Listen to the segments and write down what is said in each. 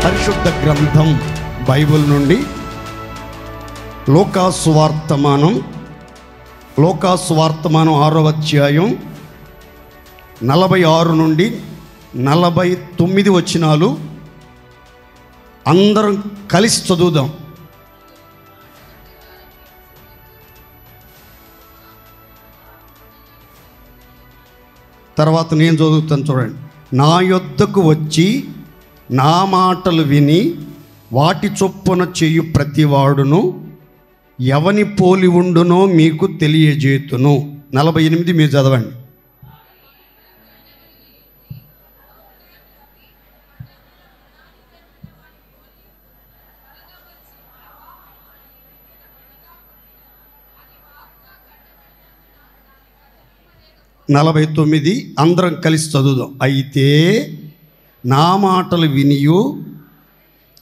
పరిశుద్ధ గ్రంథం బైబిల్ నుండి లోకాసువార్తమానం 6వ అధ్యాయం 46 నుండి 49 వచనాలు అందరం కలిసి చదువుదాం. తర్వాత నేను చదువుతాను, చూడండి. నా యొద్దకు వచ్చి నా మాటలు విని వాటి చొప్పున చేయు ప్రతివాడును ఎవని పోలి ఉండునో మీకు తెలియజేతును. 48 మీరు చదవండి. అందరం కలిసి చదువుదాం. అయితే నా మాటలు వినియు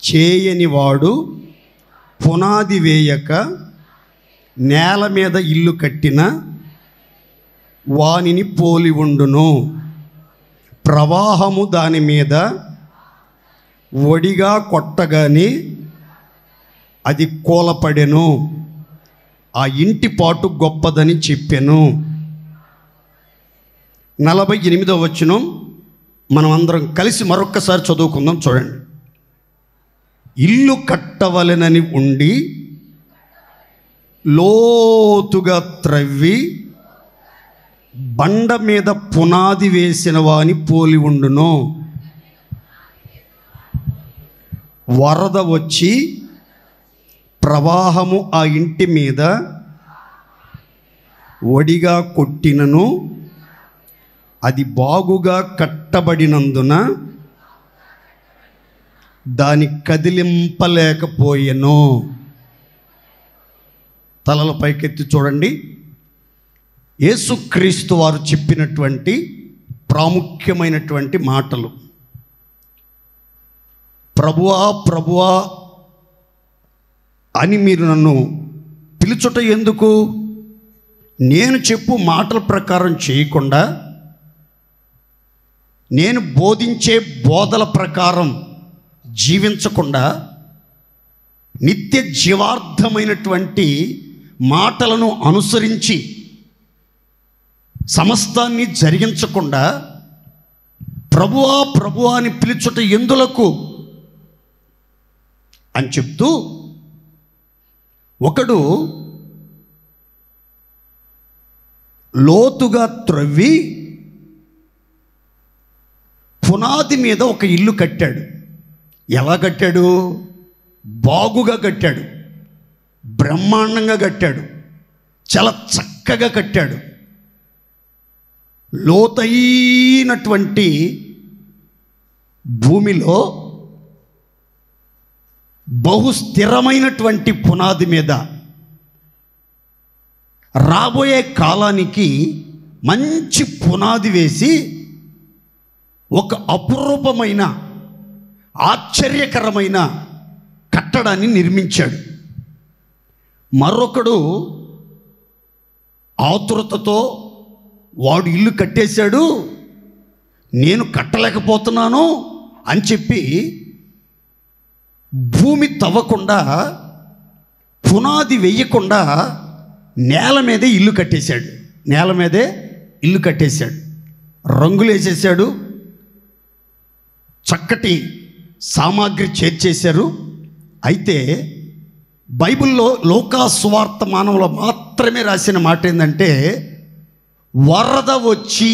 చేయని వాడు పునాది వేయక నేల మీద ఇల్లు కట్టిన వానిని పోలి ఉండును. ప్రవాహము దాని మీద ఒడిగా కొట్టగానే అది కూలపడెను. ఆ ఇంటి పాటు గొప్పదని చెప్పెను. 48వ వచనం మనం అందరం కలిసి మరొక్కసారి చదువుకుందాం. చూడండి. ఇల్లు కట్టవలెనని ఉండి లోతుగా త్రవ్వి బండ మీద పునాది వేసిన వాని పోలి ఉండును. వరద వచ్చి ప్రవాహము ఆ ఇంటి మీద ఒడిగా కొట్టినను అది బాగుగా కట్టబడినందున దాని కదిలింపలేకపోయెను. తలల పైకెత్తి చూడండి. యేసుక్రీస్తు వారు చెప్పినటువంటి ప్రాముఖ్యమైనటువంటి మాటలు. ప్రభువా ప్రభువా అని మీరు నన్ను పిలుచుట ఎందుకు? నేను చెప్పు మాటల ప్రకారం చేయకుండా, నేను బోధించే బోధల ప్రకారం జీవించకుండా, నిత్య జీవార్థమైనటువంటి మాటలను అనుసరించి సమస్తాన్ని జరిగించకుండా ప్రభువా ప్రభువా అని పిలుచుట ఎందులకు అని చెప్తూ, ఒకడు లోతుగా త్రవ్వి పునాది మీద ఒక ఇల్లు కట్టాడు. ఎలా కట్టాడు? బాగుగా కట్టాడు, బ్రహ్మాండంగా కట్టాడు, చాలా చక్కగా కట్టాడు. లోతైనటువంటి భూమిలో బహుస్థిరమైనటువంటి పునాది మీద రాబోయే కాలానికి మంచి పునాది వేసి ఒక అపురూపమైన ఆశ్చర్యకరమైన కట్టడాన్ని నిర్మించాడు. మరొకడు ఆతురతతో వాడు ఇల్లు కట్టేశాడు, నేను కట్టలేకపోతున్నాను అని చెప్పి భూమి తవ్వకుండా, పునాది వేయకుండా నేల మీదే ఇల్లు కట్టేశాడు. నేల మీదే ఇల్లు కట్టేశాడు, రంగులు వేసేసాడు, చక్కటి సామాగ్రి చేర్చేశారు. అయితే బైబిల్లో లోకాసువార్తమానంలో మాత్రమే రాసిన మాట ఏంటంటే, వరద వచ్చి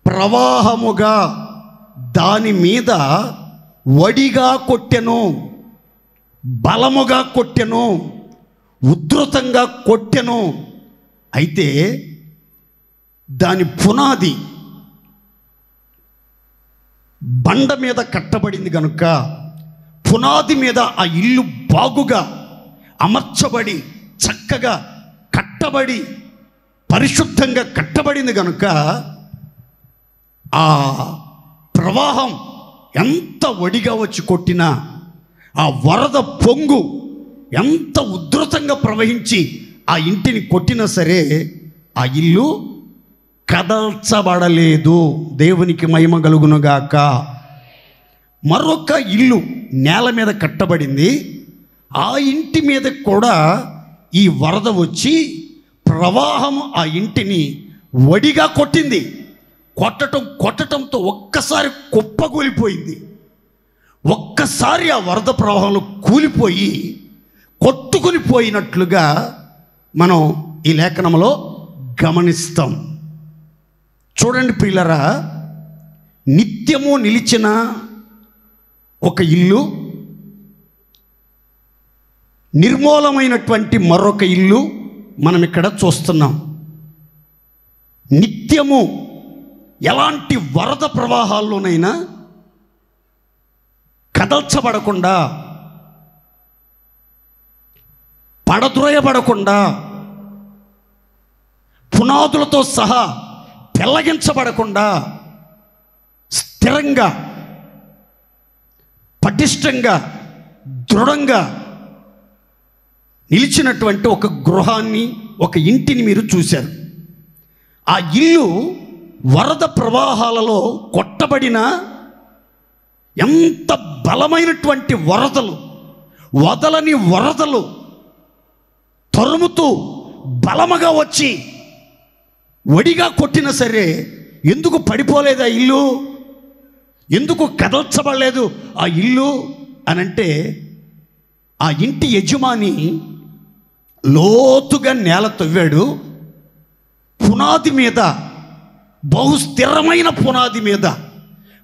ప్రవాహముగా దాని మీద వడిగా కొట్టెను, బలముగా కొట్టెను, ఉధృతంగా కొట్టెను. అయితే దాని పునాది బండ మీద కట్టబడింది కనుక, పునాది మీద ఆ ఇల్లు బాగుగా అమర్చబడి చక్కగా కట్టబడి పరిశుద్ధంగా కట్టబడింది కనుక, ఆ ప్రవాహం ఎంత ఒడిగా వచ్చి కొట్టినా, ఆ వరద పొంగు ఎంత ఉధృతంగా ప్రవహించి ఆ ఇంటిని కొట్టినా సరే ఆ ఇల్లు కదల్చబడలేదు. దేవునికి మహిమ కలుగునుగాక. మరొక ఇల్లు నేల మీద కట్టబడింది. ఆ ఇంటి మీద కూడా ఈ వరద వచ్చి ప్రవాహం ఆ ఇంటిని వడిగా కొట్టింది. కొట్టడంతో ఒక్కసారి కుప్పకూలిపోయింది. ఒక్కసారి ఆ వరద ప్రవాహంలో కూలిపోయి కొట్టుకుని పోయినట్లుగా మనం ఈ లేఖనంలో గమనిస్తాం. చూడండి ప్రియులరా, నిత్యము నిలిచిన ఒక ఇల్లు, నిర్మూలమైనటువంటి మరొక ఇల్లు మనం ఇక్కడ చూస్తున్నాం. నిత్యము ఎలాంటి వరద ప్రవాహాల్లోనైనా కదల్చబడకుండా, పడద్రోయబడకుండా, పునాదులతో సహా పెళ్ళగించబడకుండా స్థిరంగా, పటిష్టంగా, దృఢంగా నిలిచినటువంటి ఒక గృహాన్ని, ఒక ఇంటిని మీరు చూశారు. ఆ ఇల్లు వరద ప్రవాహాలలో కొట్టబడిన ఎంత బలమైనటువంటి వరదలు, వదలని వరదలు తరుముతూ బలముగా వచ్చి వడిగా కొట్టినా సరే ఎందుకు పడిపోలేదు ఆ ఇల్లు? ఎందుకు కదల్చబడలేదు ఆ ఇల్లు అనంటే, ఆ ఇంటి యజమాని లోతుగా నేల తవ్వాడు. పునాది మీద, బహుస్థిరమైన పునాది మీద,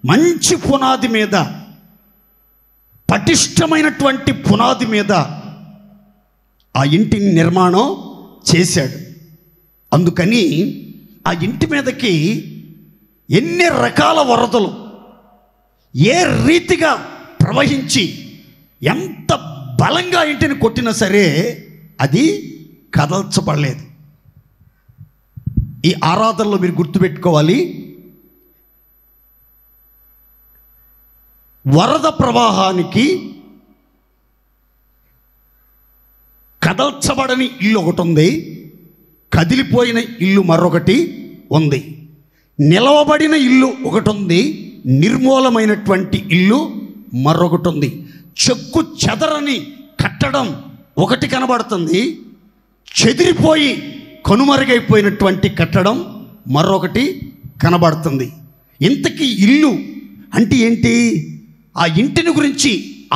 మంచి పునాది మీద, పటిష్టమైనటువంటి పునాది మీద ఆ ఇంటిని నిర్మాణం చేశాడు. అందుకని ఆ ఇంటి మీదకి ఎన్ని రకాల వరదలు ఏ రీతిగా ప్రవహించి ఎంత బలంగా ఇంటిని కొట్టినా సరే అది కదల్చబడలేదు. ఈ ఆరాధనలో మీరు గుర్తుపెట్టుకోవాలి, వరద ప్రవాహానికి కదల్చబడని ఇల్లు ఒకటి ఉంది, కదిలిపోయిన ఇల్లు మరొకటి ఉంది. నిలవబడిన ఇల్లు ఒకటి ఉంది, నిర్మూలమైనటువంటి ఇల్లు మరొకటి ఉంది. చెక్కు చెదరని కట్టడం ఒకటి కనబడుతుంది, చెదిరిపోయి కనుమరుగైపోయినటువంటి కట్టడం మరొకటి కనబడుతుంది. ఇంతకీ ఇల్లు అంటే ఏంటి? ఆ ఇంటిని గురించి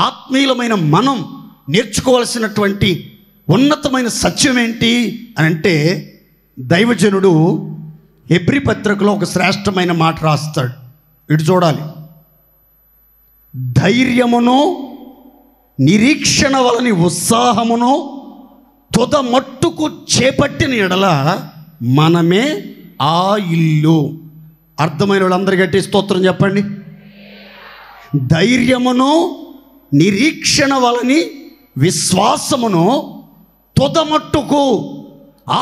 ఆత్మీయులమైన మనం నేర్చుకోవాల్సినటువంటి ఉన్నతమైన సత్యం ఏంటి అని అంటే, దైవజనుడు హెబ్రీ పత్రికలో ఒక శ్రేష్టమైన మాట రాస్తాడు. ఇటు చూడాలి. ధైర్యమును నిరీక్షణ వలని ఉత్సాహమును తుద మట్టుకు చేపట్టిన ఎడల మనమే ఆ ఇల్లు. అర్థమైన వాళ్ళందరూ గట్టి స్తోత్రం చెప్పండి. ధైర్యమును నిరీక్షణ వలని విశ్వాసమును తుదమట్టుకు,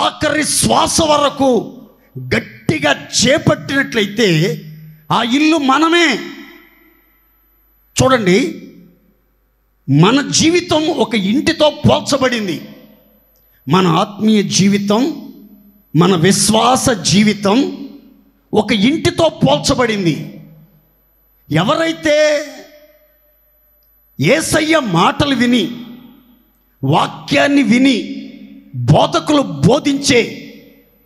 ఆఖరి శ్వాస వరకు గట్టిగా చేపట్టినట్లయితే ఆ ఇల్లు మనమే. చూడండి, మన జీవితం ఒక ఇంటితో పోల్చబడింది. మన ఆత్మీయ జీవితం, మన విశ్వాస జీవితం ఒక ఇంటితో పోల్చబడింది. ఎవరైతే యేసయ్య మాటలు విని, వాక్యాన్ని విని, బోధకులు బోధించే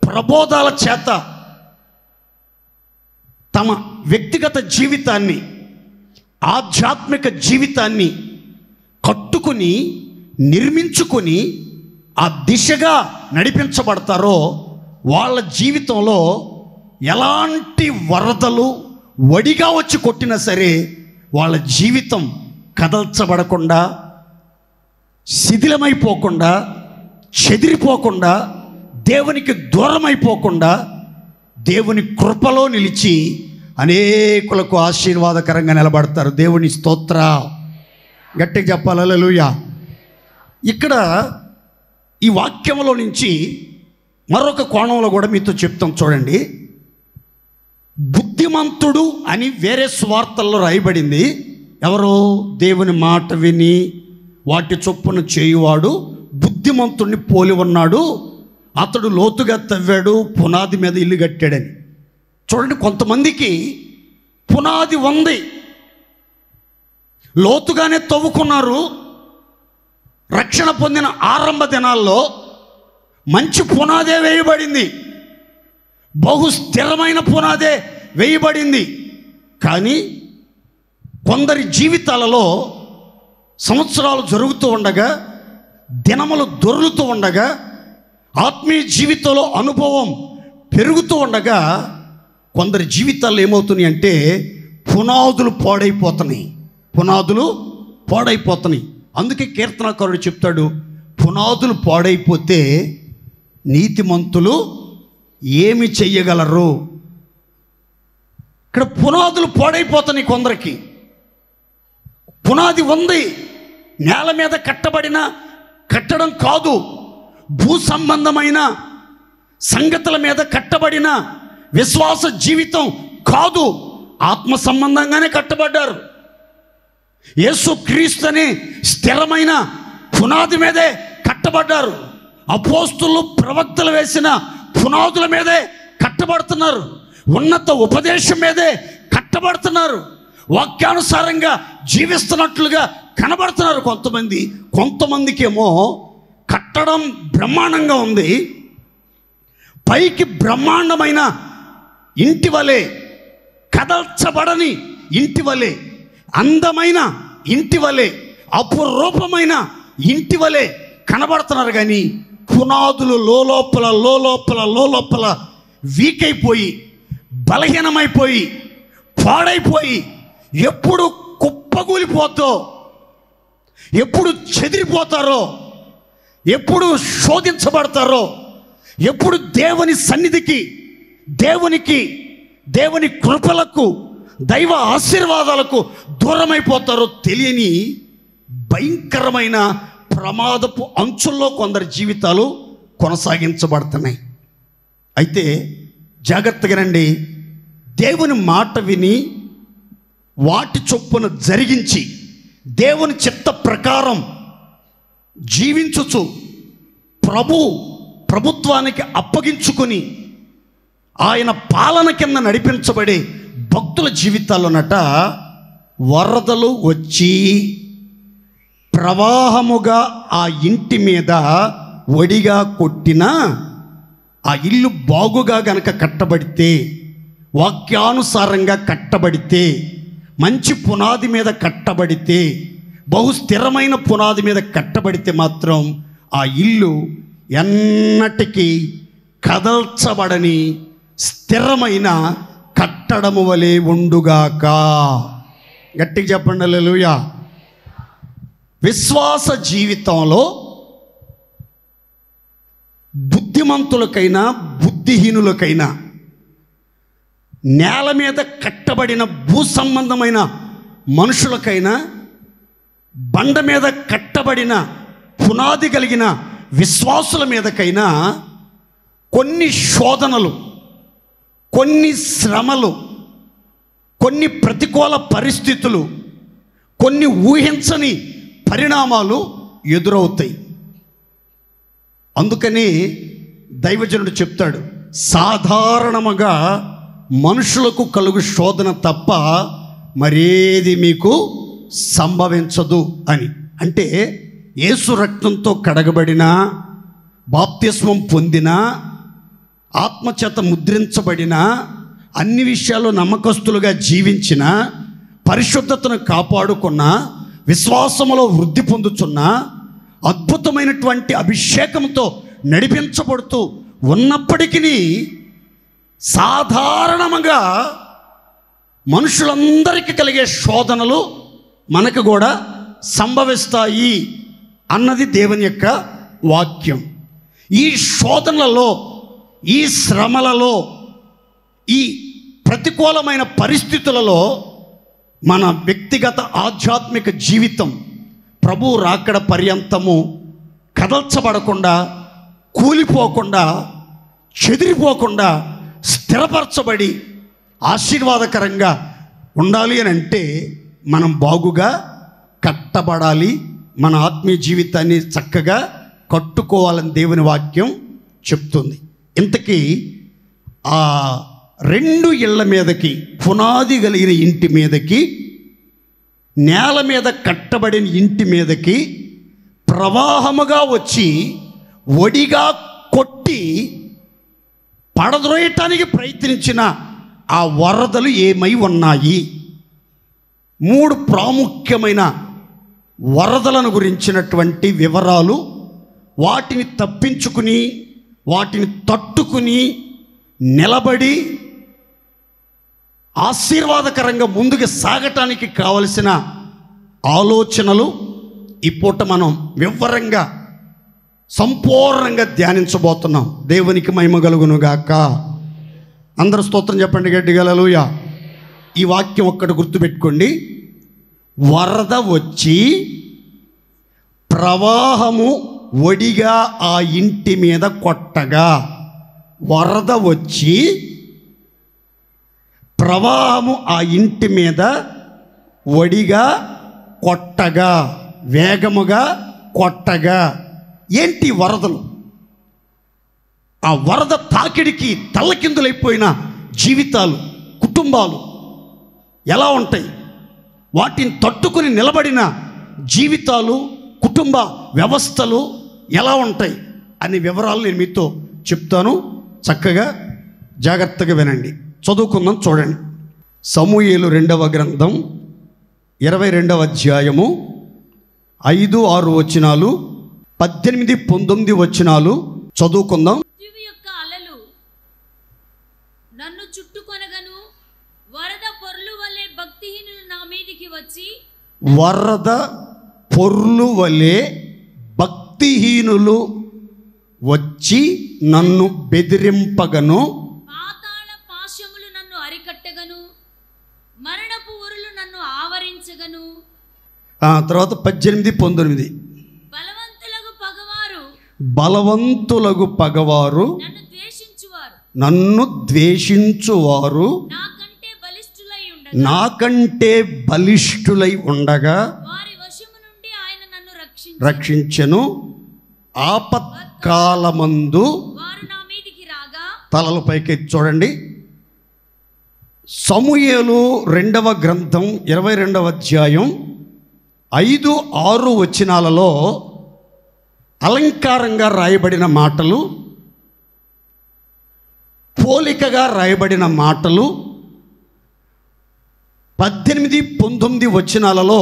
ప్రబోధాల చేత తమ వ్యక్తిగత జీవితాన్ని, ఆధ్యాత్మిక జీవితాన్ని కట్టుకుని నిర్మించుకొని ఆ దిశగా నడిపించబడతారో వాళ్ళ జీవితంలో ఎలాంటి వరదలు వడిగా వచ్చి కొట్టినా సరే వాళ్ళ జీవితం కదల్చబడకుండా, శిథిలమైపోకుండా, చెదిరిపోకుండా, దేవునికి దూరమైపోకుండా దేవుని కృపలో నిలిచి అనేకులకు ఆశీర్వాదకరంగా నిలబడతారు. దేవుని స్తోత్ర. గట్టిగా చెప్పాలి హల్లెలూయా. ఇక్కడ ఈ వాక్యంలో నుంచి మరొక కోణంలో కూడా మీతో చెప్తాం. చూడండి, బుద్ధిమంతుడు అని వేరే సువార్తల్లో రాయబడింది. ఎవరు? దేవుని మాట విని వాటి చొప్పున చేయువాడు బుద్ధిమంతుడిని పోలి ఉన్నాడు, అతడు లోతుగా తవ్వాడు, పునాది మీద ఇల్లు కట్టాడని. చూడండి, కొంతమందికి పునాది ఉంది, లోతుగానే తవ్వుకున్నారు. రక్షణ పొందిన ఆరంభ దినాల్లో మంచి పునాదే వేయబడింది, బహు స్థిరమైన పునాదే వేయబడింది. కానీ కొందరి జీవితాలలో సంవత్సరాలు జరుగుతూ ఉండగా, దినములు దొర్లుతూ ఉండగా, ఆత్మీయ జీవితంలో అనుభవం పెరుగుతూ ఉండగా కొందరి జీవితాల్లో ఏమవుతున్నాయి అంటే పునాదులు పాడైపోతున్నాయి. అందుకే కీర్తనకారుడు చెప్తాడు, పునాదులు పాడైపోతే నీతిమంతులు ఏమి చెయ్యగలరు. ఇక్కడ పునాదులు పాడైపోతున్నాయి. కొందరికి పునాది ఉంది, నేల మీద కట్టబడిన కట్టడం కాదు, భూ సంబంధమైన సంగతుల మీద కట్టబడిన విశ్వాస జీవితం కాదు, ఆత్మ సంబంధంగానే కట్టబడ్డారు. యేసుక్రీస్తు అనే స్థిరమైన పునాది మీదే కట్టబడ్డారు. అపోస్తులు ప్రవక్తలు వేసిన పునాదుల మీదే కట్టబడుతున్నారు. ఉన్నత ఉపదేశం మీదే కట్టబడుతున్నారు. వాక్యానుసారంగా జీవిస్తున్నట్లుగా కనబడుతున్నారు కొంతమందికి ఏమో కట్టడం బ్రహ్మాండంగా ఉంది, పైకి బ్రహ్మాండమైన ఇంటి వలె, కదల్చబడని ఇంటి వలె, అందమైన ఇంటి వలె, అపురూపమైన ఇంటి వలె కనబడుతున్నారు. కానీ పునాదులు లోలోపల వీక్ అయిపోయి, బలహీనమైపోయి, పాడైపోయి, ఎప్పుడు కుప్పగూలిపోతో, ఎప్పుడు చెదిరిపోతారో, ఎప్పుడు శోధించబడతారో, ఎప్పుడు దేవుని సన్నిధికి, దేవుని కృపలకు, దైవ ఆశీర్వాదాలకు దూరమైపోతారో తెలియని భయంకరమైన ప్రమాదపు అంచుల్లో కొందరి జీవితాలు కొనసాగించబడుతున్నాయి. అయితే జాగ్రత్తగా రండి. దేవుని మాట విని వాటి చొప్పున జరిగించి దేవుని చిత్త ప్రకారం జీవించుచు ప్రభుత్వానికి అప్పగించుకొని ఆయన పాలన కింద నడిపించబడే భక్తుల జీవితాల్లోనట వరదలు వచ్చి ప్రవాహముగా ఆ ఇంటి మీద ఒడిగా కొట్టిన ఆ ఇల్లు బాగుగా గనక కట్టబడితే, వాక్యానుసారంగా కట్టబడితే, మంచి పునాది మీద కట్టబడితే, బహు స్థిరమైన పునాది మీద కట్టబడితే మాత్రం ఆ ఇల్లు ఎన్నటికీ కదల్చబడని స్థిరమైన కట్టడము వలె ఉండుగాక. గట్టిగా చెప్పండి హల్లెలూయా. విశ్వాస జీవితంలో బుద్ధిమంతులకైనా బుద్ధిహీనులకైనా నేల మీద కట్టబడిన భూ సంబంధమైన మనుషులకైనా బండ మీద కట్టబడిన పునాది కలిగిన విశ్వాసుల మీదకైనా కొన్ని శోధనలు, కొన్ని శ్రమలు, కొన్ని ప్రతికూల పరిస్థితులు, కొన్ని ఊహించని పరిణామాలు ఎదురవుతాయి. అందుకని దైవజనుడు చెప్తాడు, సాధారణముగా మనుషులకు కలుగు శోధన తప్ప మరేది మీకు సంభవించదు అని. అంటే యేసు రక్తంతో కడగబడిన, బాప్తిస్మం పొందిన, ఆత్మచేత ముద్రించబడిన, అన్ని విషయాల్లో నమ్మకస్తులుగా జీవించిన, పరిశుద్ధతను కాపాడుకున్న, విశ్వాసములో వృద్ధి పొందుతున్న, అద్భుతమైనటువంటి అభిషేకంతో నడిపించబడుతూ ఉన్నప్పటికీ సాధారణంగా మనుషులందరికీ కలిగే శోధనలు మనకు కూడా సంభవిస్తాయి అన్నది దేవుని యొక్క వాక్యం. ఈ శోధనలలో, ఈ శ్రమలలో, ఈ ప్రతికూలమైన పరిస్థితులలో మన వ్యక్తిగత ఆధ్యాత్మిక జీవితం ప్రభు రాకడ పర్యంతము కదల్చబడకుండా, కూలిపోకుండా, చెదిరిపోకుండా స్థిరపరచబడి ఆశీర్వాదకరంగా ఉండాలి అని అంటే మనం బాగుగా కట్టబడాలి. మన ఆత్మీయ జీవితాన్ని చక్కగా కట్టుకోవాలని దేవుని వాక్యం చెప్తుంది. ఇంతకీ ఆ 2 ఇళ్ల మీదకి, పునాది కలిగిన ఇంటి మీదకి నేల మీద కట్టబడిన ఇంటి మీదకి ప్రవాహముగా వచ్చి ఒడిగా కొట్టి పడద్రోయటానికి ప్రయత్నించిన ఆ వరదలు ఏమై ఉన్నాయి? 3 ప్రాముఖ్యమైన వరదలను గురించినటువంటి వివరాలు, వాటిని తప్పించుకుని వాటిని తట్టుకుని నిలబడి ఆశీర్వాదకరంగా ముందుకు సాగటానికి కావలసిన ఆలోచనలు ఈ పూట మనం వివరంగా సంపూర్ణంగా ధ్యానించబోతున్నాం. దేవునికి మహిమ కలుగునుగాక. అందరూ స్తోత్రం చెప్పండి గట్టిగా హల్లెలూయా. ఈ వాక్యం ఒక్కటి గుర్తుపెట్టుకోండి. వరద వచ్చి ప్రవాహము ఒడిగా ఆ ఇంటి మీద కొట్టగా, వరద వచ్చి ప్రవాహము ఆ ఇంటి మీద ఒడిగా కొట్టగా, వేగముగా కొట్టగా. ఏంటి వరదలు? ఆ వరద తాకిడికి తల్లకిందులైపోయిన జీవితాలు, కుటుంబాలు ఎలా ఉంటాయి? వాటిని తట్టుకుని నిలబడిన జీవితాలు, కుటుంబ వ్యవస్థలు ఎలా ఉంటాయి అనే వివరాలు నేను మీతో చెప్తాను. చక్కగా జాగ్రత్తగా వినండి. చదువుకుందాం. చూడండి. సమూయేలు 2వ గ్రంథం 22వ అధ్యాయము 5, 6 వచనాలు, 18, 19 వచనాలు చదువుకుందాం. అలలు నన్ను చుట్టుకొనగను, వరద పొర్లు వలె భక్తిహీనులు నా మీదికి వచ్చి, వరద పొర్లు వలె భక్తిహీనులు వచ్చి నన్ను బెదిరింపగను, పాతాళ పాశములు నన్ను అరికట్టగను, మరణపు ఊరులు నన్ను ఆవరించగను. తర్వాత 18, 19 బలవంతులగు పగవారు నన్ను ద్వేషించువారు నాకంటే బలిష్ఠులై ఉండగా రక్షించెను. ఆపత్కాలమందు తలలు పైకెత్తి చూడండి. సమూయేలు 2వ గ్రంథం 22వ అధ్యాయం 5, 6 వచనాలలో అలంకారంగా రాయబడిన మాటలు, పోలికగా రాయబడిన మాటలు 18, 19 వచనాలలో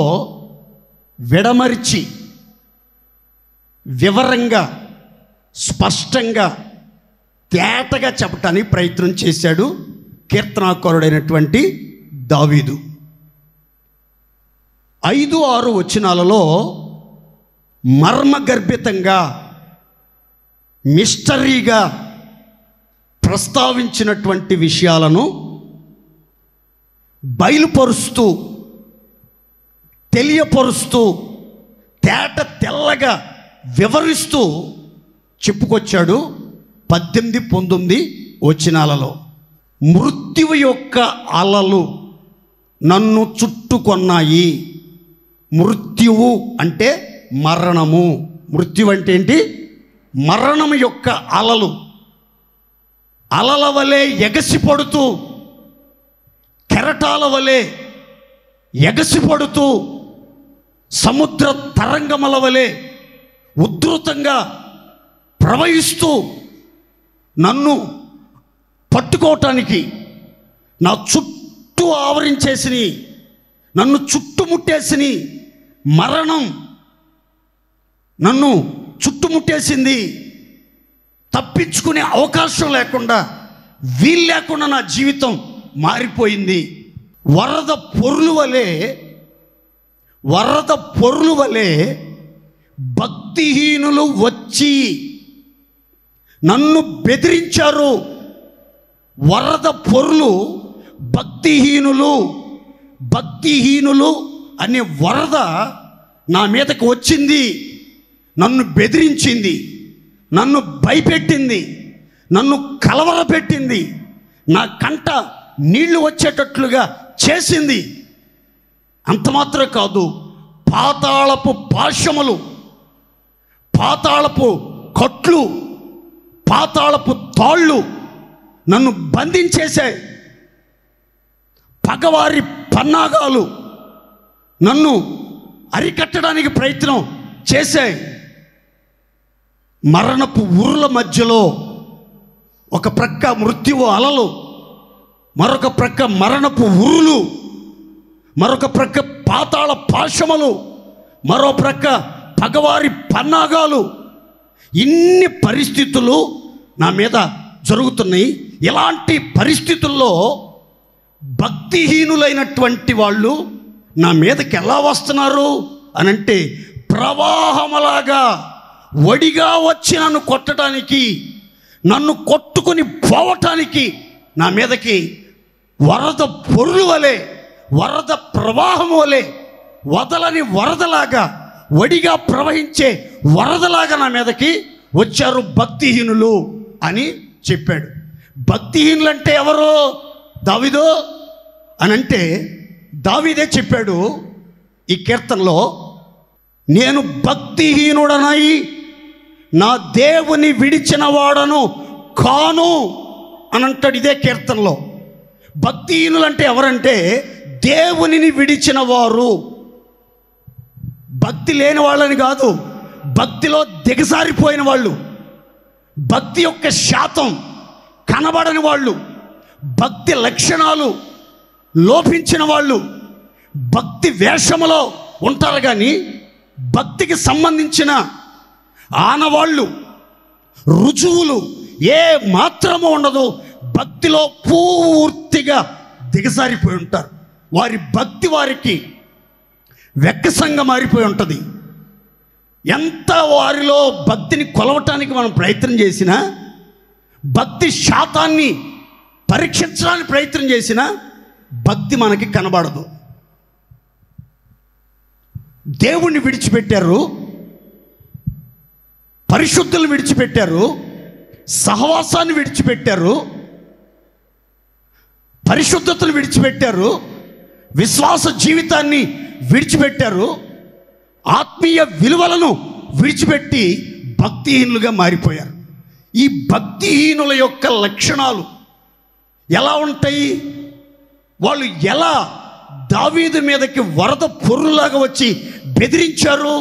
విడమరిచి వివరంగా స్పష్టంగా తేటగా చెప్పటానికి ప్రయత్నం చేశాడు కీర్తనాకారుడైనటువంటి దావీదు. 5, 6 వచనాలలో మర్మగర్భితంగా, మిస్టరీగా ప్రస్తావించినటువంటి విషయాలను బయలుపరుస్తూ, తెలియపరుస్తూ, తెల్లగా వివరిస్తూ చెప్పుకొచ్చాడు 18, 19 వచనాలలో. మృత్యువు యొక్క అలలు నన్ను చుట్టుకొన్నాయి. మృత్యువు అంటే మరణము. మృత్యువు అంటే ఏంటి? మరణం యొక్క అలలు. అలల వలె ఎగసిపడుతూ, కెరటాల వలె ఎగసిపడుతూ, సముద్ర తరంగముల వలె ఉధృతంగా ప్రవహిస్తూ నన్ను పట్టుకోవటానికి నా చుట్టూ ఆవరించేసిని, నన్ను చుట్టుముట్టేసిని. మరణం నన్ను చుట్టుముట్టేసింది. తప్పించుకునే అవకాశం లేకుండా, వీలు లేకుండా నా జీవితం మారిపోయింది. వరద పొర్లు వలె భక్తిహీనులు వచ్చి నన్ను బెదిరించారు. వరద పొర్లు భక్తిహీనులు అనే వరద నా మీదకి వచ్చింది. నన్ను బెదిరించింది, నన్ను భయపెట్టింది, నన్ను కలవరపెట్టింది, నా కంట నీళ్లు వచ్చేటట్లుగా చేసింది. అంత మాత్రమే కాదు, పాతాళపు పాశములు, పాతాళపు కట్లు, పాతాళపు తాళ్ళు నన్ను బంధించేశాయి. పగవారి పన్నాగాలు నన్ను అరికట్టడానికి ప్రయత్నం చేశాయి. మరణపు ఊర్ల మధ్యలో ఒక ప్రక్క మృత్యువు అలలు, మరొక ప్రక్క మరణపు ఊరులు, మరొక ప్రక్క పాతాళ పాశములు, మరో ప్రక్క పగవారి పన్నాగాలు. ఇన్ని పరిస్థితులు నా మీద జరుగుతున్నాయి. ఇలాంటి పరిస్థితుల్లో భక్తిహీనులైనటువంటి వాళ్ళు నా మీదకి ఎలా వస్తున్నారు అనంటే, ప్రవాహములాగా వడిగా వచ్చి నన్ను కొట్టడానికి, నన్ను కొట్టుకుని పోవటానికి నా మీదకి వరద పొర్లు వలె, వరద ప్రవాహం వలె, వదలని వరదలాగా, వడిగా ప్రవహించే వరదలాగా నా మీదకి వచ్చారు భక్తిహీనులు అని చెప్పాడు. భక్తిహీనులు అంటే ఎవరు? దావీదు అనంటే దావీదే చెప్పాడు ఈ కీర్తనలో, నేను భక్తిహీనుడనై నా దేవుని విడిచిన వాడను కాను అని అంటాడు ఇదే కీర్తనలో. భక్తిహీనులు అంటే ఎవరంటే దేవునిని విడిచిన వారు. భక్తి లేని వాళ్ళని కాదు, భక్తిలో దిగజారిపోయిన వాళ్ళు, భక్తి యొక్క శాతం కనబడని వాళ్ళు, భక్తి లక్షణాలు లోపించిన వాళ్ళు, భక్తి వేషములో ఉంటారు కానీ భక్తికి సంబంధించిన ఆనవాళ్ళు, రుజువులు ఏ మాత్రము ఉండదు. భక్తిలో పూర్తిగా దిగజారిపోయి ఉంటారు. వారి భక్తి వారికి వెక్కసంగా మారిపోయి ఉంటుంది. ఎంత వారిలో భక్తిని కొలవటానికి మనం ప్రయత్నం చేసినా, భక్తి శాతాన్ని పరీక్షించడానికి ప్రయత్నం చేసినా భక్తి మనకి కనబడదు. దేవుణ్ణి విడిచిపెట్టారు, పరిశుద్ధులు విడిచిపెట్టారు, సహవాసాన్ని విడిచిపెట్టారు, పరిశుద్ధతను విడిచిపెట్టారు, విశ్వాస జీవితాన్ని విడిచిపెట్టారు, ఆత్మీయ విలువలను విడిచిపెట్టి భక్తిహీనులుగా మారిపోయారు. ఈ భక్తిహీనుల యొక్క లక్షణాలు ఎలా ఉంటాయి? వాళ్ళు ఎలా దావీదు మీదకి వరద పొర్రులాగా వచ్చి బెదిరించారు?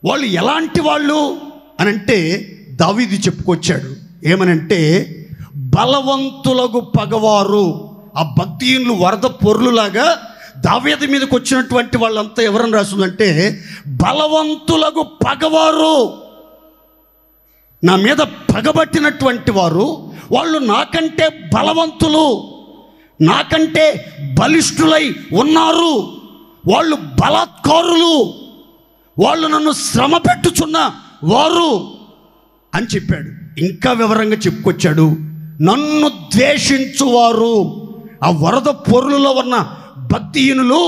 వాళ్ళు ఎలాంటి వాళ్ళు అనంటే దావీదు చెప్పుకొచ్చాడు. ఏమనంటే, బలవంతులకు పగవారు. ఆ భక్తిహీనులు వరద పొర్లులాగా దావీదు మీదకి వచ్చినటువంటి వాళ్ళంతా ఎవరని రాస్తుందంటే, బలవంతులకు పగవారు. నా మీద పగబట్టినటువంటి వారు, వాళ్ళు నాకంటే బలవంతులు, నాకంటే బలిష్ఠులై ఉన్నారు, వాళ్ళు బలాత్కారులు, వాళ్ళు నన్ను శ్రమ పెట్టుచున్న వారు అని చెప్పాడు. ఇంకా వివరంగా చెప్పుకొచ్చాడు, నన్ను ద్వేషించువారు. ఆ వరద పొర్లులో ఉన్న భక్తిహీనులు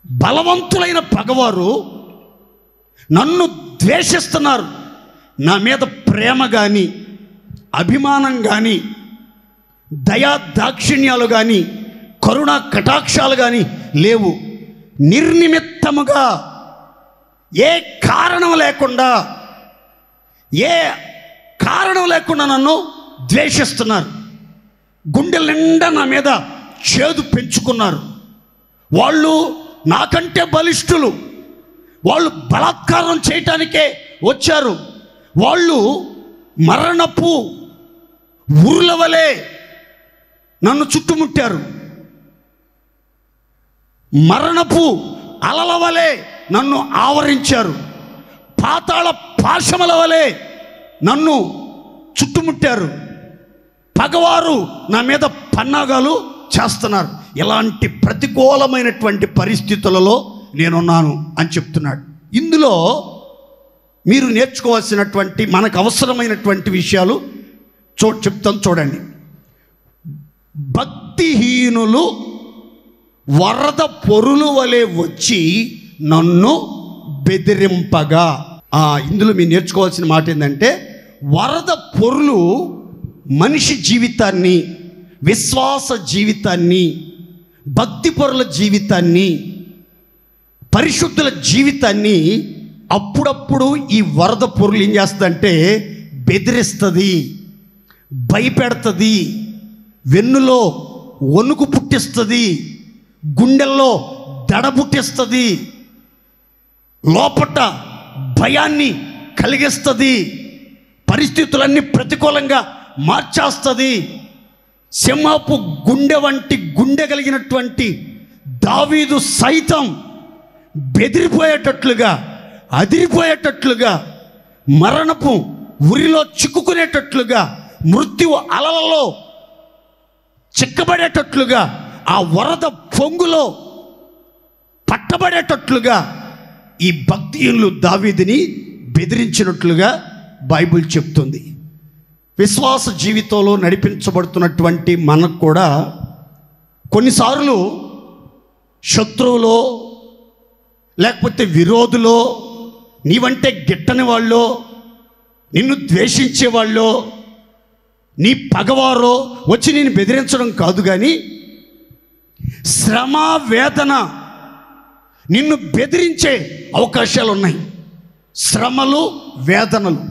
బలవంతులైన పగవారు నన్ను ద్వేషిస్తున్నారు. నా మీద ప్రేమ కానీ, అభిమానం కానీ, దయా దాక్షిణ్యాలు కానీ, కరుణా కటాక్షాలు కానీ లేవు. నిర్నిమిత్తముగా, ఏ కారణం లేకుండా నన్ను ద్వేషిస్తున్నారు. గుండెల నిండా నా మీద చేదు పెంచుకున్నారు. వాళ్ళు నాకంటే బలిష్ఠులు, వాళ్ళు బలాత్కారం చేయటానికే వచ్చారు. వాళ్ళు మరణపు ఊర్ల వలె నన్ను చుట్టుముట్టారు, మరణపు అలల వలె నన్ను ఆవరించారు, పాతాళ పాశముల వలె నన్ను చుట్టుముట్టారు, పగవారు నా మీద పన్నాగాలు చేస్తున్నారు. ఇలాంటి ప్రతికూలమైనటువంటి పరిస్థితులలో నేనున్నాను అని చెప్తున్నాడు. ఇందులో మీరు నేర్చుకోవాల్సినటువంటి, మనకు అవసరమైనటువంటి విషయాలు చెప్తాను చూడండి. భక్తిహీనులు వరద పొరులు వలె వచ్చి నన్ను బెదిరింపగా. ఇందులో మీరు నేర్చుకోవాల్సిన మాట ఏంటంటే, వరద పొరులు మనిషి జీవితాన్ని, విశ్వాస జీవితాన్ని, భక్తి పరుల జీవితాన్ని, పరిశుద్ధుల జీవితాన్ని అప్పుడప్పుడు ఈ వరద పొరులు ఏం చేస్తుందంటే బెదిరిస్తుంది, భయపెడుతుంది, వెన్నులో వణుకు పుట్టిస్తుంది, గుండెల్లో దడ పుట్టిస్తుంది, లోపట భయాన్ని కలిగిస్తుంది, పరిస్థితులన్నీ ప్రతికూలంగా మార్చేస్తుంది. సింహపు గుండె వంటి గుండె కలిగినటువంటి దావీదు సైతం బెదిరిపోయేటట్లుగా, అదిరిపోయేటట్లుగా, మరణపు ఉరిలో చిక్కుకునేటట్లుగా, మృత్యువు అలలలో చిక్కబడేటట్లుగా, ఆ వరద పొంగులో పట్టబడేటట్లుగా ఈ భక్తిహీనులు దావీదుని బెదిరించినట్లుగా బైబిల్ చెప్తుంది. విశ్వాస జీవితంలో నడిపించబడుతున్నటువంటి మనకు కూడా కొన్నిసార్లు శత్రువులో, లేకపోతే విరోధులో, నీవంటే గిట్టని వాళ్ళు, నిన్ను ద్వేషించే వాళ్ళు, నీ పగవారో వచ్చి నేను బెదిరించడం కాదు, కానీ శ్రమ వేదన నిన్ను బెదిరించే అవకాశాలు ఉన్నాయి. శ్రమలు, వేదనలు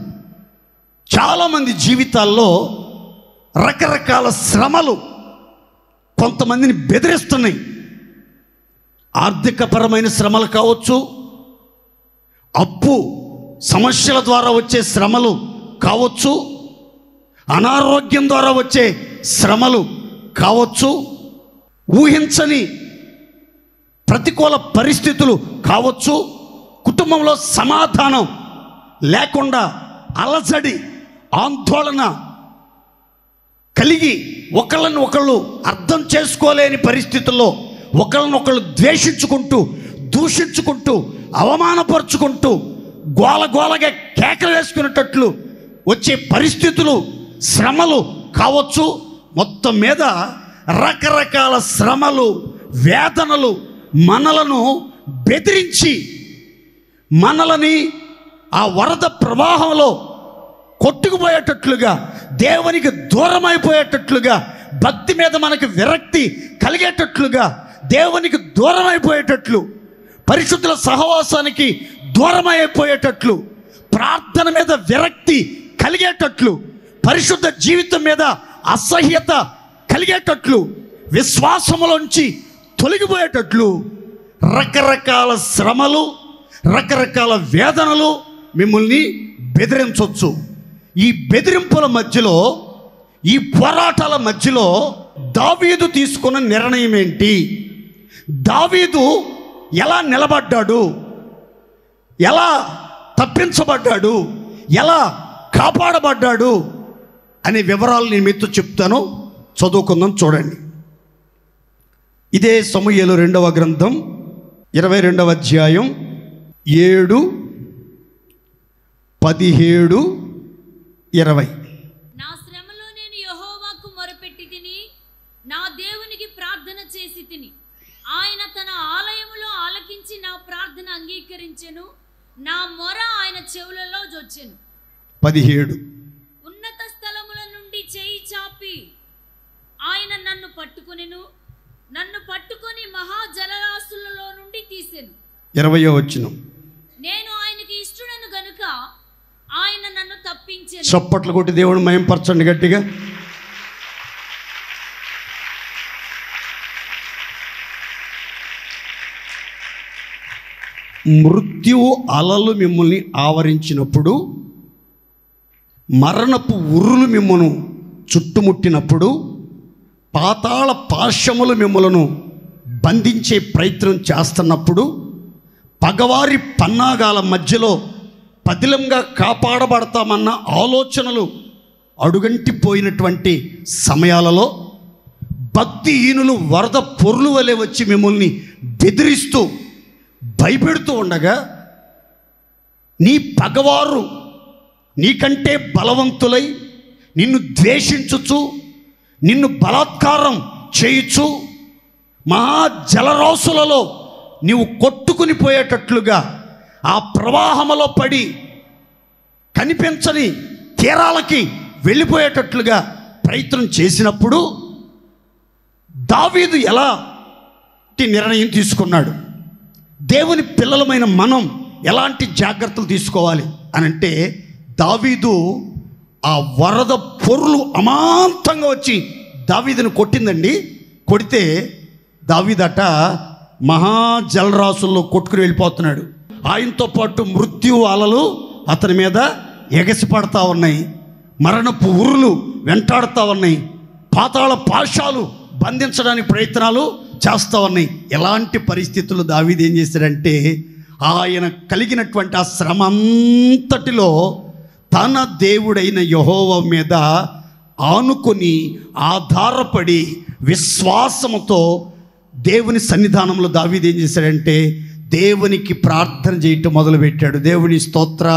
చాలామంది జీవితాల్లో రకరకాల శ్రమలు కొంతమందిని బెదిరిస్తున్నాయి. ఆర్థికపరమైన శ్రమలు కావచ్చు, అప్పు సమస్యల ద్వారా వచ్చే శ్రమలు కావచ్చు, అనారోగ్యం ద్వారా వచ్చే శ్రమలు కావచ్చు, ఊహించని ప్రతికూల పరిస్థితులు కావచ్చు, కుటుంబంలో సమాధానం లేకుండా అలజడి, ఆందోళన కలిగి ఒకళ్ళని ఒకళ్ళు అర్థం చేసుకోలేని పరిస్థితుల్లో ఒకళ్ళనొకళ్ళు ద్వేషించుకుంటూ, దూషించుకుంటూ, అవమానపరుచుకుంటూ, గోలగోలగా కేకలు వేసుకునేటట్లు వచ్చే పరిస్థితులు, శ్రమలు కావచ్చు. మొత్తం మీద రకరకాల శ్రమలు, వేదనలు మనలను బెదిరించి, మనలని ఆ వరద ప్రవాహంలో కొట్టుకుపోయేటట్లుగా, దేవునికి దూరం అయిపోయేటట్లుగా, భక్తి మీద మనకు విరక్తి కలిగేటట్లుగా, దేవునికి దూరం అయిపోయేటట్లు, పరిశుద్ధుల సహవాసానికి దూరం అయిపోయేటట్లు, ప్రార్థన మీద విరక్తి కలిగేటట్లు, పరిశుద్ధ జీవితం మీద అసహ్యత కలిగేటట్లు, విశ్వాసములోంచి తొలగిపోయేటట్లు రకరకాల శ్రమలు, రకరకాల వేదనలు మిమ్మల్ని బెదిరించవచ్చు. ఈ బెదిరింపుల మధ్యలో, ఈ పోరాటాల మధ్యలో దావీదు తీసుకున్న నిర్ణయం ఏంటి? దావీదు ఎలా నిలబడ్డాడు? ఎలా తప్పించబడ్డాడు? ఎలా కాపాడబడ్డాడు అనే వివరాలు నేను మీతో చెప్తాను, చదువుకుందాం. చూడండి, ఇదే సమూయేలు 2వ గ్రంథం 22వ అధ్యాయం 7, 17, 20. నా శ్రమలో నేను యెహోవాకు మొరపెట్టి తిని, నా దేవునికి ప్రార్థన చేసి తిని, ఆయన తన ఆలయములో ఆలకించి నా ప్రార్థన అంగీకరించెను, నా మొర ఆయన చెవులలో జొచ్చెను. 17. ఉన్నత స్థలముల నుండి చేయి చాపి ఆయన నన్ను పట్టుకొనెను, నన్ను పట్టుకొని మహా జలరాశులలో నుండి తీసెను. 20వ వచనం. నేను ఆయనకి ఇష్టడను గనుక ఆయన నన్ను తప్పించెను. చప్పట్లు కొట్టి దేవుని మహిమపరచండి గట్టిగా. మృత్యువు అలలు మిమ్మల్ని ఆవరించినప్పుడు, మరణపు ఉర్రులు మిమ్మల్ని చుట్టుముట్టినప్పుడు, పాతాళ పాశములు మిమ్మలను బంధించే ప్రయత్నం చేస్తున్నప్పుడు, పగవారి పన్నాగాల మధ్యలో పదిలంగా కాపాడబడతామన్న ఆలోచనలు అడుగంటిపోయినటువంటి సమయాలలో భక్తిహీనులు వరద పొర్లు వలె వచ్చి మిమ్మల్ని బెదిరిస్తూ భయపెడుతూ ఉండగా, నీ పగవారు నీకంటే బలవంతులై నిన్ను ద్వేషించుచు, నిన్ను బలాత్కారం చేయుచు, మహా జలరాశులలో నీవు కొట్టుకుని పోయేటట్లుగా, ఆ ప్రవాహములో పడి కనిపించని తీరాలకి వెళ్ళిపోయేటట్లుగా ప్రయత్నం చేసినప్పుడు దావీదు ఎలాంటి నిర్ణయం తీసుకున్నాడు? దేవుని పిల్లలమైన మనం ఎలాంటి జాగ్రత్తలు తీసుకోవాలి అని అంటే, దావీదు ఆ వరద పొర్లు అమాంతంగా వచ్చి దావీదును కొట్టిందండి. కొడితే దావీదట మహాజలరాశుల్లో కొట్టుకుని వెళ్ళిపోతున్నాడు. ఆయనతో పాటు మృత్యు అలలు అతని మీద ఎగసి పడతా ఉన్నాయి, మరణపు ఉరులు వెంటాడుతూ ఉన్నాయి, పాతాళ పాశాలు బంధించడానికి ప్రయత్నాలు చేస్తూ ఉన్నాయి. ఎలాంటి పరిస్థితులు దావీదు ఏం చేశాడంటే, ఆయన కలిగినటువంటి ఆ శ్రమ అంతటిలో తన దేవుడైన యెహోవా మీద ఆనుకొని ఆధారపడి విశ్వాసముతో దేవుని సన్నిధానంలో దావీదు ఏం చేశాడంటే దేవునికి ప్రార్థన చేయటం మొదలుపెట్టాడు. దేవుని స్తోత్ర,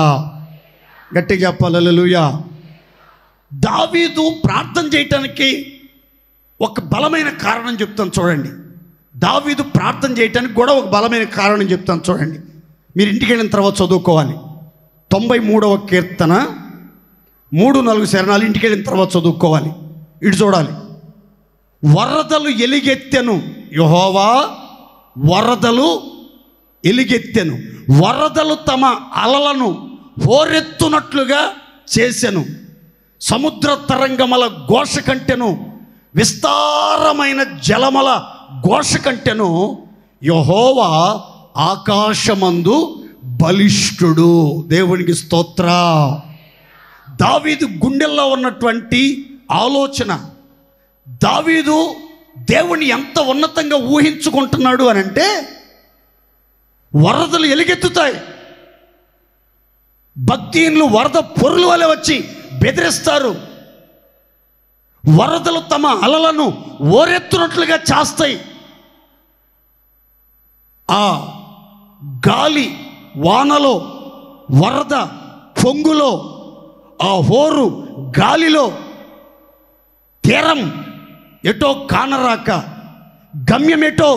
గట్టిగా చెప్పాలి హల్లెలూయా. దావీదు ప్రార్థన చేయటానికి ఒక బలమైన కారణం చెప్తాను చూడండి. దావీదు ప్రార్థన చేయటానికి కూడా ఒక బలమైన కారణం చెప్తాను చూడండి. మీరు ఇంటికి వెళ్ళిన తర్వాత చదువుకోవాలి. 93వ కీర్తన 3-4 శరణాలు ఇంటికి వెళ్ళిన తర్వాత చదువుకోవాలి. ఇటు చూడాలి. వరదలు ఎలుగెత్తెను యెహోవా, వరదలు ఎలుగెత్తెను, వరదలు తమ అలలను హోరెత్తునట్లుగా చేసెను, సముద్ర తరంగముల ఘోష కంటెను, విస్తారమైన జలముల ఘోష కంటెను యెహోవా ఆకాశమందు బలిష్ఠుడు. దేవునికి స్తోత్ర. దావీదు గుండెల్లో ఉన్నటువంటి ఆలోచన, దావీదు దేవుని ఎంత ఉన్నతంగా ఊహించుకుంటున్నాడు అని అంటే, వరదలు ఎలుగెత్తుతాయి, భక్తిహీనులు వరద పొరుల వలె వచ్చి బెదిరిస్తారు, వరదలు తమ అలలను ఓరెత్తునట్లుగా చేస్తాయి, ఆ గాలి వానలో, వరద పొంగులో, ఆ హోరు గాలిలో తీరం ఎటో కానరాక, గమ్యం ఎటో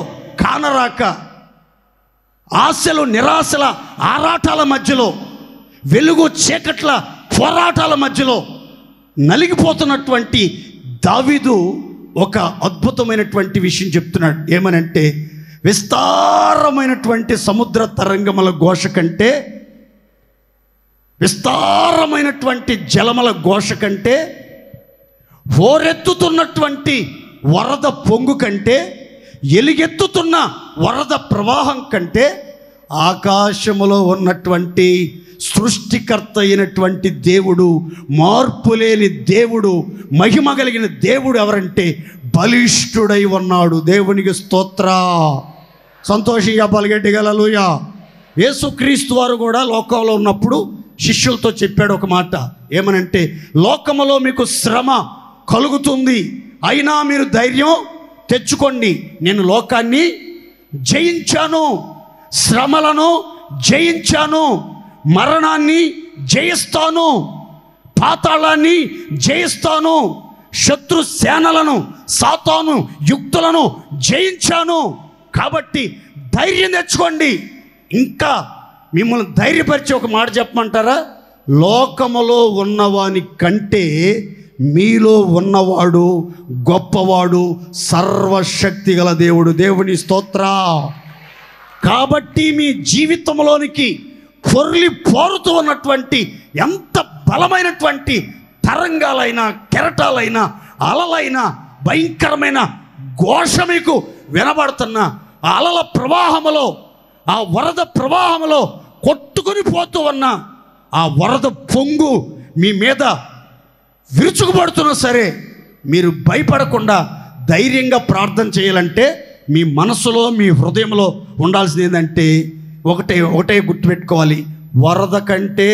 కానరాక, ఆశలు నిరాశల ఆరాటాల మధ్యలో, వెలుగు చీకట్ల పోరాటాల మధ్యలో నలిగిపోతున్నటువంటి దావీదు ఒక అద్భుతమైనటువంటి విషయం చెప్తున్నాడు. ఏమనంటే, విస్తారమైనటువంటి సముద్ర తరంగముల ఘోష కంటే, విస్తారమైనటువంటి జలముల ఘోష కంటే, హోరెత్తుతున్నటువంటి వరద పొంగు కంటే, ఎలుగెత్తుతున్న వరద ప్రవాహం కంటే, ఆకాశములో ఉన్నటువంటి సృష్టికర్త అయినటువంటి దేవుడు, మార్పులేని దేవుడు, మహిమ కలిగిన దేవుడు ఎవరంటే బలిష్ఠుడై ఉన్నాడు. దేవునికి స్తోత్ర. సంతోషంగా పలిగట్టిగా హల్లెలూయా. యేసుక్రీస్తు వారు కూడా లోకంలో ఉన్నప్పుడు శిష్యులతో చెప్పాడు ఒక మాట. ఏమనంటే, లోకములో మీకు శ్రమ కలుగుతుంది, అయినా మీరు ధైర్యం తెచ్చుకోండి, నేను లోకాన్ని జయించాను, శ్రమలను జయించాను, మరణాన్ని జయిస్తాను, పాతాళాన్ని జయిస్తాను, శత్రు సేనలను, సాతాను యుక్తులను జయించాను, కాబట్టి ధైర్యం తెచ్చుకోండి. ఇంకా మిమ్మల్ని ధైర్యపరిచే ఒక మాట చెప్పమంటారా? లోకములో ఉన్నవాని కంటే మీలో ఉన్నవాడు గొప్పవాడు, సర్వశక్తి గల దేవుడు. దేవుని స్తోత్ర. కాబట్టి మీ జీవితంలోనికి పొర్లి పోరుతూ ఉన్నటువంటి ఎంత బలమైనటువంటి తరంగాలైనా, కెరటాలైనా, అలలైనా, భయంకరమైన ఘోష మీకు వినబడుతున్న ఆ అలల ప్రవాహములో, ఆ వరద ప్రవాహములో కొట్టుకుని పోతూ ఉన్న ఆ వరద పొంగు మీ మీద విరుచుకుపడుతున్నా సరే, మీరు భయపడకుండా ధైర్యంగా ప్రార్థన చేయాలంటే మీ మనసులో, మీ హృదయంలో ఉండాల్సింది ఏంటంటే, ఒకటే గుర్తుపెట్టుకోవాలి. వరద కంటే,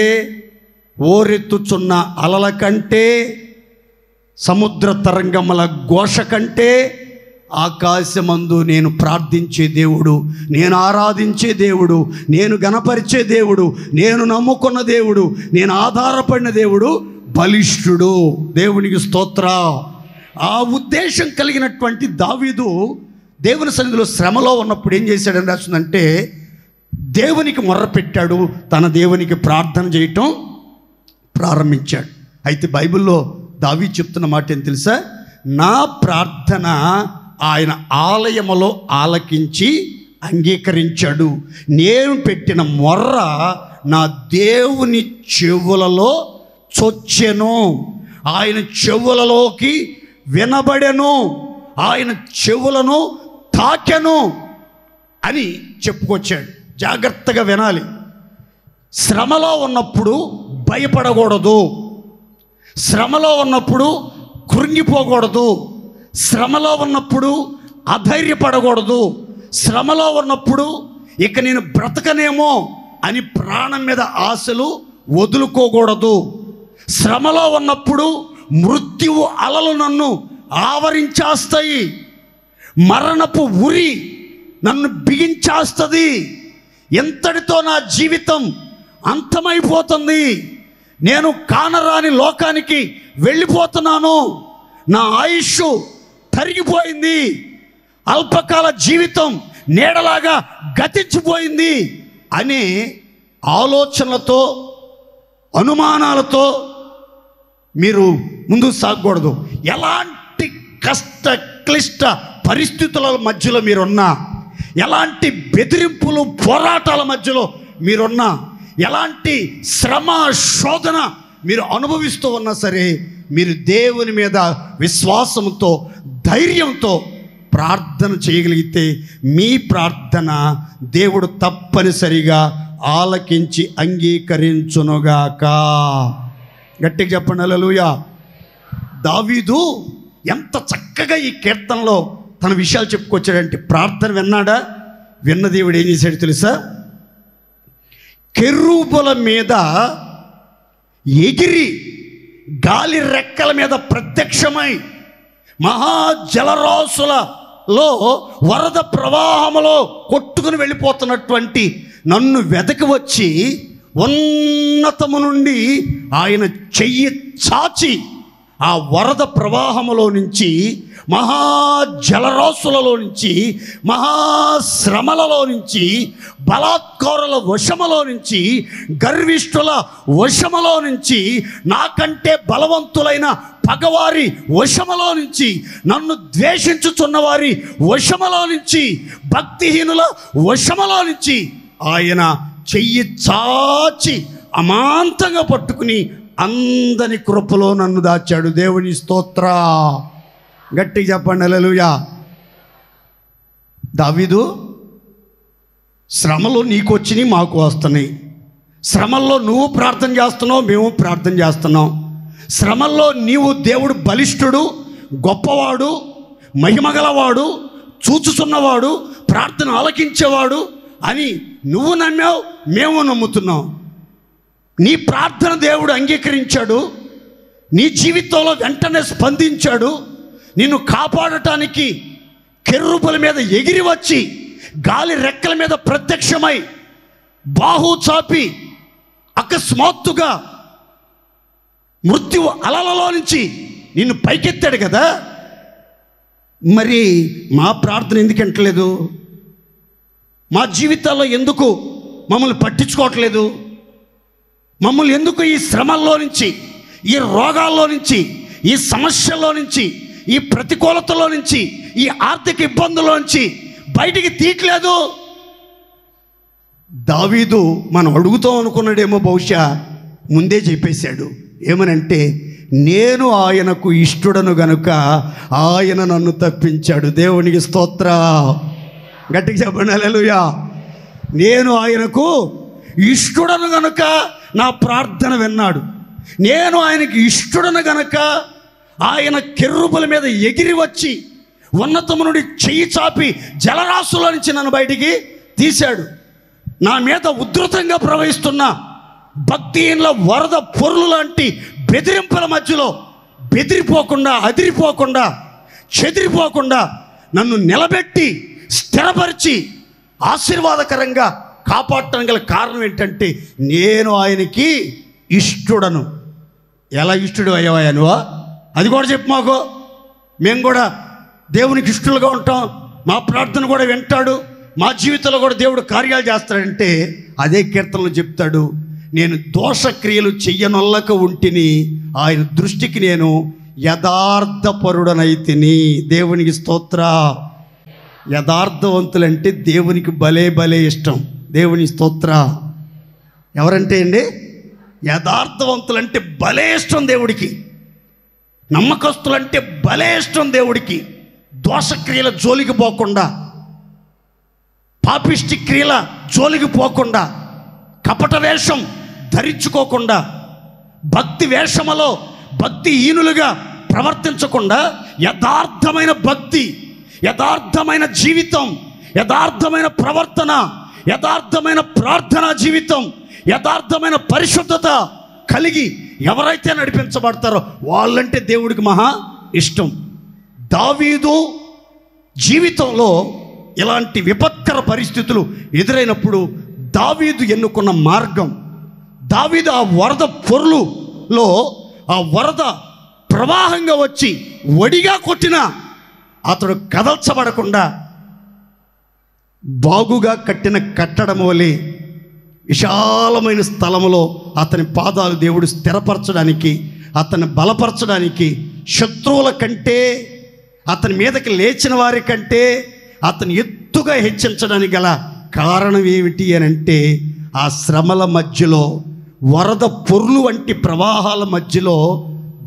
ఓరెత్తుచున్న అలల కంటే, సముద్ర తరంగముల ఘోష కంటే, ఆకాశమందు నేను ప్రార్థించే దేవుడు, నేను ఆరాధించే దేవుడు, నేను గణపరిచే దేవుడు, నేను నమ్ముకున్న దేవుడు, నేను ఆధారపడిన దేవుడు బలిష్ఠుడు. దేవునికి స్తోత్ర. ఆ ఉద్దేశం కలిగినటువంటి దావీదు దేవుని సన్నిధిలో శ్రమలో ఉన్నప్పుడు ఏం చేశాడని రాస్తుందంటే, దేవునికి మొర్రపెట్టాడు, తన దేవునికి ప్రార్థన చేయటం ప్రారంభించాడు. అయితే బైబిల్లో దావీదు చెప్తున్న మాట ఏం తెలుసా? నా ప్రార్థన ఆయన ఆలయములో ఆలకించి అంగీకరించాడు, నేను పెట్టిన మొర్ర నా దేవుని చెవులలో చొచ్చెను, ఆయన చెవులలోకి వినబడెను, ఆయన చెవులను తాకెను అని చెప్పుకొచ్చాడు. జాగ్రత్తగా వినాలి. శ్రమలో ఉన్నప్పుడు భయపడకూడదు, శ్రమలో ఉన్నప్పుడు కృంగిపోకూడదు, శ్రమలో ఉన్నప్పుడు అధైర్యపడకూడదు, శ్రమలో ఉన్నప్పుడు ఇక నేను బ్రతకనేమో అని ప్రాణం మీద ఆశలు వదులుకోకూడదు. శ్రమలో ఉన్నప్పుడు మృత్యువు అలలు నన్ను ఆవరించేస్తాయి, మరణపు ఉరి నన్ను బిగించేస్తుంది, ఎంతటితో నా జీవితం అంతమైపోతుంది, నేను కానరాని లోకానికి వెళ్ళిపోతున్నాను, నా ఆయుష్ తరిగిపోయింది, అల్పకాల జీవితం నీడలాగా గతించిపోయింది అనే ఆలోచనలతో అనుమానాలతో మీరు ముందుకు సాగకూడదు. ఎలాంటి కష్ట క్లిష్ట పరిస్థితుల మధ్యలో మీరున్నా, ఎలాంటి బెదిరింపులు పోరాటాల మధ్యలో మీరున్నా, ఎలాంటి శ్రమ శోధన మీరు అనుభవిస్తూ ఉన్నా సరే, మీరు దేవుని మీద విశ్వాసంతో ధైర్యంతో ప్రార్థన చేయగలిగితే మీ ప్రార్థన దేవుడు తప్పనిసరిగా ఆలకించి అంగీకరించునుగాక. గట్టిగా చెప్పండి హల్లెలూయా. దావీదు ఎంత చక్కగా ఈ కీర్తనలో తన విషయాలు చెప్పుకొచ్చాడంటే, ప్రార్థన విన్నాడా? విన్న దేవుడు ఏం చేశాడు తెలుసా? కెరూబుల మీద ఎగిరి గాలి రెక్కల మీద ప్రత్యక్షమై మహాజలరాశులలో వరద ప్రవాహములో కొట్టుకుని వెళ్ళిపోతున్నటువంటి నన్ను వెదకి వచ్చి ఉన్నతము నుండి ఆయన చెయ్యి చాచి ఆ వరద ప్రవాహములో నుంచి, మహాజలరాశులలో నుంచి, మహాశ్రమలలో నుంచి, బలాత్కారుల వశములో నుంచి, గర్విష్ఠుల వశములో నుంచి, నాకంటే బలవంతులైన పగవారి వశములో నుంచి, నన్ను ద్వేషించుచున్న వారి వశములో నుంచి, భక్తిహీనుల వశములో నుంచి ఆయన చెయ్యి చాచి అమాంతంగా పట్టుకుని అందరి కృపలో నన్ను దాచాడు. దేవుని స్తోత్ర. గట్టిగా చెప్పండి హల్లెలూయా. దావీదు, శ్రమలు నీకు వచ్చినాయి, మాకు వస్తున్నాయి. శ్రమల్లో నువ్వు ప్రార్థన చేస్తున్నావు, మేము ప్రార్థన చేస్తున్నాం. శ్రమల్లో నీవు దేవుడు బలిష్ఠుడు, గొప్పవాడు, మహిమగలవాడు, చూచుచున్నవాడు, ప్రార్థన ఆలకించేవాడు అని నువ్వు నమ్మావు, మేము నమ్ముతున్నాం. నీ ప్రార్థన దేవుడు అంగీకరించాడు, నీ జీవితంలో వెంటనే స్పందించాడు. నిన్ను కాపాడటానికి కెరూబుల మీద ఎగిరి వచ్చి గాలి రెక్కల మీద ప్రత్యక్షమై బాహు చాపి అకస్మాత్తుగా మృత్యువు అలలలో నుంచి నిన్ను పైకెత్తాడు కదా. మరి మా ప్రార్థన ఎందుకు వింటలేదు? మా జీవితాల్లో ఎందుకు మమ్మల్ని పట్టించుకోవట్లేదు? మమ్మల్ని ఎందుకు ఈ శ్రమల్లో నుంచి, ఈ రోగాల్లో నుంచి, ఈ సమస్యల్లో నుంచి, ఈ ప్రతికూలతలో నుంచి, ఈ ఆర్థిక ఇబ్బందుల నుంచి బయటికి తీయట్లేదు? దావీదు మనం అడుగుతాం అనుకున్నాడేమో, బహుశా ముందే చెప్పేశాడు. ఏమనంటే, నేను ఆయనకు ఇష్టడను గనుక ఆయన నన్ను తప్పించాడు. దేవునికి స్తోత్ర. గట్టిగా చెప్పండి హల్లెలూయా. నేను ఆయనకు ఇష్టడను గనుక నా ప్రార్థన విన్నాడు. నేను ఆయనకి ఇష్టడను గనుక ఆయన కెరూబుల మీద ఎగిరి వచ్చి ఉన్నతము నుండి చెయ్యి చాపి జలరాశుల నుంచి నన్ను బయటికి తీశాడు. నా మీద ఉధృతంగా ప్రవహిస్తున్న భక్తిహీనుల వరద పొరులు లాంటి బెదిరింపుల మధ్యలో బెదిరిపోకుండా, అదిరిపోకుండా, చెదిరిపోకుండా నన్ను నిలబెట్టి స్థిరపరిచి ఆశీర్వాదకరంగా కాపాడటం గల కారణం ఏంటంటే, నేను ఆయనకి ఇష్టడను. ఎలా ఇష్టడు అయ్యావా నువ్వా? అది కూడా చెప్పు మాకు. మేము కూడా దేవునికి ఇష్టలుగా ఉంటాం, మా ప్రార్థన కూడా వింటాడు, మా జీవితంలో కూడా దేవుడు కార్యాలు చేస్తాడంటే అదే కీర్తనలో చెప్తాడు, నేను దోషక్రియలు చెయ్యనొల్లక ఉంటిని, ఆయన దృష్టికి నేను యథార్థపరుడనైతిని. దేవునికి స్తోత్ర. యథార్థవంతులంటే దేవునికి భలే భలే ఇష్టం. దేవుని స్తోత్ర. ఎవరంటే అండి యథార్థవంతులంటే భలే ఇష్టం దేవుడికి. నమ్మకస్తులంటే భలే ఇష్టం దేవుడికి. దోషక్రియల జోలికి పోకుండా, పాపిష్టి క్రియల జోలికి పోకుండా, కపట వేషం ధరించుకోకుండా, భక్తి వేషములో భక్తిహీనులుగా ప్రవర్తించకుండా యథార్థమైన భక్తి, యథార్థమైన జీవితం, యథార్థమైన ప్రవర్తన, యథార్థమైన ప్రార్థనా జీవితం, యథార్థమైన పరిశుద్ధత కలిగి ఎవరైతే నడిపించబడతారో వాళ్ళంటే దేవుడికి మహా ఇష్టం. దావీదు జీవితంలో ఇలాంటి విపత్కర పరిస్థితులు ఎదురైనప్పుడు దావీదు ఎన్నుకున్న మార్గం, దావీదు ఆ వరద పొర్లులో ఆ వరద ప్రవాహంగా వచ్చి వడిగా కొట్టినా అతడు కదల్చబడకుండా బాగుగా కట్టిన కట్టడం వలె విశాలమైన స్థలములో అతని పాదాలు దేవుడు స్థిరపరచడానికి, అతన్ని బలపరచడానికి, శత్రువుల కంటే, అతని మీదకి లేచిన వారి కంటే అతను ఎత్తుగా హెచ్చించడానికి గల కారణం ఏమిటి అని అంటే, ఆ శ్రమల మధ్యలో, వరద పొర్లు వంటి ప్రవాహాల మధ్యలో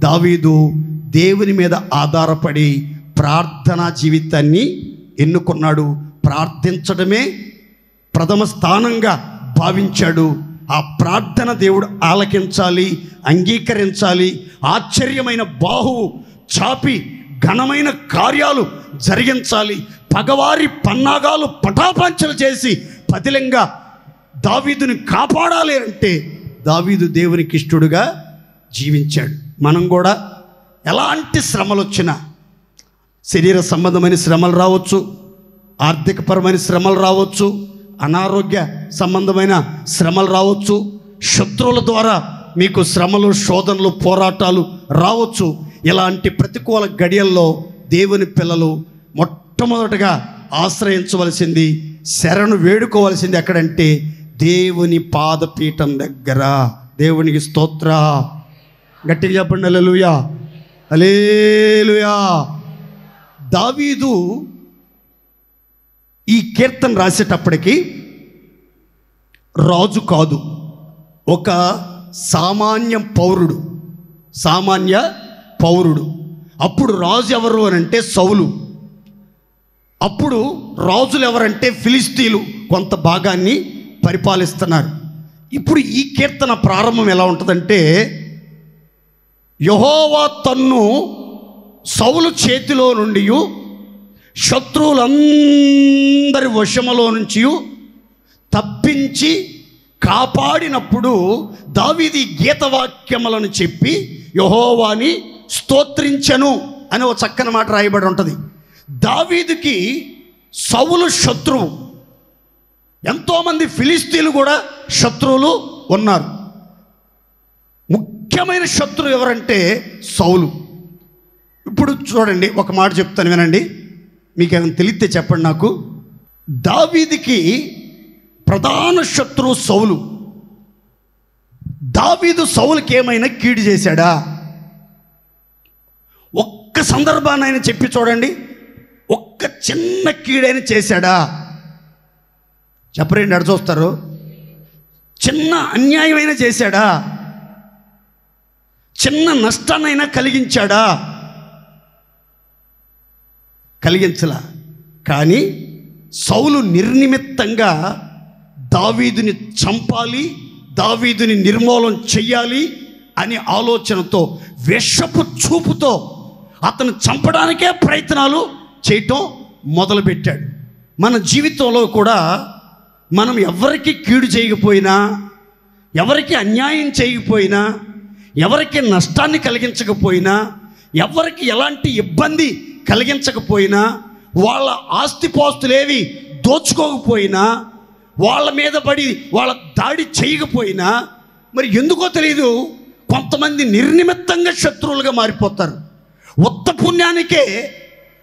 దావీదు దేవుని మీద ఆధారపడి ప్రార్థనా జీవితాన్ని ఎన్నుకున్నాడు. ప్రార్థించడమే ప్రథమ స్థానంగా భావించాడు. ఆ ప్రార్థన దేవుడు ఆలకించాలి, అంగీకరించాలి. ఆశ్చర్యమైన బాహువు చాపి ఘనమైన కార్యాలు జరిగించాలి. పగవారి పన్నాగాలు పటాపంచలు చేసి పతిలంగా దావీదుని కాపాడాలి అంటే దావీదు దేవునికి ఇష్టడుగా జీవించాడు. మనం కూడా ఎలాంటి శ్రమలు వచ్చినా, శరీర సంబంధమైన శ్రమలు రావచ్చు, ఆర్థికపరమైన శ్రమలు రావచ్చు, అనారోగ్య సంబంధమైన శ్రమలు రావచ్చు, శత్రువుల ద్వారా మీకు శ్రమలు, శోధనలు, పోరాటాలు రావచ్చు. ఇలాంటి ప్రతికూల గడియల్లో దేవుని పిల్లలు మొట్టమొదటగా ఆశ్రయించవలసింది, శరణు వేడుకోవలసింది ఎక్కడంటే దేవుని పాదపీఠం దగ్గర. దేవునికి స్తోత్ర. గట్టిగా చెప్పండి హల్లెలూయా, హల్లెలూయా. దావీదు ఈ కీర్తన రాసేటప్పటికి రాజు కాదు, ఒక సామాన్య పౌరుడు. అప్పుడు రాజు ఎవరు అని అంటే సౌలు. అప్పుడు రాజులు ఎవరంటే ఫిలిస్తీన్లు కొంత భాగాన్ని పరిపాలిస్తున్నారు. ఇప్పుడు ఈ కీర్తన ప్రారంభం ఎలా ఉంటుందంటే, యెహోవా తన్ను సౌలు చేతిలో నుండి, శత్రువులందరి వశములో నుంచి తప్పించి కాపాడినప్పుడు దావీదు గీతవాక్యములను చెప్పి యెహోవాని స్తోత్రించెను అని ఒక చక్కని మాట రాయబడి ఉంటుంది. దావీదుకి సౌలు శత్రువు, ఎంతోమంది ఫిలిస్తీన్లు కూడా శత్రువులు ఉన్నారు. ముఖ్యమైన శత్రువు ఎవరంటే సౌలు. ఇప్పుడు చూడండి, ఒక మాట చెప్తాను వినండి, మీకు ఏమైనా తెలిస్తే చెప్పండి నాకు. దావీదుకి ప్రధాన శత్రువు సౌలు. దావీదు సౌలుకి ఏమైనా కీడు చేశాడా? ఒక్క సందర్భాన్ని ఆయన చెప్పి చూడండి, ఒక్క చిన్న కీడైనా చేశాడా? చెప్పరేంటి, అడు చూస్తారు. చిన్న అన్యాయమైనా చేశాడా? చిన్న నష్టాన్నైనా కలిగించాడా? కలిగించలా. కానీ సౌలు నిర్నిమిత్తంగా దావీదుని చంపాలి, దావీదుని నిర్మూలన చెయ్యాలి అనే ఆలోచనతో, విషపు చూపుతో అతను చంపడానికే ప్రయత్నాలు చేయటం మొదలుపెట్టాడు. మన జీవితంలో కూడా మనం ఎవరికి కీడు చేయకపోయినా, ఎవరికి అన్యాయం చేయకపోయినా, ఎవరికి నష్టాన్ని కలిగించకపోయినా, ఎవరికి ఎలాంటి ఇబ్బంది కలిగించకపోయినా, వాళ్ళ ఆస్తిపాస్తులేవి దోచుకోకపోయినా, వాళ్ళ మీద పడి వాళ్ళ దాడి చేయకపోయినా, మరి ఎందుకో తెలియదు కొంతమంది నిర్నిమిత్తంగా శత్రువులుగా మారిపోతారు. ఉత్త పుణ్యానికే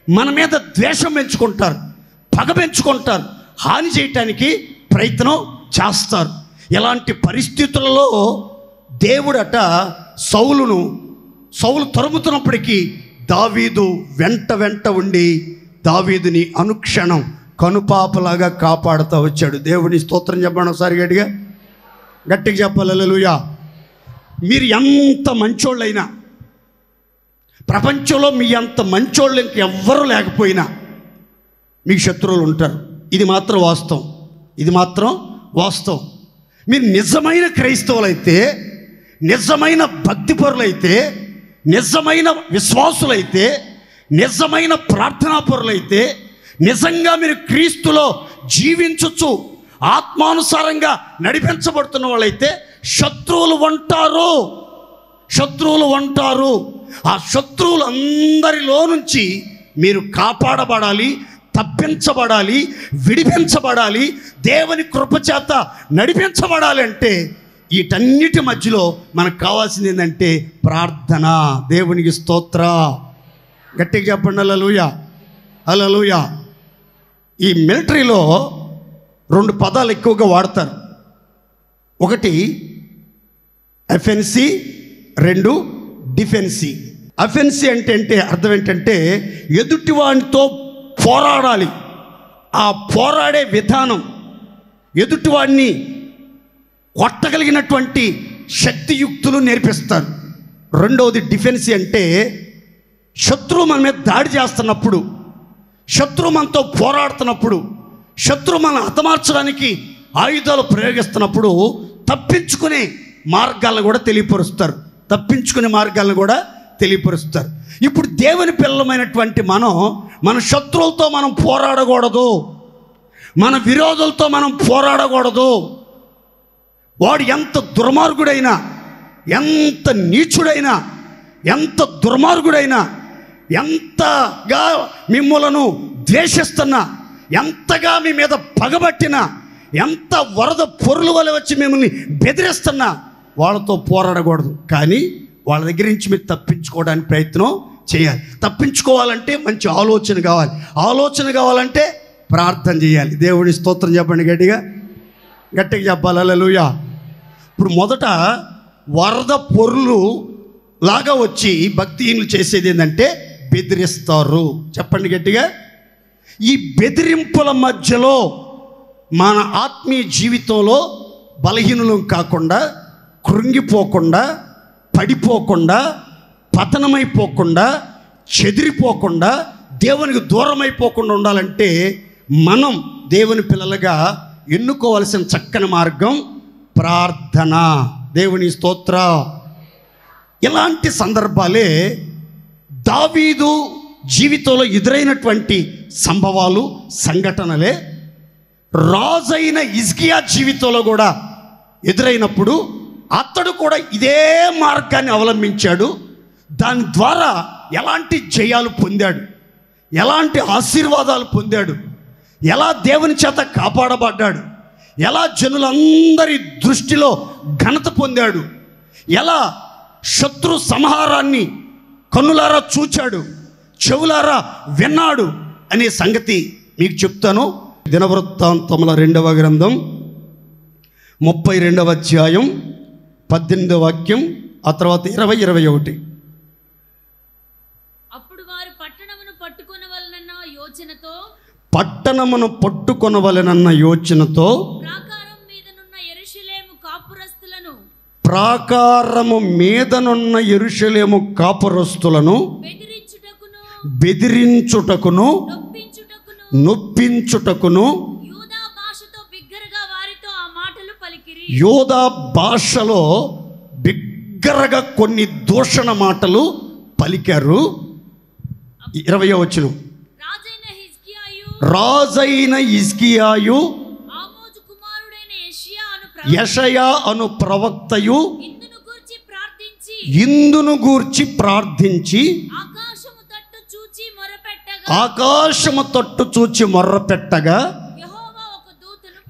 మన మీద ద్వేషం పెంచుకుంటారు, పగ పెంచుకుంటారు, హాని చేయటానికి ప్రయత్నం చేస్తారు. ఇలాంటి పరిస్థితులలో దేవుడట సౌలు తరుముతున్నప్పటికీ దావీదు వెంట ఉండి దావీదుని అనుక్షణం కనుపాపలాగా కాపాడుతూ వచ్చాడు. దేవుని స్తోత్రం చెప్పండి ఒకసారి గట్టిగా చెప్పాలి హల్లెలూయా. మీరు ఎంత మంచోళ్ళైనా, ప్రపంచంలో మీ అంత మంచోళ్ళు ఇంకెవ్వరూ లేకపోయినా మీకు శత్రువులు ఉంటారు. ఇది మాత్రం వాస్తవం, ఇది మాత్రం వాస్తవం. మీరు నిజమైన క్రైస్తవులైతే, నిజమైన భక్తిపరులైతే, నిజమైన విశ్వాసులైతే, నిజమైన ప్రార్థనాపరులైతే, నిజంగా మీరు క్రీస్తులో జీవించచ్చు, ఆత్మానుసారంగా నడిపించబడుతున్న వాళ్ళైతే శత్రువులు ఉంటారు. ఆ శత్రువులందరిలో నుంచి మీరు కాపాడబడాలి, తప్పించబడాలి, విడిపించబడాలి, దేవుని కృపచేత నడిపించబడాలి. అంటే వీటన్నిటి మధ్యలో మనకు కావాల్సింది ఏంటంటే ప్రార్థన. దేవునికి స్తోత్ర. గట్టిగా చెప్పండి హల్లెలూయా, హల్లెలూయా. ఈ మిలిటరీలో 2 పదాలు ఎక్కువగా వాడతారు. ఒకటి ఎఫెన్సీ, 2 డిఫెన్సీ. అఫెన్సీ అంటే అర్థం ఏంటంటే ఎదుటివాడితో పోరాడాలి, ఆ పోరాడే విధానం, ఎదుటివాడిని కొట్టగలిగినటువంటి శక్తియుక్తులు నేర్పిస్తారు. రెండవది డిఫెన్సీ అంటే శత్రువు మన మీద దాడి చేస్తున్నప్పుడు, శత్రువు మనతో పోరాడుతున్నప్పుడు, శత్రువు మనం హతమార్చడానికి ఆయుధాలు ప్రయోగిస్తున్నప్పుడు తప్పించుకునే మార్గాలను కూడా తెలియపరుస్తారు. ఇప్పుడు దేవుని పిల్లలమైనటువంటి మన శత్రువులతో మనం పోరాడకూడదు, మన విరోధులతో మనం పోరాడకూడదు. వాడు ఎంత దుర్మార్గుడైనా, ఎంత నీచుడైనా, ఎంత దుర్మార్గుడైనా, ఎంతగా మిమ్మలను ద్వేషిస్తున్నా, ఎంతగా మీ మీద పగబట్టినా, ఎంత వరద పొరుల వల్ల వచ్చి మిమ్మల్ని బెదిరిస్తున్నా వాళ్ళతో పోరాడకూడదు. కానీ వాళ్ళ దగ్గర నుంచి మీరు తప్పించుకోవడానికి ప్రయత్నం చేయాలి. తప్పించుకోవాలంటే మంచి ఆలోచన కావాలంటే ప్రార్థన చేయాలి. దేవుని స్తోత్రం చెప్పండి, గట్టిగా చెప్పాలి హల్లెలూయా. ఇప్పుడు మొదట వరద పొరులు లాగా వచ్చి భక్తిహీనులు చేసేది ఏంటంటే బెదిరిస్తారు. చెప్పండి గట్టిగా. ఈ బెదిరింపుల మధ్యలో మన ఆత్మీయ జీవితంలో బలహీనులం కాకుండా, కృంగిపోకుండా, పడిపోకుండా, పతనమైపోకుండా, చెదిరిపోకుండా, దేవునికి దూరం అయిపోకుండా ఉండాలంటే మనం దేవుని పిల్లలుగా ఎన్నుకోవాల్సిన చక్కని మార్గం ప్రార్థన. దేవుని స్తోత్ర. ఇలాంటి సందర్భాలే దావీదు జీవితంలో ఎదురైనటువంటి సంభవాలు, సంఘటనలే రాజైన హిజ్కియా జీవితంలో కూడా ఎదురైనప్పుడు అతడు కూడా ఇదే మార్గాన్ని అవలంబించాడు. దాని ద్వారా ఎలాంటి జయాలు పొందాడు, ఎలాంటి ఆశీర్వాదాలు పొందాడు, ఎలా దేవుని చేత కాపాడబడ్డాడు, ఎలా జనులందరి దృష్టిలో ఘనత పొందాడు, ఎలా శత్రు సంహారాన్ని కన్నులారా చూచాడు, చెవులారా విన్నాడు అనే సంగతి మీకు చెప్తాను. దినవృత్తాంతముల 2వ గ్రంథం 32వ అధ్యాయం 18వ వాక్యం, ఆ తర్వాత 20, 21. అప్పుడు వారు పట్టణమును పట్టుకొనవలెనన్న యోచనతో ప్రాకారము మీదనున్న యెరూషలేము కాపురస్తులను బెదిరించుటకును నొప్పించుటకును యోధా భాషలో బిగ్గరగా కొన్ని దూషణ మాటలు పలికారు. 20వ వచనం. రాజైన హిజ్కియాయు యెషయా అను ప్రవక్తయు ఇందును గూర్చి ప్రార్థించి ఆకాశము తట్టు చూచి మొర్రపెట్టగా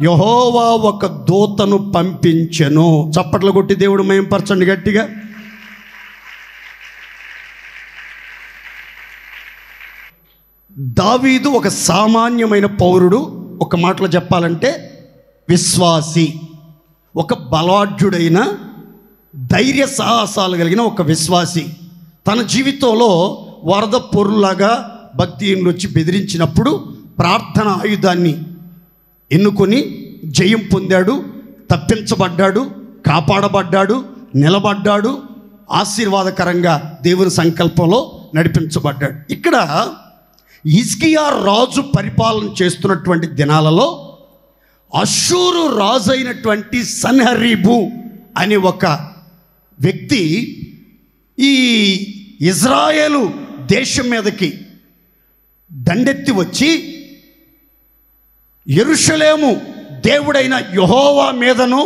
యెహోవా ఒక దూతను పంపించెను. చప్పట్లు కొట్టి దేవుడు మహిమపరచండి గట్టిగా. దావీదు ఒక సామాన్యమైన పౌరుడు, ఒక మాటలో చెప్పాలంటే విశ్వాసి, ఒక బలాఢ్యుడైన ధైర్య సాహసాలు కలిగిన ఒక విశ్వాసి. తన జీవితంలో వరద పొరులాగా భక్తిహీనులు వచ్చి బెదిరించినప్పుడు ప్రార్థన ఆయుధాన్ని ఎన్నుకొని జయం పొందాడు, తప్పించబడ్డాడు, కాపాడబడ్డాడు, నిలబడ్డాడు, ఆశీర్వాదకరంగా దేవుని సంకల్పంలో నడిపించబడ్డాడు. ఇక్కడ హిజ్కియా రాజు పరిపాలన చేస్తున్నటువంటి దినాలలో అష్షూరు రాజు అయినటువంటి సన్హెరీబు అనే ఒక వ్యక్తి ఈ ఇజ్రాయేలు దేశం మీదకి దండెత్తి వచ్చి యెరూషలేము దేవుడైన యెహోవా మీదను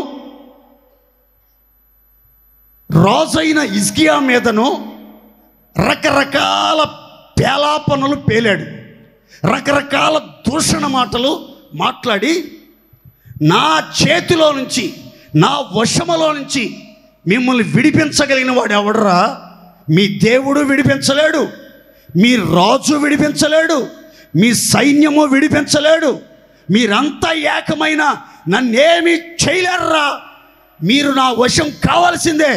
రాజైన హిజ్కియా మీదను రకరకాల పేలాపనలు పేలాడు, రకరకాల దూషణ మాటలు మాట్లాడి నా చేతిలో నుంచి, నా వశములో నుంచి మిమ్మల్ని విడిపించగలిగిన వాడు ఎవడరా? మీ దేవుడు విడిపించలేడు, మీ రాజు విడిపించలేడు, మీ సైన్యము విడిపించలేడు, మీరంతా ఏకమైన నన్నేమీ చేయలేరురా. మీరు నా వశం కావాల్సిందే.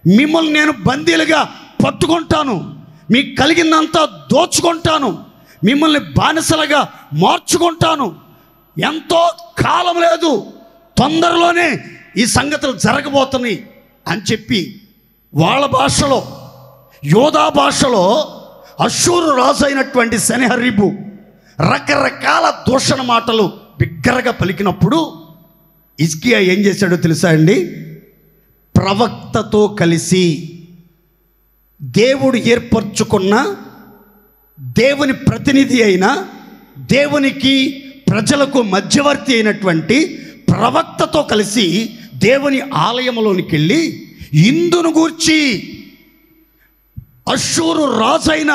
మిమ్మల్ని నేను బందీలుగా పట్టుకుంటాను, మీకు కలిగిందంతా దోచుకుంటాను, మిమ్మల్ని బానిసలుగా మార్చుకుంటాను. ఎంతో కాలం లేదు, తొందరలోనే ఈ సంగతులు జరగబోతున్నాయి అని చెప్పి వాళ్ళ భాషలో, యోధా భాషలో అష్షూరు రాజు అయినటువంటి సన్హెరీబు రకరకాల దూషణ మాటలు బిగ్గరగా పలికినప్పుడు హిజ్కియా ఏం చేశాడో తెలుసా అండి? ప్రవక్తతో కలిసి, దేవుడు ఏర్పరచుకున్న దేవుని ప్రతినిధి అయిన, దేవునికి ప్రజలకు మధ్యవర్తి అయినటువంటి ప్రవక్తతో కలిసి దేవుని ఆలయంలోనికి వెళ్ళి ఇందును గూర్చి అష్షూరు రాజైన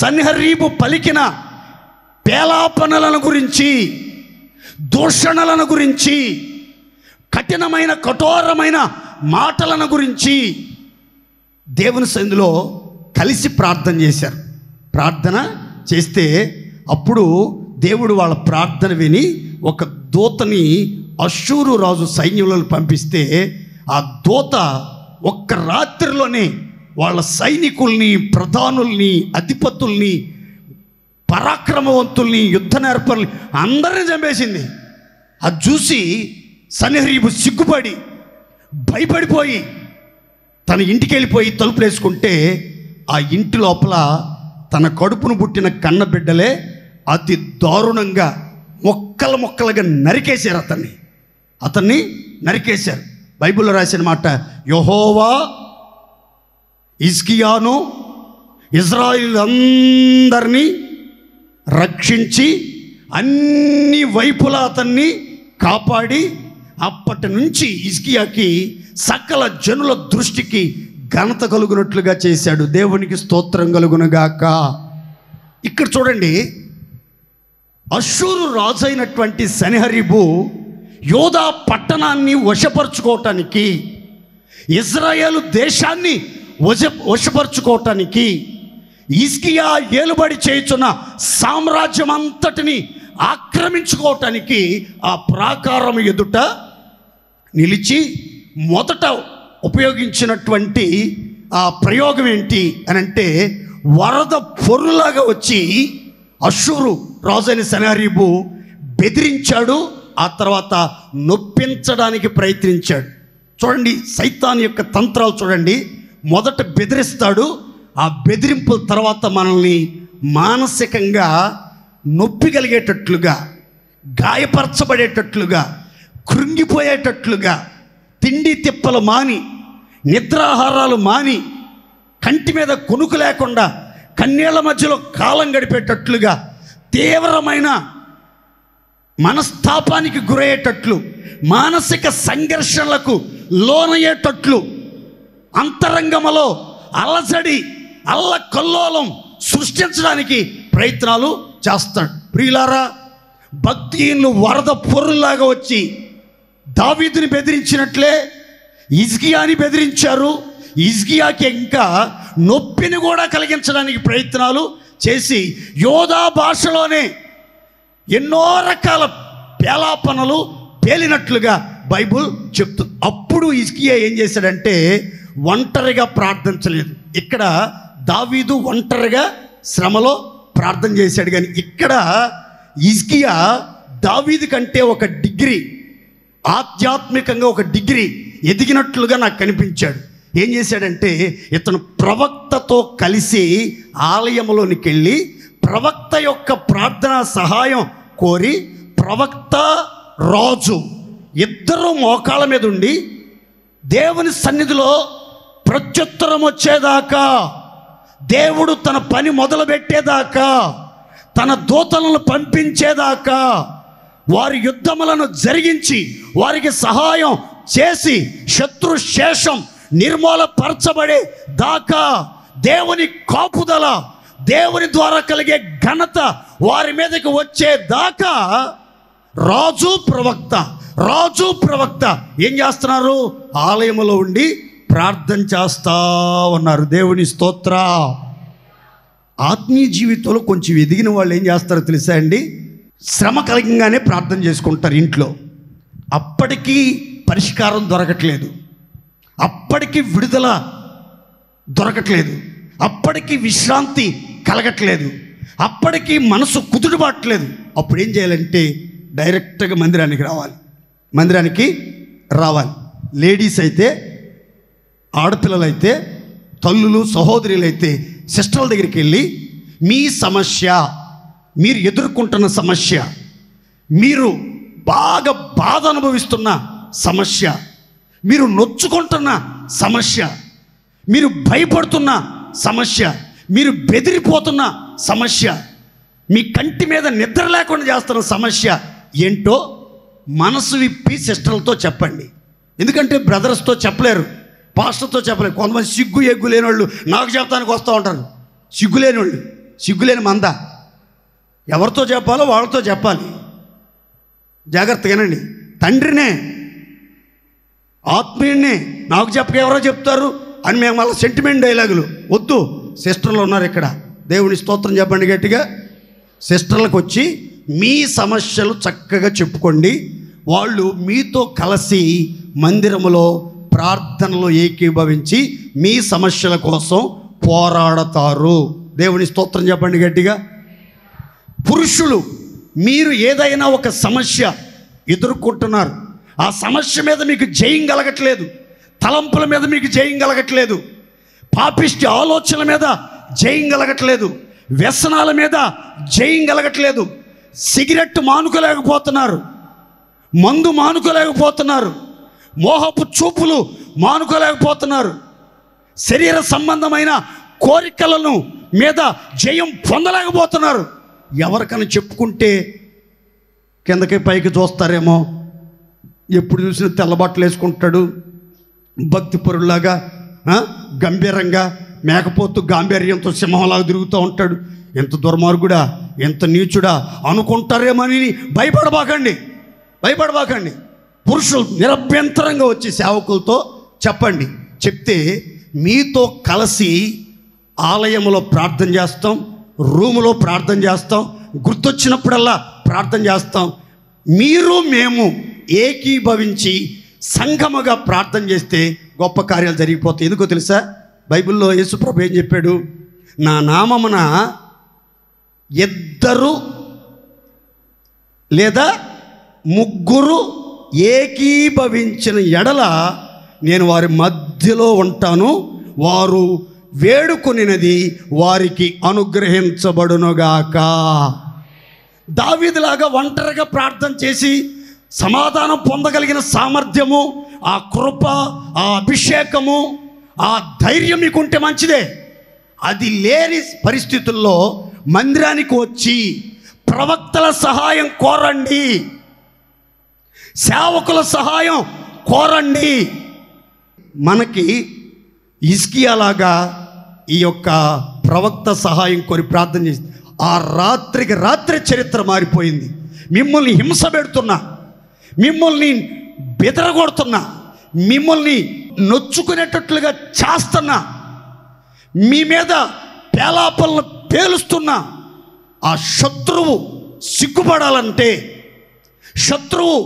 సన్హెరీబు పలికిన పేలాపనలను గురించి, దూషణలను గురించి, కఠినమైన కఠోరమైన మాటలను గురించి దేవుని సన్నిధిలో కలిసి ప్రార్థన చేశారు. ప్రార్థన చేస్తే అప్పుడు దేవుడు వాళ్ళ ప్రార్థన విని ఒక దూతని అష్షూరు రాజు సైన్యంలో పంపిస్తే ఆ దూత ఒక్క రాత్రిలోనే వాళ్ళ సైనికుల్ని, ప్రధానుల్ని, అధిపతుల్ని, పరాక్రమవంతుల్ని, యుద్ధ నేర్పరుల్ని అందరినీ చంపేసింది. అది చూసి సన్హెరీబు సిగ్గుపడి భయపడిపోయి తన ఇంటికి వెళ్ళిపోయి తలుపులు వేసుకుంటే ఆ ఇంటి లోపల తన కడుపును పుట్టిన కన్నబిడ్డలే అతి దారుణంగా మొక్కలు మొక్కలుగా నరికేశారు. అతన్ని నరికేశారు. బైబిల్లో రాసిన మాట, యెహోవా హిజ్కియాను ఇజ్రాయిల్ అందరినీ రక్షించి అన్ని వైపులా అతన్ని కాపాడి అప్పటి నుంచి హిజ్కియాకి సకల జనుల దృష్టికి ఘనత కలుగునట్లుగా చేశాడు. దేవునికి స్తోత్రం కలుగునుగాక. ఇక్కడ చూడండి, అష్షూరు రాజు అయినటువంటి సన్హెరీబు యోధా పట్టణాన్ని వశపరుచుకోవటానికి, ఇజ్రాయేలు దేశాన్ని వశపరుచుకోవటానికి, హిజ్కియా ఏలుబడి చేయుచున్న సామ్రాజ్యం అంతటిని ఆక్రమించుకోవటానికి ఆ ప్రాకారం ఎదుట నిలిచి మొదట ఉపయోగించినటువంటి ఆ ప్రయోగం ఏంటి అని అంటే, వరద పొర్రులాగా వచ్చి అష్షూరు రాజైన సన్హెరీబు బెదిరించాడు. ఆ తర్వాత నొప్పించడానికి ప్రయత్నించాడు. చూడండి సైతాన్ యొక్క తంత్రాలు చూడండి. మొదట బెదిరిస్తాడు, ఆ బెదిరింపుల తర్వాత మనల్ని మానసికంగా నొప్పి కలిగేటట్లుగా, గాయపరచబడేటట్లుగా, కృంగిపోయేటట్లుగా, తిండి తిప్పలు మాని, నిద్రాహారాలు మాని, కంటి మీద కొనుకు లేకుండా కన్నీళ్ల మధ్యలో కాలం గడిపేటట్లుగా, తీవ్రమైన మనస్తాపానికి గురయ్యేటట్లు, మానసిక సంఘర్షణలకు లోనయ్యేటట్లు, అంతరంగములో అలజడి, అల్లకల్లోలం సృష్టించడానికి ప్రయత్నాలు చేస్తాడు. ప్రియులారా, భక్తిహీనులు వరద పొర్రులాగా వచ్చి దావీదుని బెదిరించినట్లే హిజ్కియాని బెదిరించారు. హిజ్కియాకి ఇంకా నొప్పిని కూడా కలిగించడానికి ప్రయత్నాలు చేసి యోధా భాషలోనే ఎన్నో రకాల పేలాపనలు పేలినట్లుగా బైబుల్ చెప్తుంది. అప్పుడు హిజ్కియా ఏం చేశాడంటే ఒంటరిగా ప్రార్థించలేదు. ఇక్కడ దావీదు ఒంటరిగా శ్రమలో ప్రార్థన చేశాడు, కానీ ఇక్కడ హిజ్కియా దావీదు కంటే ఒక డిగ్రీ, ఆధ్యాత్మికంగా ఒక డిగ్రీ ఎదిగినట్లుగా నాకు కనిపించాడు. ఏం చేశాడంటే ఇతను ప్రవక్తతో కలిసి ఆలయంలోనికి వెళ్ళి ప్రవక్త యొక్క ప్రార్థన సహాయం కోరి ప్రవక్త రాజు ఇద్దరు మోకాళ్ళ మీద ఉండి దేవుని సన్నిధిలో ప్రత్యుత్తరం వచ్చేదాకా, దేవుడు తన పని మొదలుపెట్టేదాకా, తన దూతలను పంపించేదాకా, వారి యుద్ధములను జరిగించి వారికి సహాయం చేసి శత్రు శేషం నిర్మూలపరచబడే దాకా, దేవుని కాపుదల, దేవుని ద్వారా కలిగే ఘనత వారి మీదకి వచ్చేదాకా రాజు ప్రవక్త ఏం చేస్తున్నారు? ఆలయంలో ఉండి ప్రార్థన చేస్తా ఉన్నారు. దేవుని స్తోత్ర. ఆత్మీయ జీవితంలో కొంచెం ఎదిగిన వాళ్ళు ఏం చేస్తారో తెలుసా అండి? శ్రమ కలగంగానే ప్రార్థన చేసుకుంటారు ఇంట్లో. అప్పటికీ పరిష్కారం దొరకట్లేదు, అప్పటికి విడుదల దొరకట్లేదు, అప్పటికి విశ్రాంతి కలగట్లేదు, అప్పటికి మనసు కుదుటపడట్లేదు. అప్పుడు ఏం చేయాలంటే డైరెక్ట్గా మందిరానికి రావాలి. లేడీస్ అయితే, ఆడపిల్లలైతే, తల్లులు సహోదరులైతే సిస్టర్ల దగ్గరికి వెళ్ళి మీ సమస్య, మీరు ఎదుర్కొంటున్న సమస్య, మీరు బాగా బాధ అనుభవిస్తున్న సమస్య, మీరు నొచ్చుకుంటున్న సమస్య, మీరు భయపడుతున్న సమస్య, మీరు బెదిరిపోతున్న సమస్య, మీ కంటి మీద నిద్ర లేకుండా చేస్తున్న సమస్య ఏంటో మనసు విప్పి సిస్టర్లతో చెప్పండి. ఎందుకంటే బ్రదర్స్తో చెప్పలేరు, పాస్టర్తో చెప్పలేరు. కొంతమంది సిగ్గు ఎగ్గు లేని వాళ్ళు నాకు చెప్తానికి వస్తూ ఉంటారు. సిగ్గులేని వాళ్ళు, సిగ్గులేని మంద. ఎవరితో చెప్పాలో వాళ్ళతో చెప్పాలి. జాగ్రత్తగానండి. తండ్రినే, ఆత్మీయుడినే నాకు చెప్పక ఎవరో చెప్తారు అని మేము మళ్ళీ సెంటిమెంట్ డైలాగులు వద్దు. సిస్టర్లు ఉన్నారు ఇక్కడ, దేవుని స్తోత్రం చెప్పండి గట్టిగా. సిస్టర్లకు వచ్చి మీ సమస్యలు చక్కగా చెప్పుకోండి. వాళ్ళు మీతో కలిసి మందిరములో ప్రార్థనలో ఏకీభవించి మీ సమస్యల కోసం పోరాడతారు. దేవుని స్తోత్రం చెప్పండి గట్టిగా. పురుషులు, మీరు ఏదైనా ఒక సమస్య ఎదుర్కొంటున్నారు, ఆ సమస్య మీద మీకు జయం కలగట్లేదు, తలంపుల మీద మీకు జయం కలగట్లేదు, పాపిష్టి ఆలోచనల మీద జయం కలగట్లేదు, వ్యసనాల మీద జయం కలగట్లేదు, సిగరెట్ మానుకోలేకపోతున్నారు, మందు మానుకోలేకపోతున్నారు, మోహపు చూపులు మానుకోలేకపోతున్నారు, శరీర సంబంధమైన కోరికలను మీద జయం పొందలేకపోతున్నారు. ఎవరికైనా చెప్పుకుంటే కిందకి పైకి చూస్తారేమో, ఎప్పుడు చూసినా తెల్లబట్టలు వేసుకుంటాడు, భక్తి పరులాగా గంభీరంగా, మేకపోతు గాంభీర్యంతో సింహంలాగా తిరుగుతూ ఉంటాడు. ఎంత దుర్మార్గుడా, ఎంత నీచుడా అనుకుంటారేమని భయపడబాకండి. పురుషులు నిరభ్యంతరంగా వచ్చి సేవకులతో చెప్పండి. చెప్తే మీతో కలిసి ఆలయంలో ప్రార్థన చేస్తాం, రూములో ప్రార్థన చేస్తాం, గుర్తొచ్చినప్పుడల్లా ప్రార్థన చేస్తాం. మీరు మేము ఏకీభవించి సంఘముగా ప్రార్థన చేస్తే గొప్ప కార్యాలు జరిగిపోతాయి. ఎందుకో తెలుసా? బైబిల్లో యేసుప్రభు ఏం చెప్పాడు? నా నామమున 2 లేదా 3 ఏకీభవించిన ఎడల నేను వారి మధ్యలో ఉంటాను, వారు వేడుకొనినది వారికి అనుగ్రహించబడునుగాక. దావీదులాగా ఒంటరిగా ప్రార్థన చేసి సమాధానం పొందగలిగిన సామర్థ్యము, ఆ కృప, ఆ అభిషేకము, ఆ ధైర్యం మీకుంటే మంచిదే. అది లేని పరిస్థితుల్లో మందిరానికి వచ్చి ప్రవక్తల సహాయం కోరండి, సేవకుల సహాయం కోరండి. మనకి హిజ్కియాలాగా ఈ యొక్క ప్రవక్త సహాయం కోరి ప్రార్థన చేసి ఆ రాత్రికి రాత్రి చరిత్ర మారిపోయింది. మిమ్మల్ని హింస పెడుతున్నా, మిమ్మల్ని బెదరగొడుతున్నా, మిమ్మల్ని నొచ్చుకునేటట్లుగా చేస్తున్నా, మీ మీద పేలాపలను పేలుస్తున్నా ఆ శత్రువు సిగ్గుపడాలంటే, శత్రువు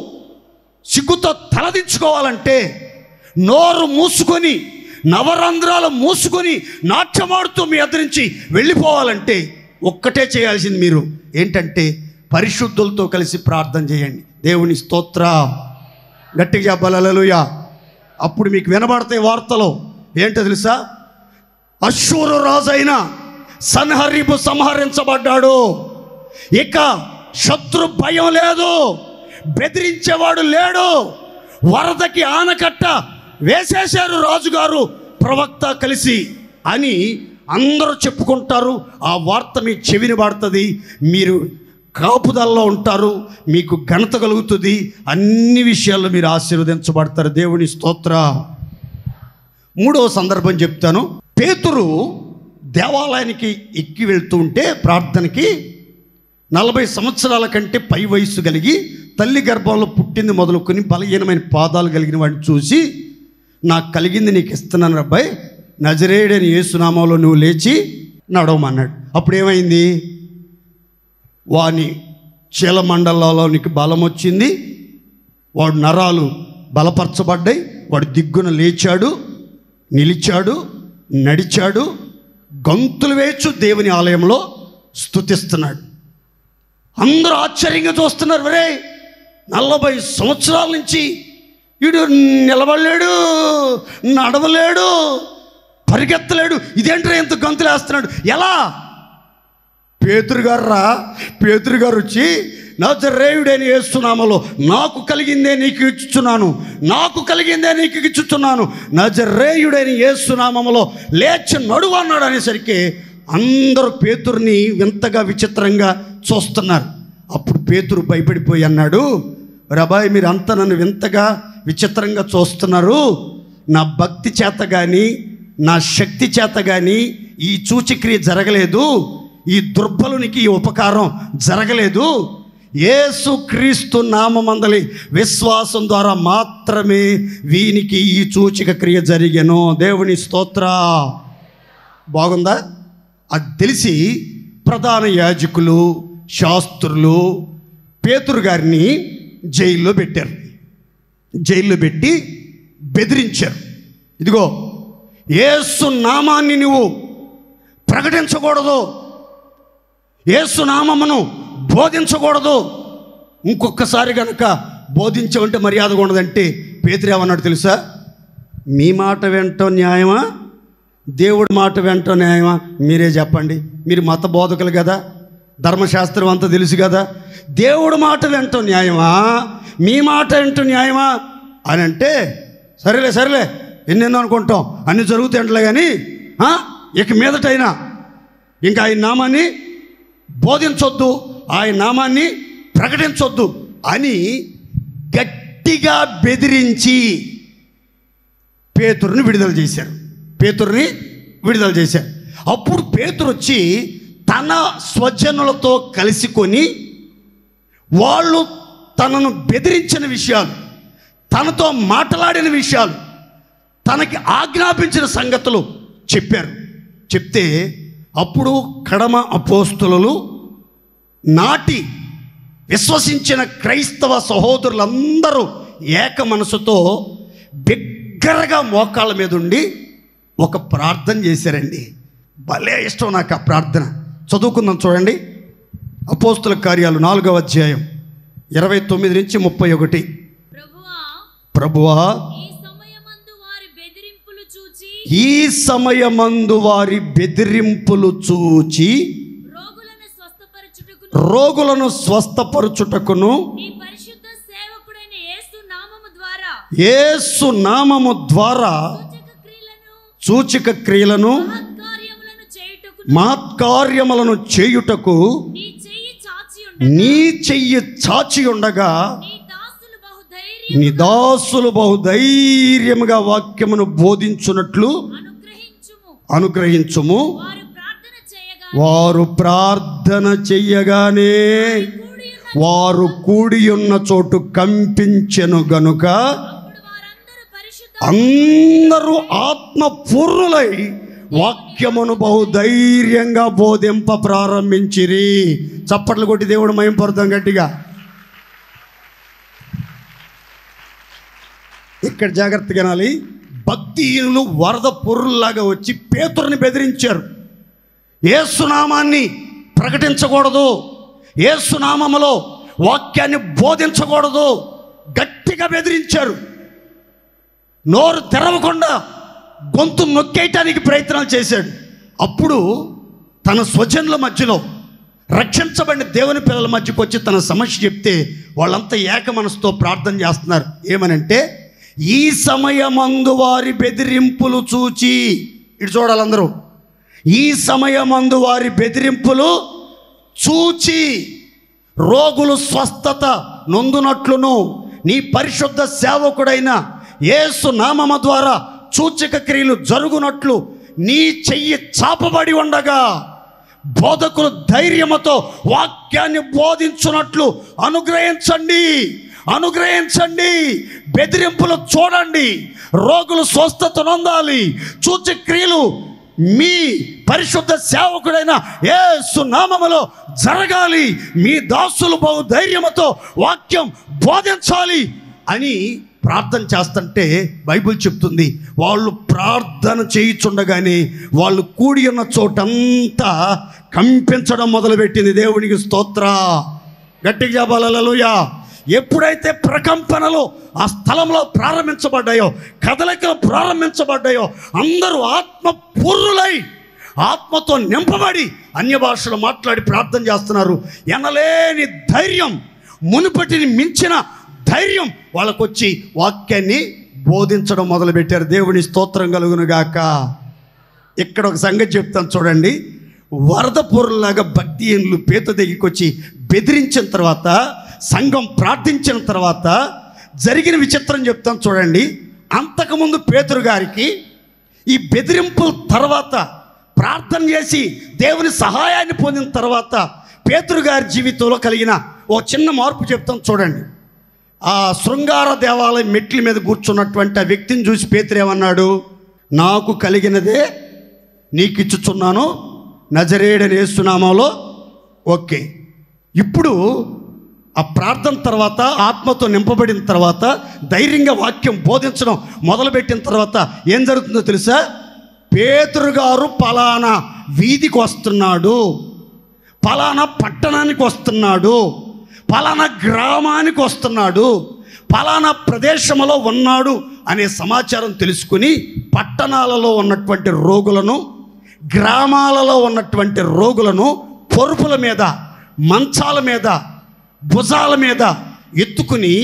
సిగ్గుతో తలదించుకోవాలంటే, నోరు మూసుకొని నవరంధ్రాలు మూసుకొని నాట్యమాడుతూ మీ ఎదురు నుంచి వెళ్ళిపోవాలంటే ఒక్కటే చేయాల్సింది మీరు ఏంటంటే పరిశుద్ధులతో కలిసి ప్రార్థన చేయండి. దేవుని స్తోత్ర. గట్టిగా చెప్పాలి హల్లెలూయా. అప్పుడు మీకు వినబడతాయి వార్తలు. ఏంటో తెలుసా? అశ్షూరు రాజైన సన్హరీబు సంహరించబడ్డాడు. ఇక శత్రు భయం లేదు, బెదిరించేవాడు లేడు. వరదకి ఆనకట్ట వేసేశారు రాజుగారు, ప్రవక్త కలిసి అని అందరూ చెప్పుకుంటారు. ఆ వార్త మీ చెవిని పడుతుంది, మీరు కాపుదల్లో ఉంటారు, మీకు ఘనత కలుగుతుంది, అన్ని విషయాల్లో మీరు ఆశీర్వదించబడతారు. దేవుని స్తోత్ర. మూడవ సందర్భం చెప్తాను. పేతురు దేవాలయానికి ఎక్కి వెళ్తూ ఉంటే ప్రార్థనకి 40 సంవత్సరాల కంటే పై వయస్సు కలిగి తల్లి గర్భంలో పుట్టింది మొదలుకొని బలహీనమైన పాదాలు కలిగిన వాడిని చూసి, నాకు కలిగింది నీకు ఇస్తున్నాను అబ్బాయి, నజరేయుడైన యేసునామంలో నువ్వు లేచి నడవమన్నాడు. అప్పుడు ఏమైంది? వాని చీలమండలంలోనికి బలం వచ్చింది, వాడు నరాలు బలపరచబడ్డాయి, వాడు దిగ్గున లేచాడు, నిలిచాడు, నడిచాడు, గంతులు వేయచ్చు దేవుని ఆలయంలో స్తుతిస్తున్నాడు. అందరూ ఆశ్చర్యంగా చూస్తున్నారు. వరే 40 సంవత్సరాల నుంచి వీడు నిలబడలేడు, నడవలేడు, పరిగెత్తలేడు, ఇదేంటో ఎంత గంతులు వేస్తున్నాడు, ఎలా? పేతురు గారు వచ్చి నజరేయుడైన యేసునామములో నాకు కలిగిందే నీకు ఇచ్చుచున్నాను, నాకు కలిగిందే నీకు ఇచ్చుచున్నాను, నజరేయుడైన యేసునామములో లేచి నడువు అన్నాడు. అనేసరికి అందరూ పేతురుని వింతగా విచిత్రంగా చూస్తున్నారు. అప్పుడు పేతురు భయపడిపోయి అన్నాడు, రబాయ్ మీరంతా నన్ను వింతగా విచిత్రంగా చూస్తున్నారు, నా భక్తి చేత కానీ నా శక్తి చేత కానీ ఈ సూచక్రియ జరగలేదు, ఈ దుర్బలునికి ఈ ఉపకారం జరగలేదు. యేసు క్రీస్తు నామమందలి విశ్వాసం ద్వారా మాత్రమే వీనికి ఈ సూచక క్రియ జరిగెను. దేవుని స్తోత్ర. బాగుందా? అది తెలిసి ప్రధాన యాజకులు, శాస్త్రులు పేతురు గారిని జైల్లో పెట్టారు. జైల్లో పెట్టి బెదిరించారు. ఇదిగో యేసు నామాన్ని నువ్వు ప్రకటించకూడదు, యేసు నామమును బోధించకూడదు, ఇంకొకసారి కనుక బోధించమంటే మర్యాదగా ఉండదంటే పేతురు ఏమన్నాడు తెలుసా? మీ మాట వెంటో న్యాయమా, దేవుడి మాట వెంటో న్యాయమా? మీరే చెప్పండి. మీరు మత బోధకులు కదా, ధర్మశాస్త్రం అంతా తెలుసు కదా. దేవుడి మాట వెంటో న్యాయమా, మీ మాట వెంటో న్యాయమా అని అంటే, సరేలే ఎన్నెన్నో అనుకుంటాం, అన్ని జరుగుతాయంటలే కానీ ఇక మీదటైనా ఇంకా ఆయన నామాన్ని బోధించొద్దు, ఆయన నామాన్ని ప్రకటించొద్దు అని గట్టిగా బెదిరించి పేతురుని విడుదల చేశారు. అప్పుడు పేతురు వచ్చి తన స్వజనులతో కలిసికొని వాళ్ళు తనను బెదిరించిన విషయాలు, తనతో మాట్లాడిన విషయాలు, తనకి ఆజ్ఞాపించిన సంగతులు చెప్పారు. చెప్తే అప్పుడు కడమ అపోస్తులు నాటి విశ్వసించిన క్రైస్తవ సహోదరులందరూ ఏక మనసుతో బిగ్గరగా మోకాళ్ళ మీద ఉండి ఒక ప్రార్థన చేశారండి. భలే ఇష్టం నాకు ఆ ప్రార్థన. చదువుకుందాం చూడండి. అపోస్తుల కార్యాలు 4వ అధ్యాయం 29 నుంచి 31. ప్రభువా ఈ సమయమందు వారి బెదిరింపులు చూచి రోగులను స్వస్థపరచుటకును యేసు నామము ద్వారా సూచక క్రియలను మహత్కార్యములను చేయుటకు నీ చెయ్యి చాచి ఉండగా నీ దాసులు బహుధైర్యముగా వాక్యమును బోధించున్నట్లు అనుగ్రహించుము. వారు ప్రార్థన చెయ్యగానే వారు కూడి ఉన్న చోటు కంపించెను గనుక అందరూ ఆత్మపూర్ణులై వాక్యమును బహుధైర్యంగా బోధింప ప్రారంభించిరి. చప్పట్లు కొట్టి దేవుడు మహిమపడతాం గట్టిగా. ఇక్కడ జాగ్రత్తగా వినాలి. భక్తిహీనులు వరద పొర్రుల్లాగా వచ్చి పేతురుని బెదిరించారు. యేసునామాన్ని ప్రకటించకూడదు, యేసునామములో వాక్యాన్ని బోధించకూడదు, గట్టిగా బెదిరించారు. నోరు తెరవకుండా గొంతు నొక్కేయటానికి ప్రయత్నాలు చేశాడు. అప్పుడు తన స్వజనుల మధ్యలో రక్షించబడిన దేవుని పిల్లల మధ్యకు వచ్చి తన సమస్య చెప్తే వాళ్ళంతా ఏక మనసుతో ప్రార్థన చేస్తున్నారు. ఏమనంటే, ఈ సమయమందు వారి బెదిరింపులు చూచి, ఇటు చూడాలి అందరూ, ఈ సమయమందు వారి బెదిరింపులు చూచి రోగులు స్వస్థత నొందునట్లును నీ పరిశుద్ధ సేవకుడైన యేసు నామము ద్వారా సూచక క్రియలు జరుగునట్లు నీ చెయ్యి చాపబడి ఉండగా బోధకులు ధైర్యముతో వాక్యాన్ని బోధించున్నట్లు అనుగ్రహించండి. బెదిరింపులు చూడండి, రోగులు స్వస్థత నొందాలి, సూచక క్రియలు మీ పరిశుద్ధ సేవకుడైన యేసు నామములో జరగాలి, మీ దాసులు బహు ధైర్యముతో వాక్యం బోధించాలి అని ప్రార్థన చేస్తుంటే బైబిల్ చెప్తుంది, వాళ్ళు ప్రార్థన చేయుచుండగానే వాళ్ళు కూడి ఉన్న చోటంతా కంపించడం మొదలుపెట్టింది. దేవునికి స్తోత్ర. గట్టిగా చెప్పాలి హల్లెలూయా. ఎప్పుడైతే ప్రకంపనలు ఆ స్థలంలో ప్రారంభించబడ్డాయో, కదలికలు ప్రారంభించబడ్డాయో, అందరూ ఆత్మపూర్ణులై ఆత్మతో నింపబడి అన్య భాషలు మాట్లాడి ప్రార్థన చేస్తున్నారు. ఎనలేని ధైర్యం, మునుపటిని మించిన ధైర్యం వాళ్ళకు వచ్చి వాక్యాన్ని బోధించడం మొదలుపెట్టారు. దేవుని స్తోత్రం కలుగునుగాక. ఇక్కడ ఒక సంగతి చెప్తాను చూడండి. వరద పొరలాగా భక్తిహీనులు పేతురు దగ్గరికి వచ్చి బెదిరించిన తర్వాత, సంఘం ప్రార్థించిన తర్వాత జరిగిన విచిత్రం చెప్తాను చూడండి. అంతకుముందు పేతురు గారికి ఈ బెదిరింపుల తర్వాత ప్రార్థన చేసి దేవుని సహాయాన్ని పొందిన తర్వాత పేతురు గారి జీవితంలో కలిగిన ఓ చిన్న మార్పు చెప్తాను చూడండి. ఆ శృంగార దేవాలయం మెట్ల మీద కూర్చున్నటువంటి ఆ వ్యక్తిని చూసి పేతురు ఏమన్నాడు? నాకు కలిగినదే నీకు ఇచ్చుచున్నాను, నజరేయుడైన యేసు నామములో. ఓకే, ఇప్పుడు ఆ ప్రార్థన తర్వాత ఆత్మతో నింపబడిన తర్వాత ధైర్యంగా వాక్యం బోధించడం మొదలుపెట్టిన తర్వాత ఏం జరుగుతుందో తెలుసా? పేతురు గారు పలానా వీధికి వస్తున్నాడు, పలానా పట్టణానికి వస్తున్నాడు, పలానా గ్రామానికి వస్తున్నాడు, పలానా ప్రదేశంలో ఉన్నాడు అనే సమాచారం తెలుసుకుని పట్టణాలలో ఉన్నటువంటి రోగులను, గ్రామాలలో ఉన్నటువంటి రోగులను పొరుపుల మీద, మంచాల మీద, భుజాల మీద ఎత్తుకుని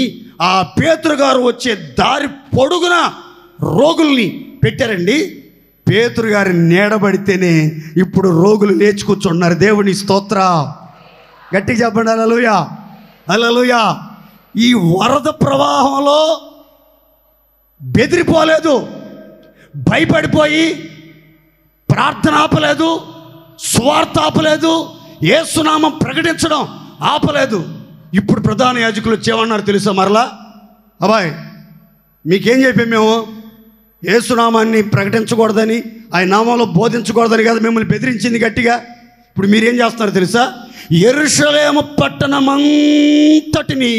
ఆ పేతురు గారు వచ్చే దారి పొడుగున రోగుల్ని పెట్టారండి. పేతురు గారి నీడబడితేనే ఇప్పుడు రోగులు లేచి కూర్చున్నారు. దేవుని స్తోత్ర. గట్టిగా చెప్పండి హల్లెలూయా, హల్లెలూయా. ఈ వరద ప్రవాహంలో బెదిరిపోలేదు, భయపడిపోయి ప్రార్థన ఆపలేదు, సువార్త ఆపలేదు, యేసునామం ప్రకటించడం ఆపలేదు. ఇప్పుడు ప్రధాన యాజకులు వచ్చేమన్నారు తెలుసా? మరలా, అబ్బాయి మీకేం చెప్పాం మేము? యేసునామాన్ని ప్రకటించకూడదని, ఆయన నామంలో బోధించకూడదని కదా మిమ్మల్ని బెదిరించింది గట్టిగా. ఇప్పుడు మీరేం చేస్తున్నారు తెలుసా? యెరూషలేము పట్టణమంతటిని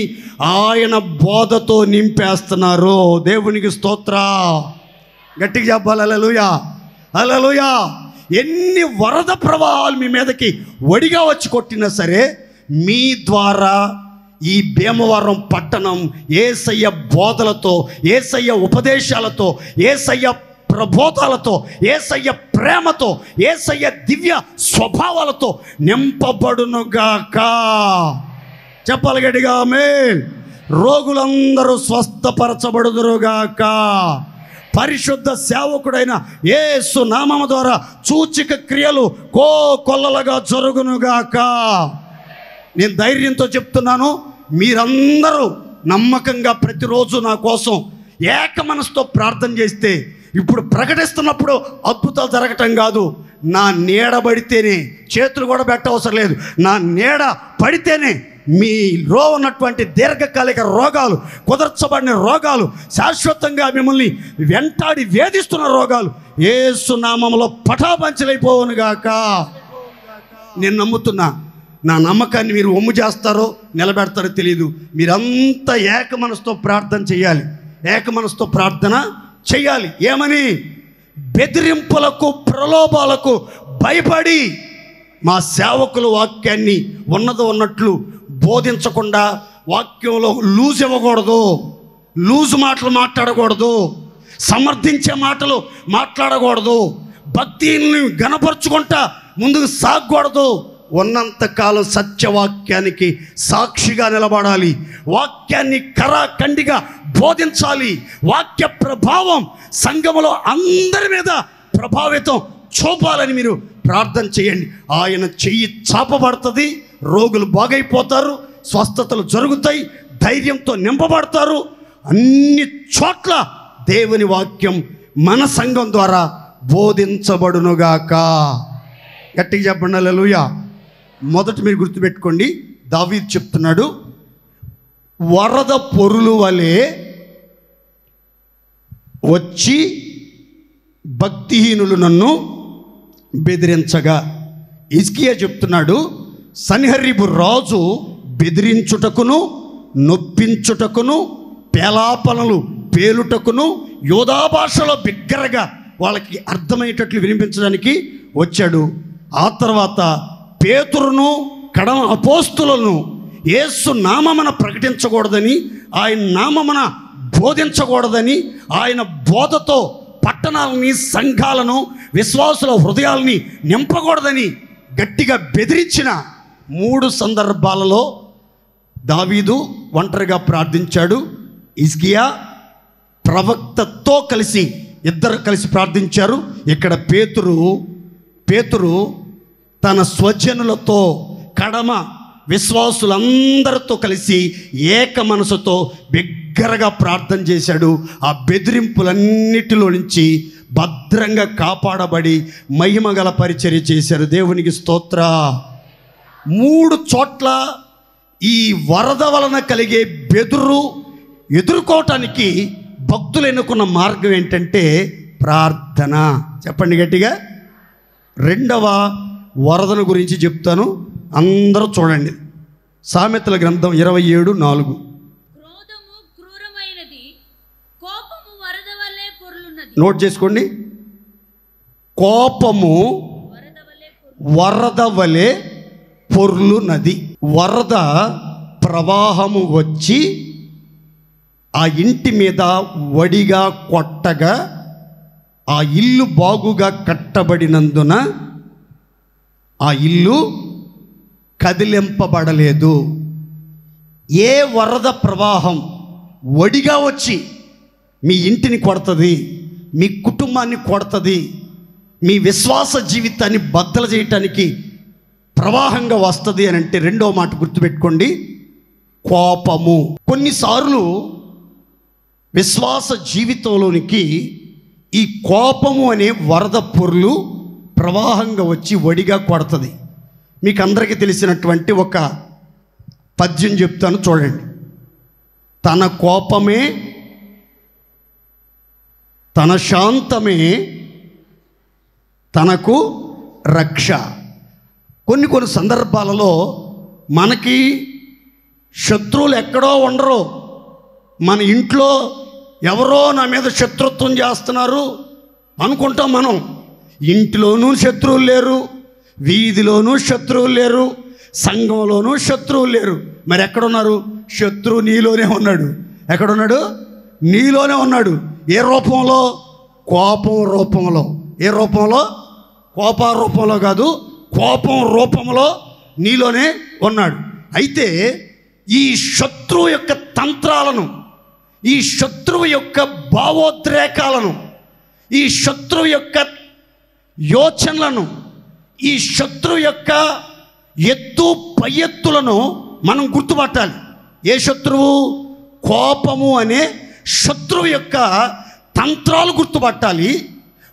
ఆయన బోధతో నింపేస్తున్నారు. దేవునికి స్తోత్ర. గట్టిగా చెప్పాలి హల్లెలూయా, హల్లెలూయా. ఎన్ని వరద ప్రవాహాలు మీ మీదకి ఒడిగా వచ్చి కొట్టినా సరే మీ ద్వారా ఈ భీమవరం పట్టణం యేసయ్య బోధలతో, యేసయ్య ఉపదేశాలతో, యేసయ్య ప్రబోధాలతో, యేసయ్య ప్రేమతో, యేసయ్య దివ్య స్వభావాలతో నింపబడునుగాక. చెప్పాలి గట్టిగా ఆమేన్. రోగులందరూ స్వస్థపరచబడుదురుగాక. పరిశుద్ధ సేవకుడైన యేసు నామము ద్వారా సూచక క్రియలు కోకొల్లలుగా జరుగునుగాక. నేను ధైర్యంతో చెప్తున్నాను, మీరందరూ నమ్మకంగా ప్రతిరోజు నా కోసం ఏక మనసుతో ప్రార్థన చేస్తే, ఇప్పుడు ప్రకటిస్తున్నప్పుడు అద్భుతాలు జరగటం కాదు, నా నీడ పడితేనే, చేతులు కూడా పెట్టవసరం లేదు, నా నీడ పడితేనే మీలో ఉన్నటువంటి దీర్ఘకాలిక రోగాలు, కుదర్చబడిన రోగాలు, శాశ్వతంగా మిమ్మల్ని వెంటాడి వేధిస్తున్న రోగాలు యేసు నామములో పటాపంచలైపోవునుగాక. నేను నమ్ముతున్నా. నా నమ్మకాన్ని మీరు ఒమ్ము చేస్తారో నిలబెడతారో తెలియదు. మీరంతా ఏక మనసుతో ప్రార్థన చేయాలి, ఏక మనసుతో ప్రార్థన చేయాలి. ఏమని? బెదిరింపులకు, ప్రలోభాలకు భయపడి మా సేవకులు వాక్యాన్ని ఉన్నట్లు బోధించకుండా, వాక్యంలో లూజ్ ఇవ్వకూడదు, లూజు మాటలు మాట్లాడకూడదు, సమర్థించే మాటలు మాట్లాడకూడదు, భక్తిని గణపరుచుకుంటా ముందుకు సాగకూడదు. ఉన్నంతకాలం సత్యవాక్యానికి సాక్షిగా నిలబడాలి. వాక్యాన్ని కరాఖండిగా బోధించాలి. వాక్య ప్రభావం సంఘములో అందరి మీద ప్రభావితం చూపాలని మీరు ప్రార్థన చేయండి. ఆయన చెయ్యి చాపబడుతుంది, రోగులు బాగైపోతారు, స్వస్థతలు జరుగుతాయి, ధైర్యంతో నింపబడతారు. అన్ని చోట్ల దేవుని వాక్యం మన సంఘం ద్వారా బోధించబడునుగాక. గట్టిగా చెప్పండి హల్లెలూయా. మొదట మీరు గుర్తుపెట్టుకోండి, దావీదు చెప్తున్నాడు, వరద పొరులు వలె వచ్చి భక్తిహీనులు నన్ను బెదిరించగా. హిజ్కియా చెప్తున్నాడు, సన్హెరీబు రాజు బెదిరించుటకును నొప్పించుటకును పేలాపనలు పేలుటకును యోధా భాషలో బిగ్గరగా వాళ్ళకి అర్థమయ్యేటట్లు వినిపించడానికి వచ్చాడు. ఆ తర్వాత పేతురును కడమ అపోస్తులను యేసు నామమున ప్రకటించకూడదని, ఆయన నామమున బోధించకూడదని, ఆయన బోధతో పట్టణాలని సంఘాలను విశ్వాసుల హృదయాలని నింపకూడదని గట్టిగా బెదిరించిన 3 సందర్భాలలో దావీదు ఒంటరిగా ప్రార్థించాడు. హిజ్కియా ప్రవక్తతో కలిసి ఇద్దరు కలిసి ప్రార్థించారు. ఇక్కడ పేతురు తన స్వజనులతో కడమ విశ్వాసులందరితో కలిసి ఏక మనసుతో బిగ్గరగా ప్రార్థన చేశాడు. ఆ బెదిరింపులన్నిటిలో నుంచి భద్రంగా కాపాడబడి మహిమగల పరిచర్య చేశారు. దేవునికి స్తోత్ర. 3 చోట్ల ఈ వరద వలన కలిగే బెదురు ఎదుర్కోవటానికి భక్తులు ఎన్నుకున్న మార్గం ఏంటంటే ప్రార్థన. చెప్పండి గట్టిగా. 2వ వరదను గురించి చెప్తాను, అందరూ చూడండి. సామెతల గ్రంథం 27:4. క్రోధము క్రూరమైనది, కోపము వరద వలె పొర్లున్నది. నోట్ చేసుకోండి. కోపము వరద వలె పొర్లున్నది. వరద ప్రవాహము వచ్చి ఆ ఇంటి మీద వడిగా కొట్టగా ఆ ఇల్లు బాగుగా కట్టబడినందున ఆ ఇల్లు కదిలింపబడలేదు. ఏ వరద ప్రవాహం వడిగా వచ్చి మీ ఇంటిని కొడుతుంది, మీ కుటుంబాన్ని కొడుతుంది, మీ విశ్వాస జీవితాన్ని బద్దలు చేయటానికి ప్రవాహంగా వస్తుంది అని అంటే 2వ మాట గుర్తుపెట్టుకోండి, కోపము. కొన్నిసార్లు విశ్వాస జీవితంలోనికి ఈ కోపము అనే వరద పొర్లు ప్రవాహంగా వచ్చి వడిగా కొడుతుంది. మీకు అందరికీ తెలిసినటువంటి ఒక పద్యం చెప్తాను చూడండి. తన కోపమే తన శాంతమే తనకు రక్ష. కొన్ని సందర్భాలలో మనకి శత్రువులు ఎక్కడో ఉండరు. మన ఇంట్లో ఎవరో నా మీద శత్రుత్వం చేస్తున్నారు అనుకుంటాం మనం. ఇంటిలోనూ శత్రువులు లేరు, వీధిలోనూ శత్రువులు లేరు, సంఘంలోనూ శత్రువులు లేరు. మరి ఎక్కడున్నారు? శత్రువు నీలోనే ఉన్నాడు. ఎక్కడున్నాడు? నీలోనే ఉన్నాడు. ఏ రూపంలో? కోపం రూపంలో. ఏ రూపంలో? కోపారూపంలో కాదు, కోపం రూపంలో నీలోనే ఉన్నాడు. అయితే ఈ శత్రువు యొక్క తంత్రాలను, ఈ శత్రువు యొక్క భావోద్రేకాలను, ఈ శత్రువు యొక్క యోచనలను, ఈ శత్రువు యొక్క ఎత్తు పై ఎత్తులను మనం గుర్తుపట్టాలి. ఏ శత్రువు? కోపము అనే శత్రువు యొక్క తంత్రాలు గుర్తుపట్టాలి,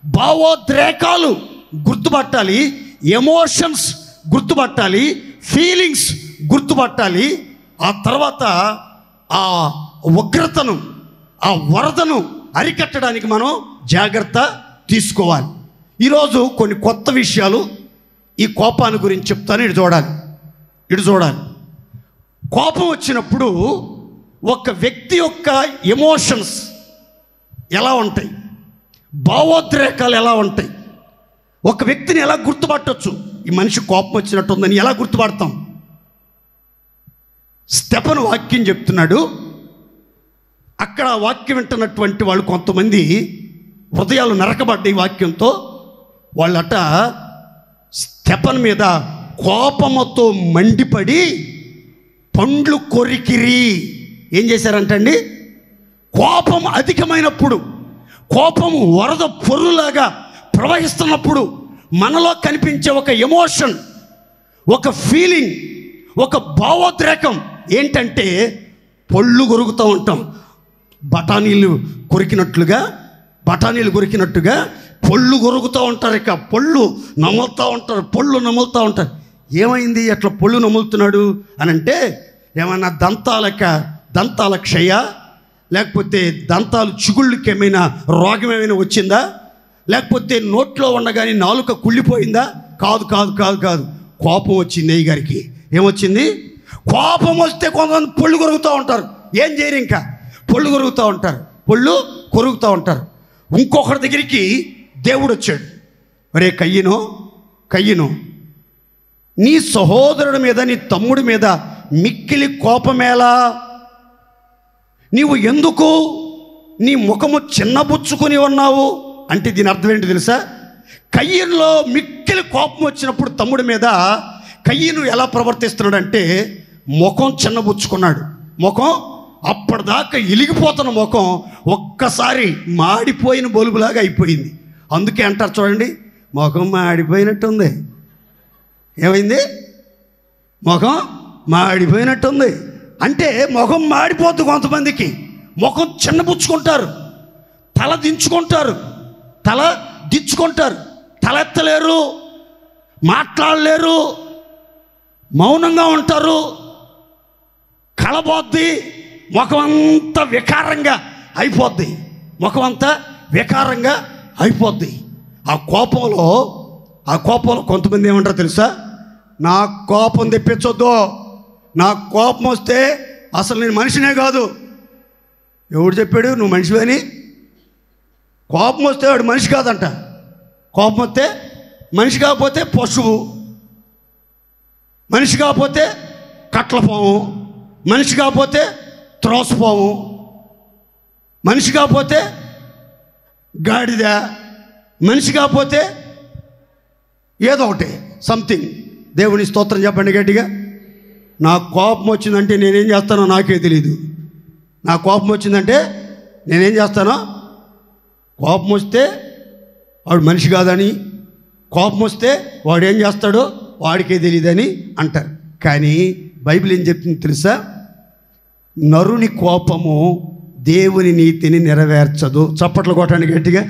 భావోద్రేకాలు గుర్తుపట్టాలి, ఎమోషన్స్ గుర్తుపట్టాలి, ఫీలింగ్స్ గుర్తుపట్టాలి. ఆ తర్వాత ఆ ఉగ్రతను, ఆ వరదను అరికట్టడానికి మనం జాగ్రత్త తీసుకోవాలి. ఈరోజు కొన్ని కొత్త విషయాలు ఈ కోపాన్ని గురించి చెప్తాను. ఇటు చూడాలి. కోపం వచ్చినప్పుడు ఒక వ్యక్తి యొక్క ఎమోషన్స్ ఎలా ఉంటాయి, భావోద్రేకాలు ఎలా ఉంటాయి, ఒక వ్యక్తిని ఎలా గుర్తుపట్టవచ్చు? ఈ మనిషి కోపం వచ్చినట్టుందని ఎలా గుర్తుపడతాం? స్టెఫను వాక్యం చెప్తున్నాడు. అక్కడ వాక్యం వింటున్నటువంటి వాళ్ళు కొంతమంది హృదయాలు నరకబడ్డాయి వాక్యంతో. వాళ్ళట స్తెఫను మీద కోపముతో మండిపడి పండ్లు కొరికిరి. ఏం చేశారంటండి? కోపం అధికమైనప్పుడు, కోపం వరద పొర్రులాగా ప్రవహిస్తున్నప్పుడు మనలో కనిపించే ఒక ఎమోషన్, ఒక ఫీలింగ్, ఒక భావోద్రేకం ఏంటంటే పళ్ళు కొరుకుతూ ఉంటాం. బఠానీలు కొరికినట్టుగా పళ్ళు కొరుకుతూ ఉంటారు. ఇక పళ్ళు నములుతూ ఉంటారు. ఏమైంది అట్లా పళ్ళు నములుతున్నాడు అని అంటే, ఏమన్నా దంతాల క్షయ, లేకపోతే దంతాలు చిగుళ్ళకి ఏమైనా రోగం ఏమైనా వచ్చిందా, లేకపోతే నోట్లో ఉండగానే నాలుక కుళ్ళిపోయిందా? కాదు. కోపం వచ్చింది అయ్య గారికి. ఏమొచ్చింది? కోపం వస్తే కొంతమంది పళ్ళు కొరుకుతూ ఉంటారు. ఏం చేయరు, ఇంకా పళ్ళు కొరుకుతూ ఉంటారు. ఇంకొకరి దగ్గరికి దేవుడు వచ్చాడు. ఒరే కయ్యను, నీ సహోదరుడి మీద, నీ తమ్ముడి మీద మిక్కిలి కోపమేలా? నీవు ఎందుకు నీ ముఖము చిన్నబుచ్చుకొని ఉన్నావు అంటే దీని అర్థం ఏంటి తెలుసా? కయ్యనులో మిక్కిలి కోపం వచ్చినప్పుడు తమ్ముడి మీద కయ్యను ఎలా ప్రవర్తిస్తున్నాడంటే ముఖం చిన్నబుచ్చుకున్నాడు. ముఖం అప్పటిదాకా ఎలిగిపోతున్న ముఖం ఒక్కసారి మాడిపోయిన బొలుగులాగా అయిపోయింది. అందుకే అంటారు చూడండి, ముఖం మాడిపోయినట్టుంది. ఏమైంది? ముఖం మాడిపోయినట్టుంది అంటే ముఖం మాడిపోతుంది. కొంతమందికి ముఖం చిన్నపుచ్చుకుంటారు, తల దించుకుంటారు, తల ఎత్తలేరు, మాట్లాడలేరు, మౌనంగా ఉంటారు. కళబోద్ది, ముఖం అంతా వికారంగా అయిపోద్ది. ఆ కోపంలో కొంతమంది ఏమంటారు తెలుసా? నా కోపం తెప్పించొద్దు, నా కోపం వస్తే అసలు నేను మనిషినే కాదు. ఎవడు చెప్పాడు నువ్వు మనిషివని? కోపం వస్తే వాడు మనిషి కాదంట. కోపం వస్తే మనిషి కాకపోతే పశువు, మనిషి కాకపోతే కట్లపాము, మనిషి కాకపోతే త్రోసపాము, మనిషి కాకపోతే గాడిద, మనిషి కాకపోతే ఏదో ఒకటి సంథింగ్. దేవుని స్తోత్రం చెప్పండి గట్టిగా. నా కోపం వచ్చిందంటే నేనేం చేస్తానో నాకే తెలీదు. నా కోపం వచ్చిందంటే నేనేం చేస్తానో, కోపం వస్తే వాడు మనిషి కాదని, కోపం వస్తే వాడు ఏం చేస్తాడో వాడికే తెలియదని అంటారు. కానీ బైబిల్ ఏం చెప్తుంది తెలుసా? నరుని కోపము దేవుని నీతిని నెరవేర్చదు. చప్పట్లు కొట్టండి గట్టిగా.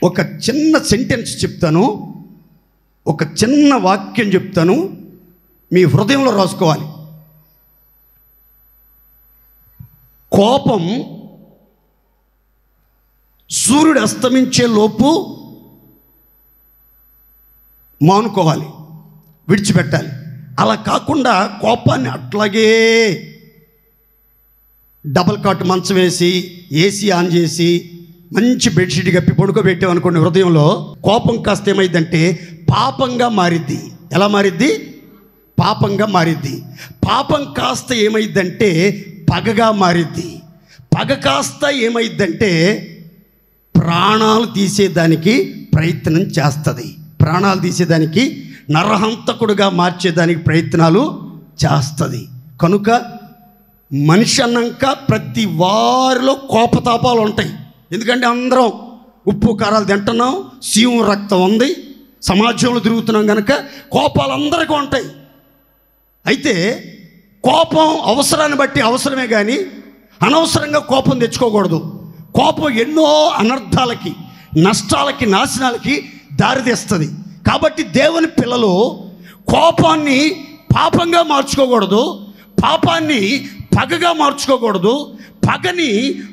ఒక చిన్న సెంటెన్స్ చెప్తాను, ఒక చిన్న వాక్యం చెప్తాను, మీ హృదయంలో రాసుకోవాలి. కోపం సూర్యుడు అస్తమించే లోపు మానుకోవాలి, విడిచిపెట్టాలి. అలా కాకుండా కోపాన్ని అట్లాగే డబల్ కాట్ మంచం వేసి ఏసీ ఆన్ చేసి మంచి బెడ్షీట్ కప్పి పడుకోబెట్టామనుకోండి, హృదయంలో కోపం కాస్త ఏమైందంటే పాపంగా మారిద్ది. ఎలా మారిద్ది? పాపంగా మారిద్ది. పాపం కాస్త ఏమైందంటే పగగా మారిద్ది. పగ కాస్త ఏమైందంటే ప్రాణాలు తీసేదానికి ప్రయత్నం చేస్తుంది. ప్రాణాలు తీసేదానికి, నరహంతకుడుగా మార్చేదానికి ప్రయత్నాలు చేస్తుంది. కనుక మనిషి అన్నాక ప్రతి వారిలో కోపతాపాలు ఉంటాయి. ఎందుకంటే అందరం ఉప్పు కారాలు తింటున్నాం, సీము రక్తం ఉంది, సమాజంలో తిరుగుతున్నాం కనుక కోపాలు అందరికీ ఉంటాయి. అయితే కోపం అవసరాన్ని బట్టి అవసరమే కానీ అనవసరంగా కోపం తెచ్చుకోకూడదు. కోపం ఎన్నో అనర్థాలకి, నష్టాలకి, నాశనాలకి దారితీస్తుంది. కాబట్టి దేవుని పిల్లలు కోపాన్ని పాపంగా మార్చుకోకూడదు, పాపాన్ని పగగా మార్చుకోకూడదు, పగని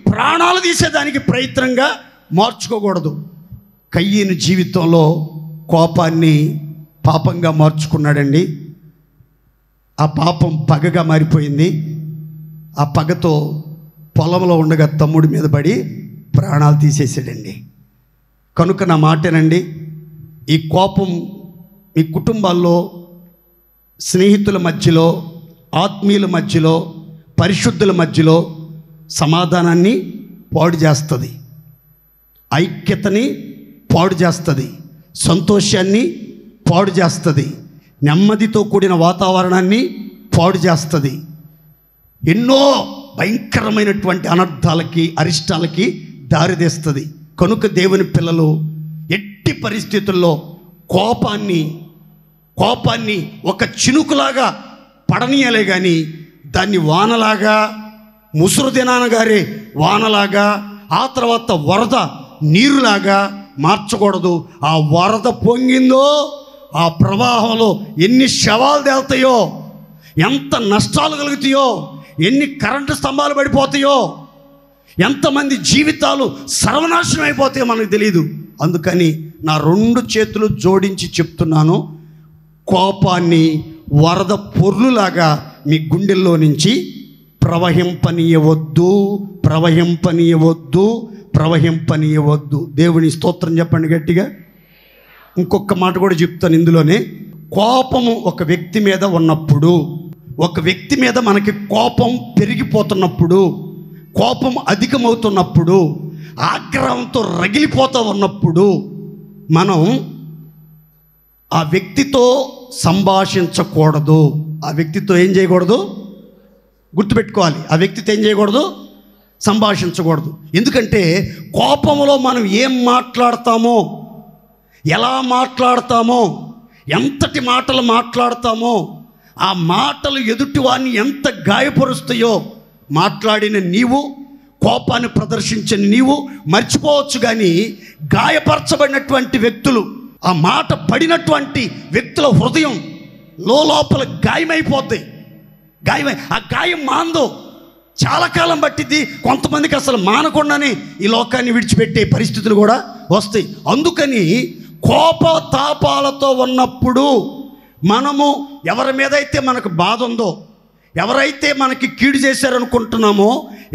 ప్రాణాలు తీసేదానికి ప్రయత్నంగా మార్చుకోకూడదు. కయ్యను జీవితంలో కోపాన్ని పాపంగా మార్చుకున్నాడండి. ఆ పాపం పగగా మారిపోయింది. ఆ పగతో పొలంలో ఉండగా తమ్ముడి మీద పడి ప్రాణాలు తీసేసాడండి. కనుక నా మాటేనండి, ఈ కోపం మీ కుటుంబాల్లో, స్నేహితుల మధ్యలో, ఆత్మీయుల మధ్యలో, పరిశుద్ధుల మధ్యలో సమాధానాన్ని పాడు చేస్తుంది. ఐక్యతని పాడు చేస్తుంది, సంతోషాన్ని పాడు చేస్తుంది, నెమ్మదితో కూడిన వాతావరణాన్ని పాడు చేస్తుంది, ఎన్నో భయంకరమైనటువంటి అనర్థాలకి అరిష్టాలకి దారితీస్తుంది. కనుక దేవుని పిల్లలు ఎట్టి పరిస్థితుల్లో కోపాన్ని ఒక చినుకులాగా పడనీయాలే కానీ దాన్ని వానలాగా, ముసురు దినానగారే వానలాగా, ఆ తర్వాత వరద నీరులాగా మార్చకూడదు. ఆ వరద పొంగిందో ఆ ప్రవాహంలో ఎన్ని శవాలు తేలుతాయో, ఎంత నష్టాలు కలుగుతాయో, ఎన్ని కరెంటు స్తంభాలు పడిపోతాయో, ఎంతమంది జీవితాలు సర్వనాశనం అయిపోతాయో మనకు తెలియదు. అందుకని నా 2 చేతులు జోడించి చెప్తున్నాను, కోపాన్ని వరద పొర్లులాగా మీ గుండెల్లో నుంచి ప్రవహింపనీయవద్దు. దేవుని స్తోత్రం చెప్పండి గట్టిగా. ఇంకొక మాట కూడా చెప్తాను ఇందులోనే. కోపము ఒక వ్యక్తి మీద ఉన్నప్పుడు, ఒక వ్యక్తి మీద మనకి కోపం పెరిగిపోతున్నప్పుడు, కోపం అధికమవుతున్నప్పుడు, ఆగ్రహంతో రగిలిపోతూ ఉన్నప్పుడు మనం ఆ వ్యక్తితో సంభాషించకూడదు. ఆ వ్యక్తితో ఏం చేయకూడదు? గుర్తుపెట్టుకోవాలి. ఆ వ్యక్తితో ఏం చేయకూడదు? సంభాషించకూడదు. ఎందుకంటే కోపంలో మనం ఏం మాట్లాడతామో, ఎలా మాట్లాడతామో, ఎంతటి మాటలు మాట్లాడతామో, ఆ మాటలు ఎదుటివాడిని ఎంత గాయపరుస్తాయో మాట్లాడిన నీవు, కోపాన్ని ప్రదర్శించిన నీవు మర్చిపోవచ్చు. కానీ గాయపరచబడినటువంటి వ్యక్తులు, ఆ మాట పడినటువంటి వ్యక్తుల హృదయం లోపల గాయమైపోద్ది. ఆ గాయం మాందో, చాలా కాలం పట్టిద్ది. కొంతమందికి అసలు మానకుండానే ఈ లోకాన్ని విడిచిపెట్టే పరిస్థితులు కూడా వస్తాయి. అందుకని కోపతాపాలతో ఉన్నప్పుడు మనము ఎవరి మీద అయితే మనకు బాధ ఉందో, ఎవరైతే మనకి కీడు చేశారనుకుంటున్నామో,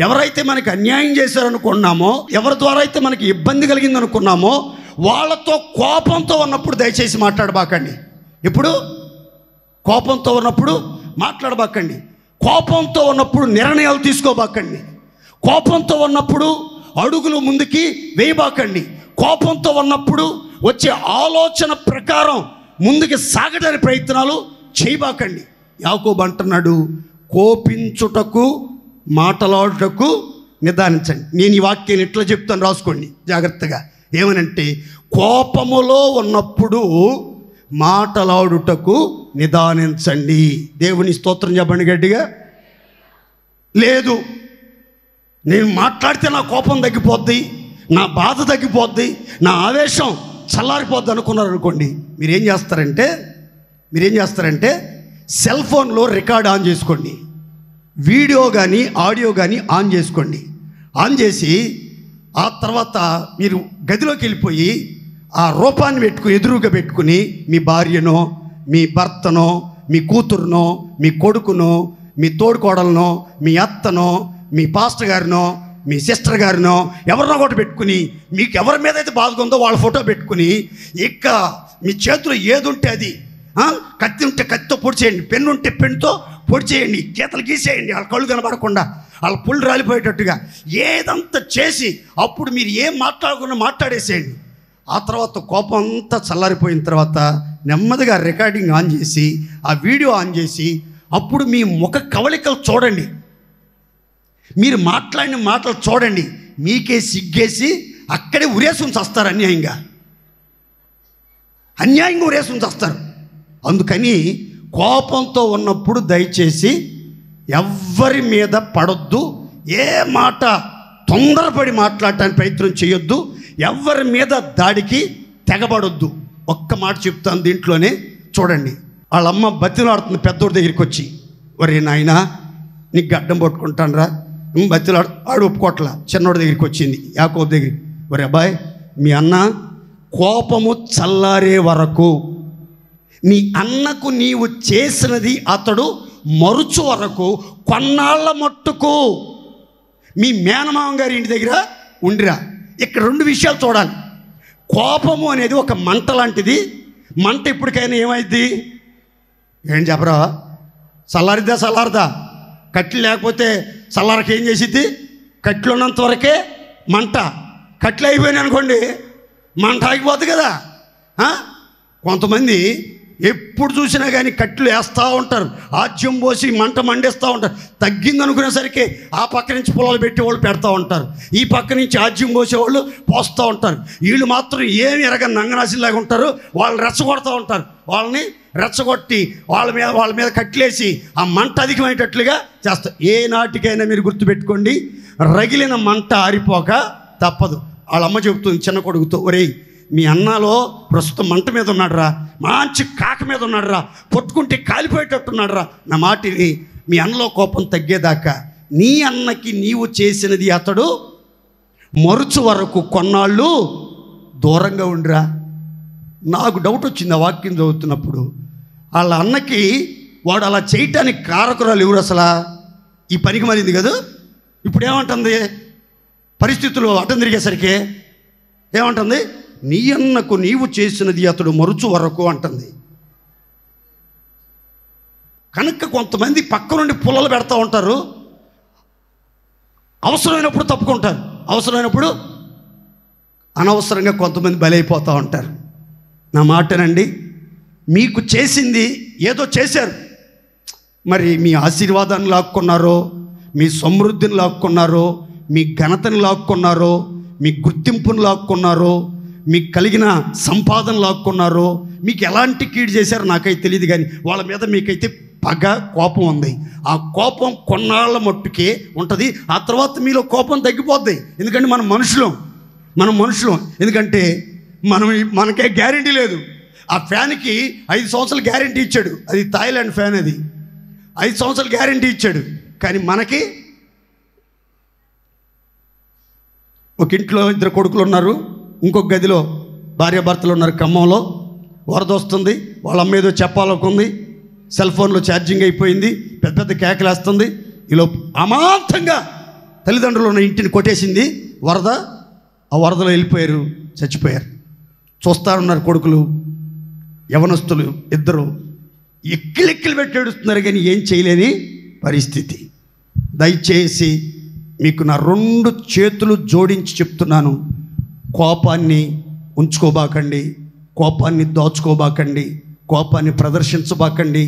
ఎవరైతే మనకి అన్యాయం చేశారనుకున్నామో, ఎవరి ద్వారా అయితే మనకి ఇబ్బంది కలిగిందనుకున్నామో, వాళ్ళతో కోపంతో ఉన్నప్పుడు దయచేసి మాట్లాడబాకండి. ఇప్పుడు కోపంతో ఉన్నప్పుడు మాట్లాడబాకండి. కోపంతో ఉన్నప్పుడు నిర్ణయాలు తీసుకోబాకండి. కోపంతో ఉన్నప్పుడు అడుగులు ముందుకి వేయబాకండి. కోపంతో ఉన్నప్పుడు వచ్చే ఆలోచన ప్రకారం ముందుకు సాగడానికి ప్రయత్నాలు చేయబాకండి. యాకోబు అంటున్నాడు, కోపించుటకు మాటలాడుటకు నిదానించండి. నేను ఈ వాక్యాన్ని ఇట్లా చెప్తాను, రాసుకోండి జాగ్రత్తగా. ఏమనంటే, కోపములో ఉన్నప్పుడు మాటలాడుటకు నిదానించండి. దేవుని స్తోత్రం చెప్పండి గట్టిగా. లేదు, నేను మాట్లాడితే నా కోపం తగ్గిపోద్ది, నా బాధ తగ్గిపోద్ది, నా ఆవేశం చల్లారిపోద్ది అనుకున్నారనుకోండి, మీరేం చేస్తారంటే సెల్ ఫోన్లో రికార్డ్ ఆన్ చేసుకోండి, వీడియో కానీ ఆడియో కానీ ఆన్ చేసుకోండి. ఆన్ చేసి ఆ తర్వాత మీరు గదిలోకి వెళ్ళిపోయి ఆ రూపాన్ని ఎదురుగా పెట్టుకుని మీ భార్యనో, మీ భర్తనో, మీ కూతురునో, మీ కొడుకునో, మీ తోడుకోడలనో, మీ అత్తనో, మీ పాస్టర్ గారినో, మీ సిస్టర్ గారినో, ఎవరినో ఒకటి పెట్టుకుని, మీకు ఎవరి మీద అయితే బాధగా ఉందో వాళ్ళ ఫోటో పెట్టుకుని, ఇక మీ చేతిలో ఏది ఉంటే అది, కత్తి ఉంటే కత్తితో పొడి చేయండి, పెన్ను ఉంటే పెన్నుతో పొడి చేయండి, గీతలు గీసేయండి, వాళ్ళ కళ్ళు కనబడకుండా, వాళ్ళ పుళ్ళు రాలిపోయేటట్టుగా ఏదంతా చేసి అప్పుడు మీరు ఏం మాట్లాడకుండా మాట్లాడేసేయండి. ఆ తర్వాత కోపం అంతా చల్లారిపోయిన తర్వాత నెమ్మదిగా రికార్డింగ్ ఆన్ చేసి, ఆ వీడియో ఆన్ చేసి, అప్పుడు మీ ముఖ కవళికలు చూడండి, మీరు మాట్లాడిన మాటలు చూడండి. మీకే సిగ్గేసి అక్కడే ఉరేసి ఉంచేస్తారు, అన్యాయంగా ఉరేసి ఉంచేస్తారు. అందుకని కోపంతో ఉన్నప్పుడు దయచేసి ఎవ్వరి మీద పడొద్దు, ఏ మాట తొందరపడి మాట్లాడటానికి ప్రయత్నం చేయొద్దు, ఎవరి మీద దాడికి తెగబడొద్దు. ఒక్క మాట చెప్తాను దీంట్లోనే, చూడండి. వాళ్ళమ్మ బతిలాడుతుంది పెద్దోడి దగ్గరికి వచ్చి, ఒరే నాయనా నీకు గడ్డం పట్టుకుంటానరా, ఆడు ఒప్పుకోట్ల. చిన్నోడి దగ్గరికి వచ్చింది, యాకోబు దగ్గరికి, ఒరే అబ్బాయి మీ అన్న కోపము చల్లారే వరకు, నీ అన్నకు నీవు చేసినది అతడు మరుచు వరకు కొన్నాళ్ళ మట్టుకు మీ మేనమామ గారి ఇంటి దగ్గర ఉండిరా. ఇక్కడ 2 విషయాలు చూడాలి. కోపము అనేది ఒక మంట లాంటిది. మంట ఇప్పటికైనా ఏమైంది ఏం చెప్పరా, చల్లారదా? కట్లు లేకపోతే చల్లారకి ఏం చేసిద్ది? కట్లు ఉన్నంత వరకే మంట, కట్లు అయిపోయినాయి అనుకోండి, మంట ఆగిపోతుంది కదా. కొంతమంది ఎప్పుడు చూసినా కానీ కట్లు వేస్తూ ఉంటారు, ఆజ్యం పోసి మంట మండేస్తూ ఉంటారు. తగ్గింది అనుకునేసరికి ఆ పక్క నుంచి పొలాలు పెట్టేవాళ్ళు పెడతా ఉంటారు, ఈ పక్క నుంచి ఆజ్యం పోసేవాళ్ళు పోస్తూ ఉంటారు. వీళ్ళు మాత్రం ఏమి ఎరగని నంగనాశిలాగా ఉంటారు. వాళ్ళని రెచ్చగొడతా ఉంటారు. వాళ్ళని రెచ్చగొట్టి వాళ్ళ మీద కట్లేసి ఆ మంట అధికమయ్యేటట్లుగా చేస్తారు. ఏ నాటికైనా మీరు గుర్తుపెట్టుకోండి, రగిలిన మంట ఆరిపోక తప్పదు. వాళ్ళ అమ్మ చెబుతుంది చిన్న కొడుకుతో, ఒరేయ్ మీ అన్నలో ప్రస్తుతం మంట మీద ఉన్నాడురా, మంచి కాక మీద ఉన్నాడురా, పొట్టుకుంటే కాలిపోయేటట్టున్నాడురా. నా మాటిని మీ అన్నలో కోపం తగ్గేదాకా నీ అన్నకి నీవు చేసినది అతడు మరుచు వరకు కొన్నాళ్ళు దూరంగా ఉండిరా. నాకు డౌట్ వచ్చింది ఆ వాక్యం చదువుతున్నప్పుడు. వాళ్ళ అన్నకి వాడు అలా చేయటానికి కారకురాలు ఎవరు అసలు? ఈ పనికి మారింది కదా. ఇప్పుడు ఏమంటుంది, పరిస్థితులు అడ్డం తిరిగేసరికి ఏమంటుంది, నీ అన్నకు నీవు చేసినది అతడు మరుచు వరకు అంటుంది. కనుక కొంతమంది పక్క నుండి పుల్లలు పెడతా ఉంటారు, అవసరమైనప్పుడు తప్పుకుంటారు, అవసరమైనప్పుడు అనవసరంగా కొంతమంది బలైపోతూ ఉంటారు. నా మాటనండి, మీకు చేసింది ఏదో చేశారు, మరి మీ ఆశీర్వాదాన్ని లాక్కున్నారో, మీ సమృద్ధిని లాక్కున్నారో, మీ ఘనతను లాక్కున్నారో, మీ గుర్తింపును లాక్కున్నారో, మీకు కలిగిన సంపాదన లాక్కున్నారో, మీకు ఎలాంటి కీడు చేశారో నాకైతే తెలియదు. కానీ వాళ్ళ మీద మీకైతే పగ, కోపం ఉంది. ఆ కోపం కొన్నాళ్ళ మట్టుకే ఉంటుంది. ఆ తర్వాత మీలో కోపం తగ్గిపోద్ది. ఎందుకంటే మనం మనుషులం. ఎందుకంటే మనకే గ్యారెంటీ లేదు. ఆ ఫ్యాన్కి 5 సంవత్సరాలు గ్యారెంటీ ఇచ్చాడు. అది థాయిలాండ్ ఫ్యాన్, అది 5 సంవత్సరాలు గ్యారెంటీ ఇచ్చాడు. కానీ మనకి ఒక ఇంట్లో 2 కొడుకులు ఉన్నారు, ఇంకొక గదిలో భార్యాభర్తలు ఉన్నారు. ఖమ్మంలో వరద వస్తుంది, వాళ్ళ అమ్మ ఏదో చెప్పాలనుకుంది, సెల్ ఫోన్లో ఛార్జింగ్ అయిపోయింది, పెద్ద పెద్ద కేకలేస్తుంది. ఈలో అమాంతంగా తల్లిదండ్రులు ఉన్న ఇంటిని కొట్టేసింది వరద. ఆ వరదలో వెళ్ళిపోయారు, చచ్చిపోయారు. చూస్తారున్నారు కొడుకులు, యవనస్తులు 2 ఎక్కిలెక్కిలు పెట్టి ఏడుస్తున్నారు, కానీ ఏం చేయలేని పరిస్థితి. దయచేసి మీకు నా 2 చేతులు జోడించి చెప్తున్నాను, కోపాన్ని ఉంచుకోబాకండి, కోపాన్ని దాచుకోబాకండి, కోపాన్ని ప్రదర్శించబాకండి,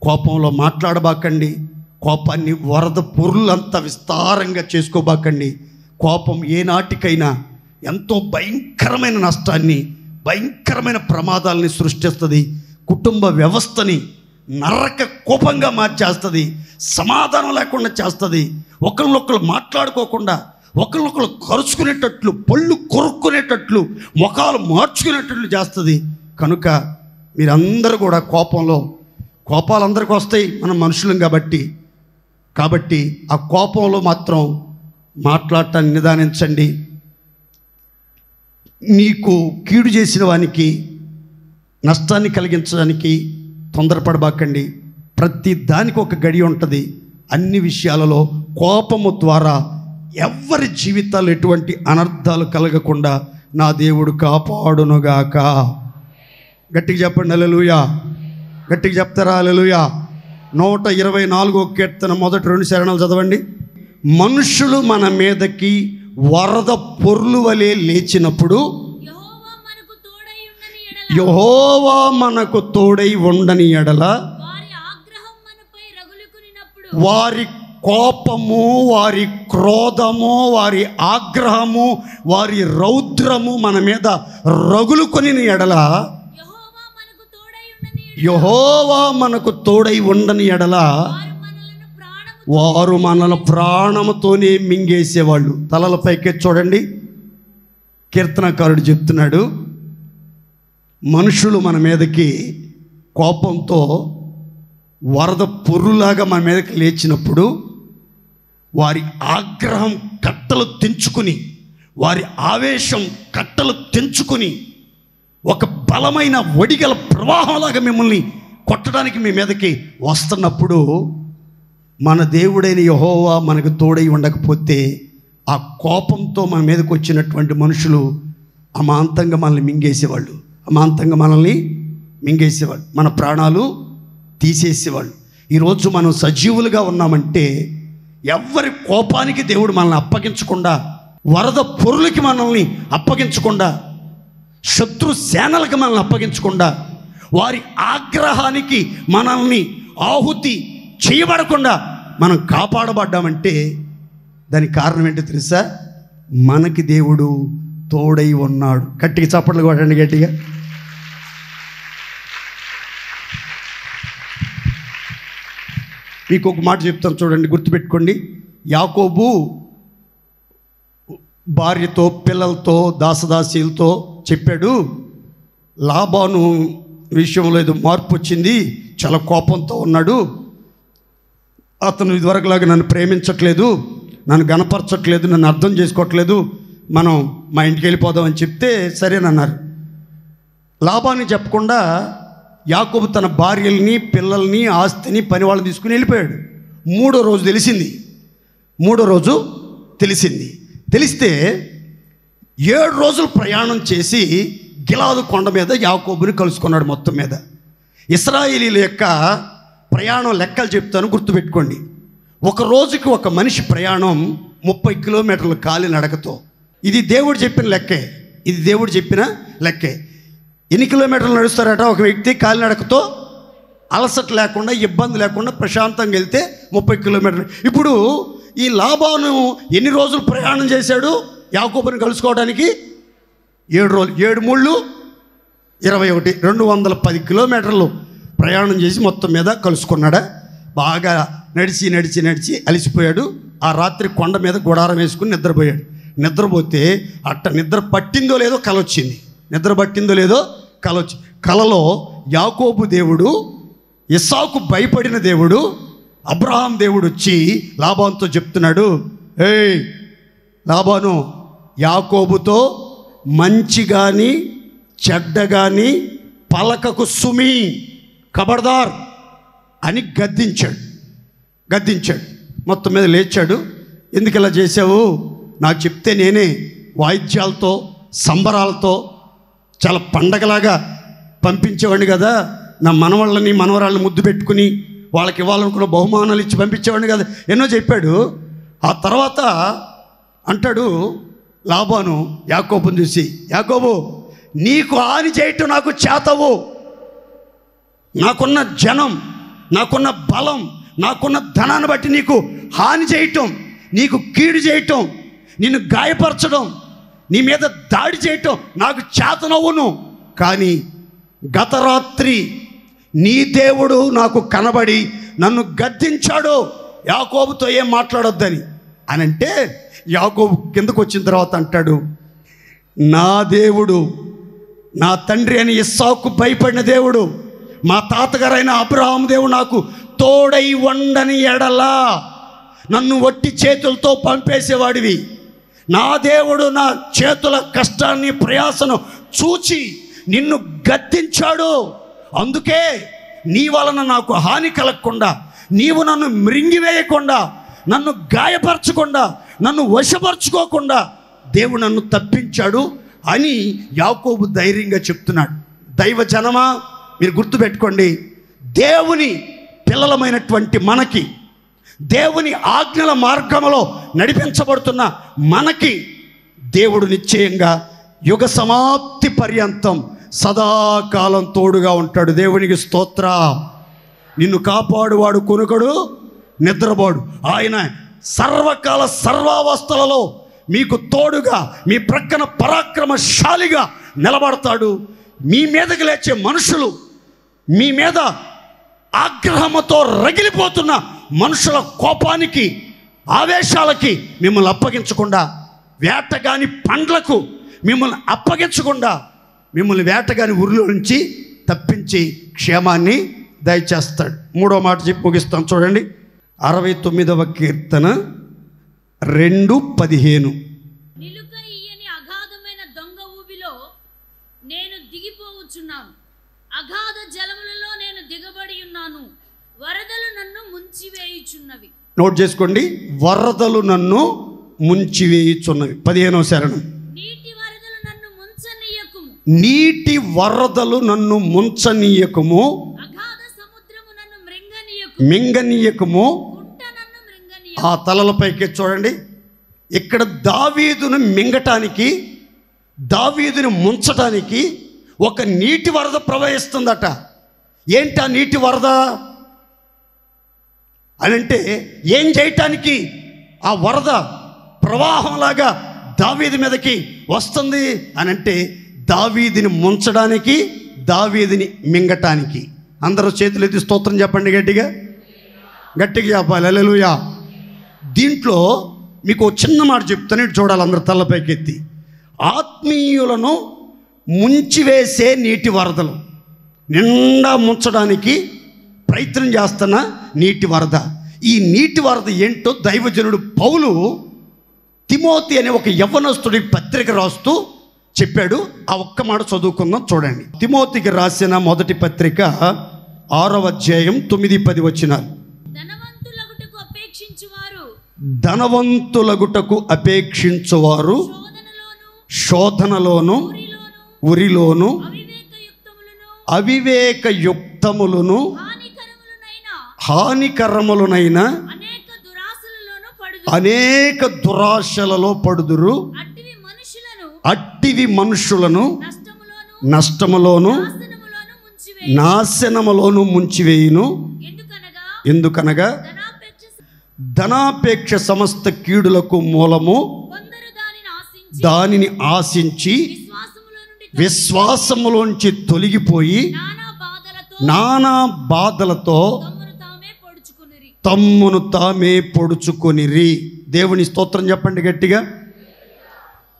కోపంలో మాట్లాడబాకండి, కోపాన్ని వరద పొరులంతా విస్తారంగా చేసుకోబాకండి. కోపం ఏనాటికైనా ఎంతో భయంకరమైన నష్టాన్ని, భయంకరమైన ప్రమాదాలని సృష్టిస్తుంది. కుటుంబ వ్యవస్థని నరక కోపంగా మార్చేస్తుంది, సమాధానం లేకుండా చేస్తుంది. ఒకళ్ళొకళ్ళు మాట్లాడుకోకుండా, ఒకళ్ళొకళ్ళు కరుచుకునేటట్లు, పళ్ళు కొరుక్కునేటట్లు, ముఖాలు మార్చుకునేటట్లు చేస్తుంది. కనుక మీరందరూ కూడా కోపాలు అందరికీ వస్తాయి, మనం మనుషులం కాబట్టి ఆ కోపంలో మాత్రం మాట్లాడటాన్ని నిదానించండి. నీకు కీడు చేసిన వానికి నష్టాన్ని కలిగించడానికి తొందరపడబాకండి. ప్రతి దానికి ఒక గడి ఉంటుంది. అన్ని విషయాలలో కోపము ద్వారా ఎవరి జీవితాలు ఎటువంటి అనర్థాలు కలగకుండా నా దేవుడు కాపాడునుగాక. గట్టిగా చెప్పండి హల్లెలూయా. గట్టిగా చెప్తారా హల్లెలూయా. 124వ కీర్తన మొదటి 2 చరణాలు చదవండి. మనుషులు మన మీదకి వరద పొర్లు వలె లేచినప్పుడు యెహోవా మనకు తోడై ఉండని ఎడల వారి కోపము, వారి క్రోధము, వారి ఆగ్రహము, వారి రౌద్రము మన మీద రగులుకొని ఎడల, యెహోవా మనకు తోడై ఉండని ఎడల వారు మనల ప్రాణముతోనే మింగేసేవాళ్ళు. తలలపైకే చూడండి, కీర్తనకారుడు చెప్తున్నాడు, మనుషులు మన మీదకి కోపంతో వరద పొర్రులాగా మన మీదకి లేచినప్పుడు వారి ఆగ్రహం కట్టలు తెంచుకుని, వారి ఆవేశం కట్టలు తెంచుకుని ఒక బలమైన వడిగల ప్రవాహంలాగా మిమ్మల్ని కొట్టడానికి మీ మీదకి వస్తున్నప్పుడు మన దేవుడైన యెహోవా మనకు తోడై ఉండకపోతే ఆ కోపంతో మన మీదకి వచ్చినటువంటి మనుషులు అమాంతంగా మనల్ని మింగేసేవాళ్ళు, మన ప్రాణాలు తీసేసేవాళ్ళు. ఈరోజు మనం సజీవులుగా ఉన్నామంటే ఎవరి కోపానికి దేవుడు మనల్ని అప్పగించకుండా వరద పొరులకి మనల్ని అప్పగించకుండా, శత్రు సేనలకు మనల్ని అప్పగించకుండా, వారి ఆగ్రహానికి మనల్ని ఆహుతి చేయబడకుండా మనం కాపాడబడ్డామంటే దానికి కారణం ఏంటో తెలుసా? మనకి దేవుడు తోడై ఉన్నాడు. గట్టిగా చప్పట్లు కొట్టండి, గట్టిగా. మీకు ఒక మాట చెప్తాను చూడండి, గుర్తుపెట్టుకోండి. యాకోబు భార్యతో, పిల్లలతో, దాసదాసీలతో చెప్పాడు, లాబాను విషయంలో ఏదో మార్పు వచ్చింది, చాలా కోపంతో ఉన్నాడు, అతను ఇదివరకులాగా నన్ను ప్రేమించట్లేదు, నన్ను గణపరచట్లేదు, నన్ను అర్థం చేసుకోవట్లేదు, మనం మా ఇంటికి వెళ్ళిపోదామని చెప్తే సరేనన్నారు. లాబాన్ని చెప్పకుండా యాకోబు తన భార్యల్ని, పిల్లల్ని, ఆస్తిని, పని వాళ్ళని తీసుకుని వెళ్ళిపోయాడు. మూడో రోజు తెలిస్తే 7 రోజులు ప్రయాణం చేసి గిలాదు కొండ మీద యాకోబుని కలుసుకున్నాడు. మొత్తం మీద ఇశ్రాయేలీల యొక్క ప్రయాణం లెక్కలు చెప్తాను, గుర్తుపెట్టుకోండి. ఒక రోజుకి ఒక మనిషి ప్రయాణం 30 కిలోమీటర్ల కాలినడకతో. ఇది దేవుడు చెప్పిన లెక్కే. ఎన్ని కిలోమీటర్లు నడుస్తారట ఒక వ్యక్తి కాలినడకతో? అలసట లేకుండా, ఇబ్బంది లేకుండా ప్రశాంతంగా వెళ్తే 30 కిలోమీటర్లు. ఇప్పుడు ఈ లాబాను ఎన్ని రోజులు ప్రయాణం చేశాడు యాకోబుని కలుసుకోవడానికి? 7 రోజులు. 7 3 21, 210 కిలోమీటర్లు ప్రయాణం చేసి మొత్తం మీద కలుసుకున్నాడా. బాగా నడిచి అలిసిపోయాడు. ఆ రాత్రి కొండ మీద గుడారం వేసుకుని నిద్రపోయాడు. నిద్రపోతే నిద్ర పట్టిందో లేదో కలొచ్చింది. కలలో యాకోబు దేవుడు, ఇస్సాకు భయపడిన దేవుడు, అబ్రహాం దేవుడు వచ్చి లాబానుతో చెప్తున్నాడు, ఏయ్ లాబాను, యాకోబుతో మంచి కానీ చెడ్డ కానీ పలకకు సుమి, ఖబర్దార్ అని గద్దించాడు. మొత్తం మీద లేచాడు. ఎందుకు ఇలా చేసావు? నాకు చెప్తే నేనే వాయిద్యాలతో, సంబరాలతో, చాలా పండగలాగా పంపించేవాడిని కదా. నా మనవాళ్ళని, మనవరాళ్ళని ముద్దు పెట్టుకుని వాళ్ళకి ఇవ్వాలనుకున్న బహుమానాలు ఇచ్చి పంపించేవాడిని కదా. ఎన్నో చెప్పాడు. ఆ తర్వాత అంటాడు లాబాను యాకోబుని చూసి, యాకోబు, నీకు హాని చేయటం నాకు చేతవు. నాకున్న జనం, నాకున్న బలం, నాకున్న ధనాన్ని బట్టి నీకు హాని చేయటం, నీకు కీడు చేయటం, నిన్ను గాయపరచడం, నీ మీద దాడి చేయటం నాకు చేతనవును. కానీ గత రాత్రి నీ దేవుడు నాకు కనబడి నన్ను గద్దించాడు, యాకోబుతో ఏం మాట్లాడొద్దని అని అంటే, యాకోబు కిందకు వచ్చిన తర్వాత అంటాడు, నా దేవుడు, నా తండ్రి అని ఇస్సాకు భయపడిన దేవుడు, మా తాతగారైన అబ్రహాము దేవుడు నాకు తోడై వండని ఎడలా నన్ను వట్టి చేతులతో పంపేసేవాడివి. నా దేవుడు నా చేతుల కష్టాన్ని, ప్రయాసను చూచి నిన్ను గద్దించాడు. అందుకే నీ వలన నాకు హాని కలగకుండా, నీవు నన్ను మృంగివేయకుండా, నన్ను గాయపరచకుండా, నన్ను వశపరచుకోకుండా దేవుడు నన్ను తప్పించాడు అని యాకోబు ధైర్యంగా చెప్తున్నాడు. దైవ జనమా, మీరు గుర్తుపెట్టుకోండి, దేవుని పిల్లలమైనటువంటి మనకి, దేవుని ఆజ్ఞల మార్గంలో నడిపించబడుతున్న మనకి దేవుడు నిశ్చయంగా యుగ సమాప్తి పర్యంతం సదాకాలం తోడుగా ఉంటాడు. దేవునికి స్తోత్రం. నిన్ను కాపాడువాడు కొనుకడు, నిద్రపోడు. ఆయన సర్వకాల సర్వావస్థలలో మీకు తోడుగా, మీ ప్రక్కన పరాక్రమశాలిగా నిలబడతాడు. మీ మీదకి లేచే మనుషులు, మీ మీద ఆగ్రహంతో రగిలిపోతున్న మనుషుల కోపానికి, ఆవేశాలకి మిమ్మల్ని అప్పగించకుండా, వేటగాని పండ్లకు మిమ్మల్ని అప్పగించకుండా, మిమ్మల్ని వేటగాని ఊరిలో నుంచి తప్పించి క్షేమాన్ని దయచేస్తాడు. 3వ మాట చెప్పి ముగిస్తాం చూడండి. 69వ కీర్తన 2:15. నిలుక ఇయ్యని అగాధమైన దొంగ ఊబిలో నేను దిగిపోవచ్చున్నాను, అగాధ జలములలో నేను దిగబడి ఉన్నాను, వరదలు నన్ను ముంచివేయుచున్నవి. నోట్ చేసుకోండి, వరదలు నన్ను ముంచివేయుచున్నవి. 15వ శరణం. నీటి వరదలు నన్ను ముంచనీయకుము, నీటి వరదలు నన్ను ముంచనీయకుము, అగాధ సముద్రము నన్ను మింగనీయకుము, మింగనీయకుము. గుంట నన్ను మింగనీయకుము. ఆ తలలపైకి చూడండి, ఇక్కడ దావీదును మింగటానికి, దావీదుని ముంచటానికి ఒక నీటి వరద ప్రవహిస్తుందట. ఏంటి ఆ నీటి వరద అని అంటే, ఏం చేయటానికి ఆ వరద ప్రవాహంలాగా దావీదు మీదకి వస్తుంది అని అంటే, దావీదుని ముంచడానికి, దావీదుని మింగటానికి. అందరూ చేతులు ఎత్తి స్తోత్రం చెప్పండి, గట్టిగా గట్టిగా చెప్పాలి. హల్లెలూయా. దీంట్లో మీకు చిన్న మాట చెప్తాను, చూడాలి అందరు తలపైకి ఎత్తి. ఆత్మీయులను ముంచివేసే నీటి వరదలు, నిండా ముంచడానికి ప్రయత్నం చేస్తున్న నీటి వరద. ఈ నీటి వరద ఏంటో దైవజనుడు పౌలు తిమోతి అనే ఒక యవ్వనస్తుడికి పత్రిక రాస్తూ చెప్పాడు. ఆ ఒక్క మాట చదువుకుందాం, చూడండి. తిమోతికి రాసిన మొదటి పత్రిక 6వ అధ్యాయం 9-10 వచనాలు. ధనవంతులగుటకు అపేక్షించువారు శోధనలోను, ఉరిలోను, అవివేకయుక్తములను, హానికరములనైన అనేక దురాశలలో పడుదురు. అట్టివి మనుషులను నష్టములోను, నాశనములోను ముంచివేయును. ఎందుకనగా ధనాపేక్ష సమస్త కీడులకు మూలము, దానిని ఆశించి విశ్వాసములోంచి తొలగిపోయి నానా బాధలతో తమ్మును తామే పొడుచుకొనిరి. దేవుని స్తోత్రం చెప్పండి గట్టిగా.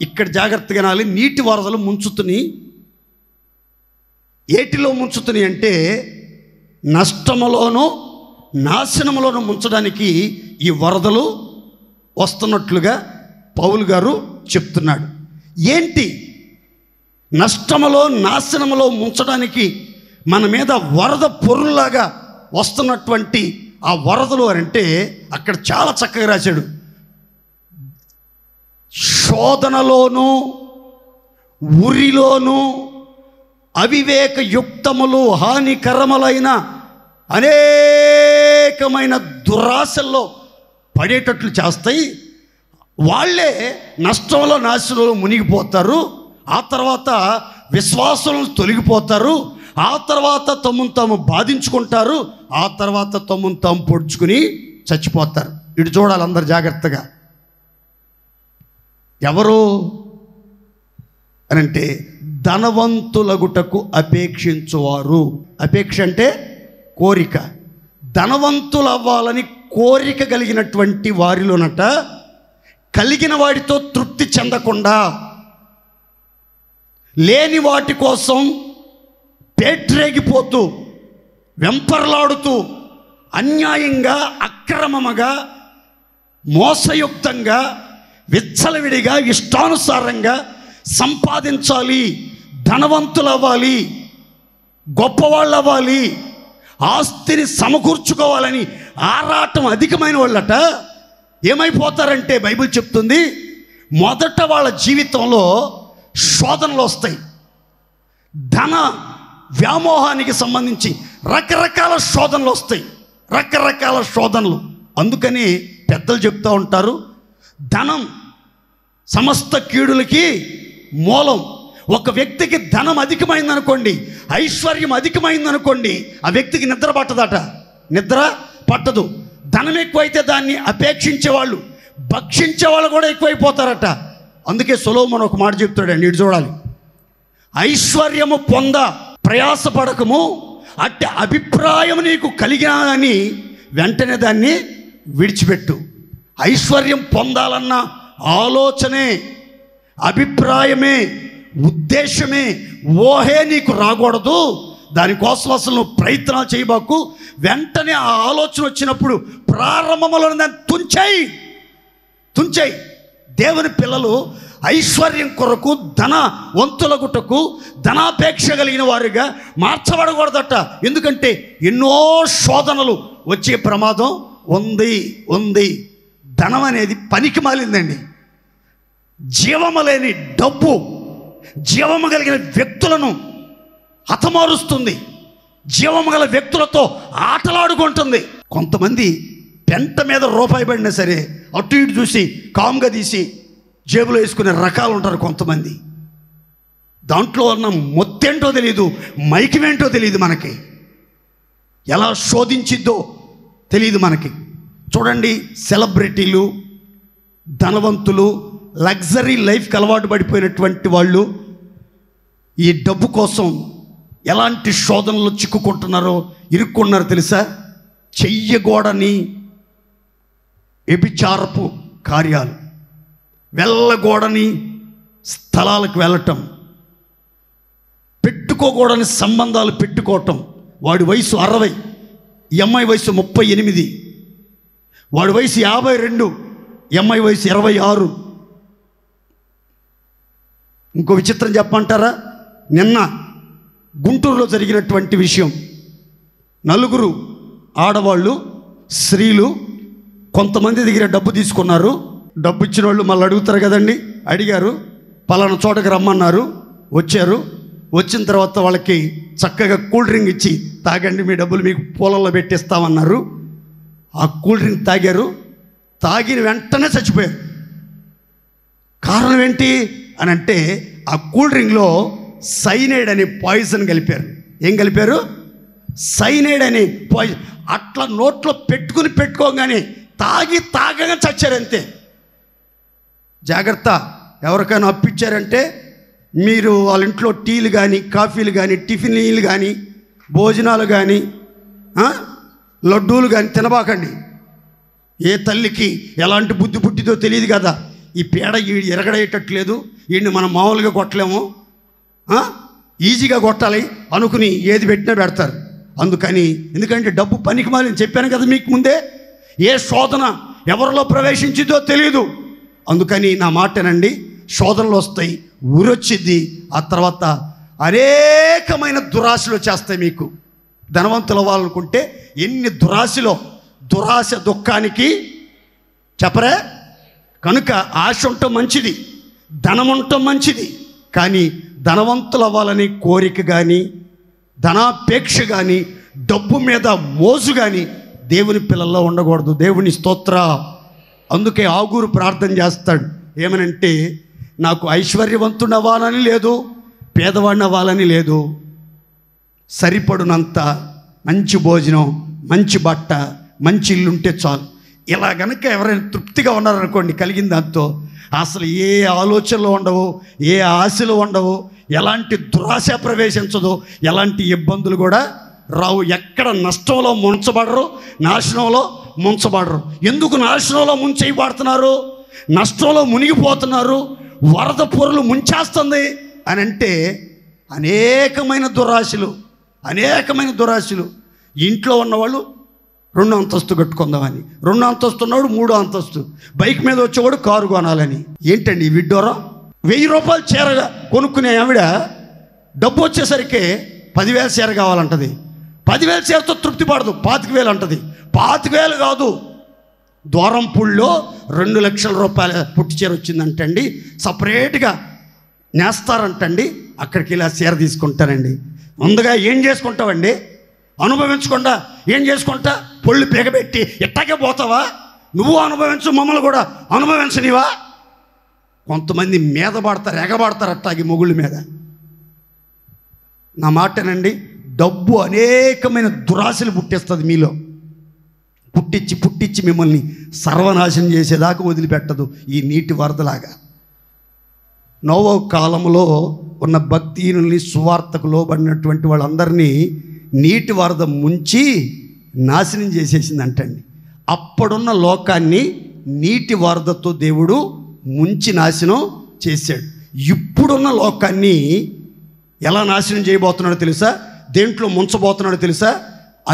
ఇక్కడ జాగ్రత్తగా నాలి. నీటి వరదలు ముంచుతుని, ఏటిలో ముంచుతుని అంటే నష్టములోనూ నాశనములోనూ ముంచడానికి ఈ వరదలు వస్తున్నట్లుగా పౌలు గారు చెప్తున్నాడు. ఏంటి నష్టములో, నాశనములో ముంచడానికి మన మీద వరద పొరులాగా వస్తున్నటువంటి ఆ వరదలు అని అంటే, అక్కడ చాలా చక్కగా రాశాడు. శోధనలోను, ఉరిలోను, అవివేకయుక్తములు, హానికరములైన అనేకమైన దురాశల్లో పడేటట్లు చేస్తాయి. వాళ్ళే నష్టంలో, నాశనంలో మునిగిపోతారు. ఆ తర్వాత విశ్వాసం తొలగిపోతారు. ఆ తర్వాత తమ్మును తాము బాధించుకుంటారు. ఆ తర్వాత తమ్మును తాము పొడుచుకుని చచ్చిపోతారు. ఇటు చూడాలి అందరు జాగ్రత్తగా. ఎవరు అని అంటే ధనవంతులగుటకు అపేక్షించువారు. అపేక్ష అంటే కోరిక. ధనవంతులు అవ్వాలని కోరిక కలిగినటువంటి వారిలోనట, కలిగిన వాటితో తృప్తి చెందకుండా లేని వాటి కోసం పేట్రేగిపోతూ, వెంపర్లాడుతూ, అన్యాయంగా, అక్రమముగా, మోసయుక్తంగా, విచ్చలవిడిగా, ఇష్టానుసారంగా సంపాదించాలి, ధనవంతులు అవ్వాలి, గొప్పవాళ్ళు అవ్వాలి, ఆస్తిని సమకూర్చుకోవాలని ఆరాటం అధికమైన వాళ్ళట ఏమైపోతారంటే, బైబిల్ చెప్తుంది, మొదట వాళ్ళ జీవితంలో శోధనలు వస్తాయి. ధన వ్యామోహానికి సంబంధించి రకరకాల శోధనలు వస్తాయి, రకరకాల శోధనలు. అందుకని పెద్దలు చెప్తూ ఉంటారు, ధనం సమస్త కీడులకి మూలం. ఒక వ్యక్తికి ధనం అధికమైందనుకోండి, ఐశ్వర్యం అధికమైందనుకోండి, ఆ వ్యక్తికి నిద్ర పట్టదట, నిద్ర పట్టదు. ధనం ఎక్కువైతే దాన్ని అపేక్షించేవాళ్ళు, భక్షించేవాళ్ళు కూడా ఎక్కువైపోతారట. అందుకే సొలొమోను ఒక మాట చెప్తాడండి, ఇటు చూడాలి. ఐశ్వర్యము పొంద ప్రయాసపడకము, అట్టి అభిప్రాయం నీకు కలిగినని వెంటనే దాన్ని విడిచిపెట్టు. ఐశ్వర్యం పొందాలన్న ఆలోచనే, అభిప్రాయమే, ఉద్దేశమే, ఊహే నీకు రాకూడదు. దానికోసం అసలు నువ్వు ప్రయత్నాలు చేయబాకు. వెంటనే ఆ ఆలోచన వచ్చినప్పుడు ప్రారంభంలో దాన్ని తుంచేయి. దేవుని పిల్లలు ఐశ్వర్యం కొరకు, ధనవంతులగుటకు, ధనాపేక్ష కలిగిన వారిగా మార్చబడకూడదట. ఎందుకంటే ఎన్నో శోధనలు వచ్చే ప్రమాదం ఉంది. ధనం అనేది పనికి మాలిందండి. జీవము లేని డబ్బు జీవము కలిగిన వ్యక్తులను హతమారుస్తుంది, జీవము గల వ్యక్తులతో ఆటలాడుకుంటుంది. కొంతమంది పెంట మీద రూపాయి పడినా సరే అటు ఇటు చూసి కామ్గా తీసి జేబులో వేసుకునే రకాలు ఉంటారు కొంతమంది. దాంట్లో ఉన్న మొత్తేంటో తెలియదు, మైకమేంటో తెలియదు, మనకి ఎలా శోధించిద్దో తెలియదు మనకి. చూడండి, సెలబ్రిటీలు, ధనవంతులు, లగ్జరీ లైఫ్కి అలవాటు పడిపోయినటువంటి వాళ్ళు ఈ డబ్బు కోసం ఎలాంటి శోధనలు చిక్కుకుంటున్నారో, ఇరుక్కున్నారో తెలుసా? చెయ్యగూడని వ్యభిచారపు కార్యాలు, వెళ్ళగూడని స్థలాలకు వెళ్ళటం, పెట్టుకోకూడని సంబంధాలు పెట్టుకోవటం. వాడి వయసు 60, ఈ అమ్మాయి వయసు 38, వాడి వయసు 52, ఈ అమ్మాయి వయసు 26. ఇంకో విచిత్రం చెప్పమంటారా? నిన్న గుంటూరులో జరిగినటువంటి విషయం. 4 ఆడవాళ్ళు, స్త్రీలు కొంతమంది దగ్గర డబ్బు తీసుకున్నారు. డబ్బు ఇచ్చిన వాళ్ళు మళ్ళీ అడుగుతారు కదండి. అడిగారు, పలానా చోటకి రమ్మన్నారు, వచ్చారు. వచ్చిన తర్వాత వాళ్ళకి చక్కగా కూల్ డ్రింక్ ఇచ్చి, తాగండి, మీ డబ్బులు మీకు పూలల్లో పెట్టిస్తామన్నారు. ఆ కూల్ డ్రింక్ తాగారు. తాగిన వెంటనే చచ్చిపోయారు. కారణం ఏంటి అని అంటే, ఆ కూల్ డ్రింక్లో సైనైడ్ అనే పాయిజన్ కలిపారు. ఏం కలిపారు? సైనైడ్ అనే పాయిజన్. అట్లా నోట్లో పెట్టుకోగానే తాగగా చచ్చారు అంతే. జాగ్రత్త, ఎవరికైనా అప్పిచ్చారంటే మీరు వాళ్ళ ఇంట్లో టీలు కానీ, కాఫీలు కానీ, టిఫిన్లు కానీ, భోజనాలు కానీ, లడ్డూలు కానీ తినబాకండి. ఏ తల్లికి ఎలాంటి బుద్ధి పుట్టిదో తెలియదు కదా. ఈ పేడ ఎరగడేయటట్లేదు, వీడిని మనం మామూలుగా కొట్టలేము, ఈజీగా కొట్టాలి అనుకుని ఏది పెట్టినా పెడతారు. అందుకని, ఎందుకంటే డబ్బు పనికి మాలని చెప్పాను కదా మీకు ముందే. ఏ శోధన ఎవరిలో ప్రవేశించిందో తెలియదు. అందుకని నా మాటనండి, శోధనలు వస్తాయి, ఊరొచ్చిద్ది. ఆ తర్వాత అనేకమైన దురాశలు చేస్తాయి. మీకు ధనవంతులు అవ్వాలనుకుంటే ఎన్ని దురాశ దుఃఖానికి చెప్పరే. కనుక ఆశ ఉండటం మంచిది, ధనం ఉండటం మంచిది. కానీ ధనవంతులు అవ్వాలని కోరిక కానీ, ధనాపేక్ష కానీ, డబ్బు మీద మోజు కానీ దేవుని పిల్లల్లో ఉండకూడదు. దేవుని స్తోత్ర. అందుకే ఆగూరు ప్రార్థన చేస్తాడు. ఏమనంటే, నాకు ఐశ్వర్యవంతుడు అవ్వాలని లేదు, పేదవాడిని అవ్వాలని లేదు, సరిపడునంత మంచి భోజనం, మంచి బట్ట, మంచి ఇల్లు ఉంటే చాలు. ఇలా గనక ఎవరైనా తృప్తిగా ఉన్నారనుకోండి, కలిగిన దాంతో అసలు ఏ ఆలోచనలు ఉండవు, ఏ ఆశలు ఉండవు, ఎలాంటి దురాశ ప్రవేశించదు, ఎలాంటి ఇబ్బందులు కూడా రావు. ఎక్కడ నష్టంలో ముంచబడరు, నాశనంలో ముంచబడరు. ఎందుకు నాశనంలో ముంచేయబడుతున్నారు? నష్టంలో మునిగిపోతున్నారు, వరద పొరలు ముంచేస్తుంది అని అంటే అనేకమైన దురాశలు. ఇంట్లో ఉన్నవాళ్ళు 2 అంతస్తు కట్టుకుందామని, 2 అంతస్తు ఉన్నవాడు 3 అంతస్తు, బైక్ మీద వచ్చేవాడు కారు కొనాలని. ఏంటండి ఈ విడ్డోరం? 1000 రూపాయలు చీర కొనుక్కునే ఆవిడ డబ్బు వచ్చేసరికి 10,000 చీర కావాలంటది. 10,000 చీరతో తృప్తి పడదు, 25,000 అంటది. 25,000 కాదు, ద్వారంపూడిలో 2 లక్షల రూపాయల పుట్టి చీర వచ్చిందంటండి, సపరేట్గా నేస్తారంటండి. అక్కడికి వెళ్ళి ఆ చీర తీసుకుంటానండి. ముందుగా ఏం చేసుకుంటావండి? అనుభవించకుండా ఏం చేసుకుంటా? పొళ్ళు పీగబెట్టి ఎట్టాగే పోతావా? నువ్వు అనుభవించు, మమ్మల్ని కూడా అనుభవించనివా? కొంతమంది మీద పడతారు, ఎగబడతారు అట్టాగి మొగుళ్ళ మీద. నా మాటనండి, డబ్బు అనేకమైన దురాశలు పుట్టిస్తుంది మీలో. పుట్టించి మిమ్మల్ని సర్వనాశనం చేసేదాకా వదిలిపెట్టదు ఈ నీటి వరదలాగా. నోవహు కాలంలో ఉన్న భక్తిహీనుల్ని, సువార్తకు లోబడినటువంటి వాళ్ళందరినీ నీటి వరద ముంచి నాశనం చేసేసిందంటండి. అప్పుడున్న లోకాన్ని నీటి వరదతో దేవుడు ముంచి నాశనం చేశాడు. ఇప్పుడున్న లోకాన్ని ఎలా నాశనం చేయబోతున్నాడో తెలుసా? దేంట్లో ముంచబోతున్నాడో తెలుసా?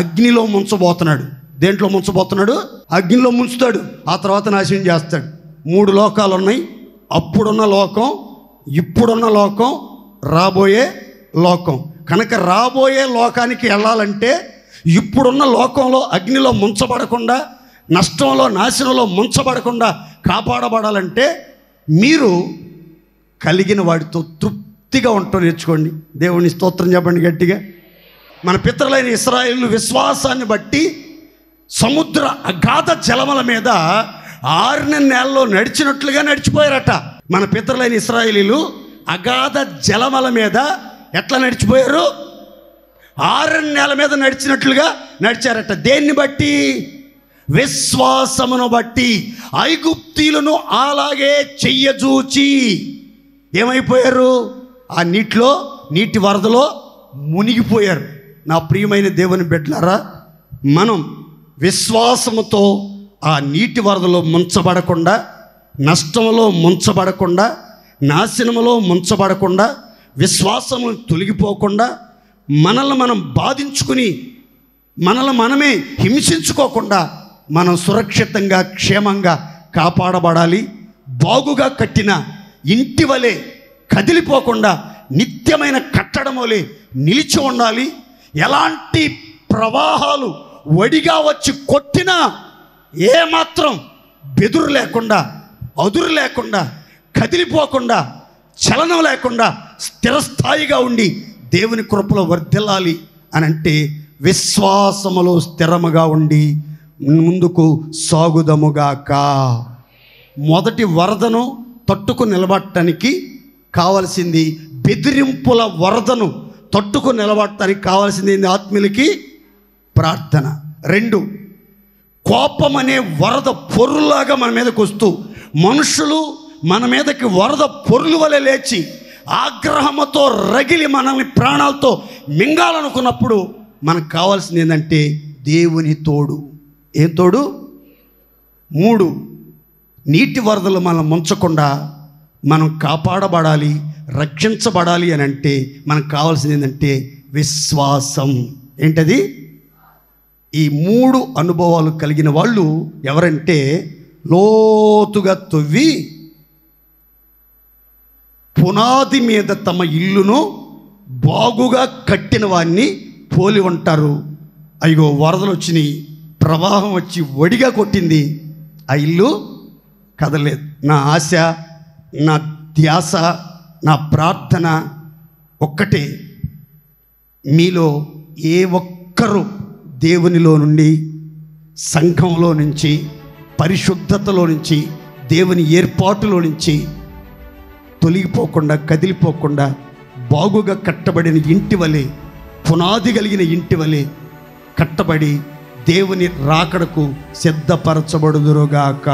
అగ్నిలో ముంచబోతున్నాడు. దేంట్లో ముంచబోతున్నాడు? అగ్నిలో ముంచుతాడు, ఆ తర్వాత నాశనం చేస్తాడు. 3 లోకాలు ఉన్నాయి. అప్పుడున్న లోకం, ఇప్పుడున్న లోకం, రాబోయే లోకం. కనుక రాబోయే లోకానికి వెళ్ళాలంటే ఇప్పుడున్న లోకంలో అగ్నిలో ముంచబడకుండా, నష్టంలో, నాశనంలో ముంచబడకుండా కాపాడబడాలంటే మీరు కలిగిన వాటితో తృప్తిగా ఉండటం నేర్చుకోండి. దేవుని స్తోత్రం చెప్పండి గట్టిగా. మన పితరులైన ఇశ్రాయేలు విశ్వాసాన్ని బట్టి సముద్ర అగాధ జలముల మీద 6 నెలల్లో నడిచినట్లుగా నడిచిపోయారట. మన పితరులైన ఇశ్రాయేలీలు అగాధ జలముల మీద ఎట్లా నడిచిపోయారు? 6 నెలల మీద నడిచినట్లుగా నడిచారట. దేన్ని బట్టి? విశ్వాసమును బట్టి. ఐగుప్తీయులను అలాగే చెయ్యజూచి ఏమైపోయారు? ఆ నీటి వరదలో మునిగిపోయారు. నా ప్రియమైన దేవుని బిడ్డలారా, మనం విశ్వాసముతో ఆ నీటి వరదలో ముంచబడకుండా, నష్టంలో ముంచబడకుండా, నాశనములో ముంచబడకుండా, విశ్వాసము తొలగిపోకుండా, మనల్ని మనం బాధించుకుని మనల్ని మనమే హింసించుకోకుండా మనం సురక్షితంగా క్షేమంగా కాపాడబడాలి. బాగుగా కట్టిన ఇంటి వలె కదిలిపోకుండా నిత్యమైన కట్టడం వలె నిలిచి ఉండాలి. ఎలాంటి ప్రవాహాలు వడిగా వచ్చి కొట్టినా ఏమాత్రం బెదురు లేకుండా, అదురు లేకుండా, కదిలిపోకుండా, చలనం లేకుండా స్థిరస్థాయిగా ఉండి దేవుని కృపలో వర్ధిల్లాలి అని అంటే విశ్వాసములో స్థిరముగా ఉండి ముందుకు సాగుదముగాక. మొదటి వరదను తట్టుకు నిలబడటానికి కావలసింది, బెదిరింపుల వరదను తట్టుకు నిలబడటానికి కావాల్సింది ఆత్మీయులకి ప్రార్థన. 2, కోపం అనే వరద పొర్రులాగా మన మీదకి వస్తూ మనుషులు మన మీదకి వరద పొర్లు వలె లేచి ఆగ్రహంతో రగిలి మనల్ని ప్రాణాలతో మింగాలనుకున్నప్పుడు మనకు కావాల్సింది ఏంటంటే దేవుని తోడు. ఏం తోడు? 3, నీటి వరదలు మనం ముంచకుండా మనం కాపాడబడాలి, రక్షించబడాలి అని అంటే మనకు కావాల్సింది ఏంటంటే విశ్వాసం. ఏంటది? ఈ 3 అనుభవాలు కలిగిన వాళ్ళు ఎవరంటే లోతుగా తవ్వి పునాది మీద తమ ఇల్లును బాగుగా కట్టిన వారిని పోలి ఉంటారు. అయ్యో వరదలు వచ్చినాయి, ప్రవాహం వచ్చి వడిగా కొట్టింది, ఆ ఇల్లు కదలేదు. నా ఆశ, నా ధ్యాస, నా ప్రార్థన ఒక్కటే, మీలో ఏ ఒక్కరు దేవునిలో నుండి, సంఘంలో నుంచి, పరిశుద్ధతలో నుంచి, దేవుని ఏర్పాటులో నుంచి తొలగిపోకుండా, కదిలిపోకుండా బాగుగా కట్టబడిన ఇంటి వలె, పునాది కలిగిన ఇంటి వలె కట్టబడి దేవుని రాకడకు సిద్ధపరచబడుదురుగాక.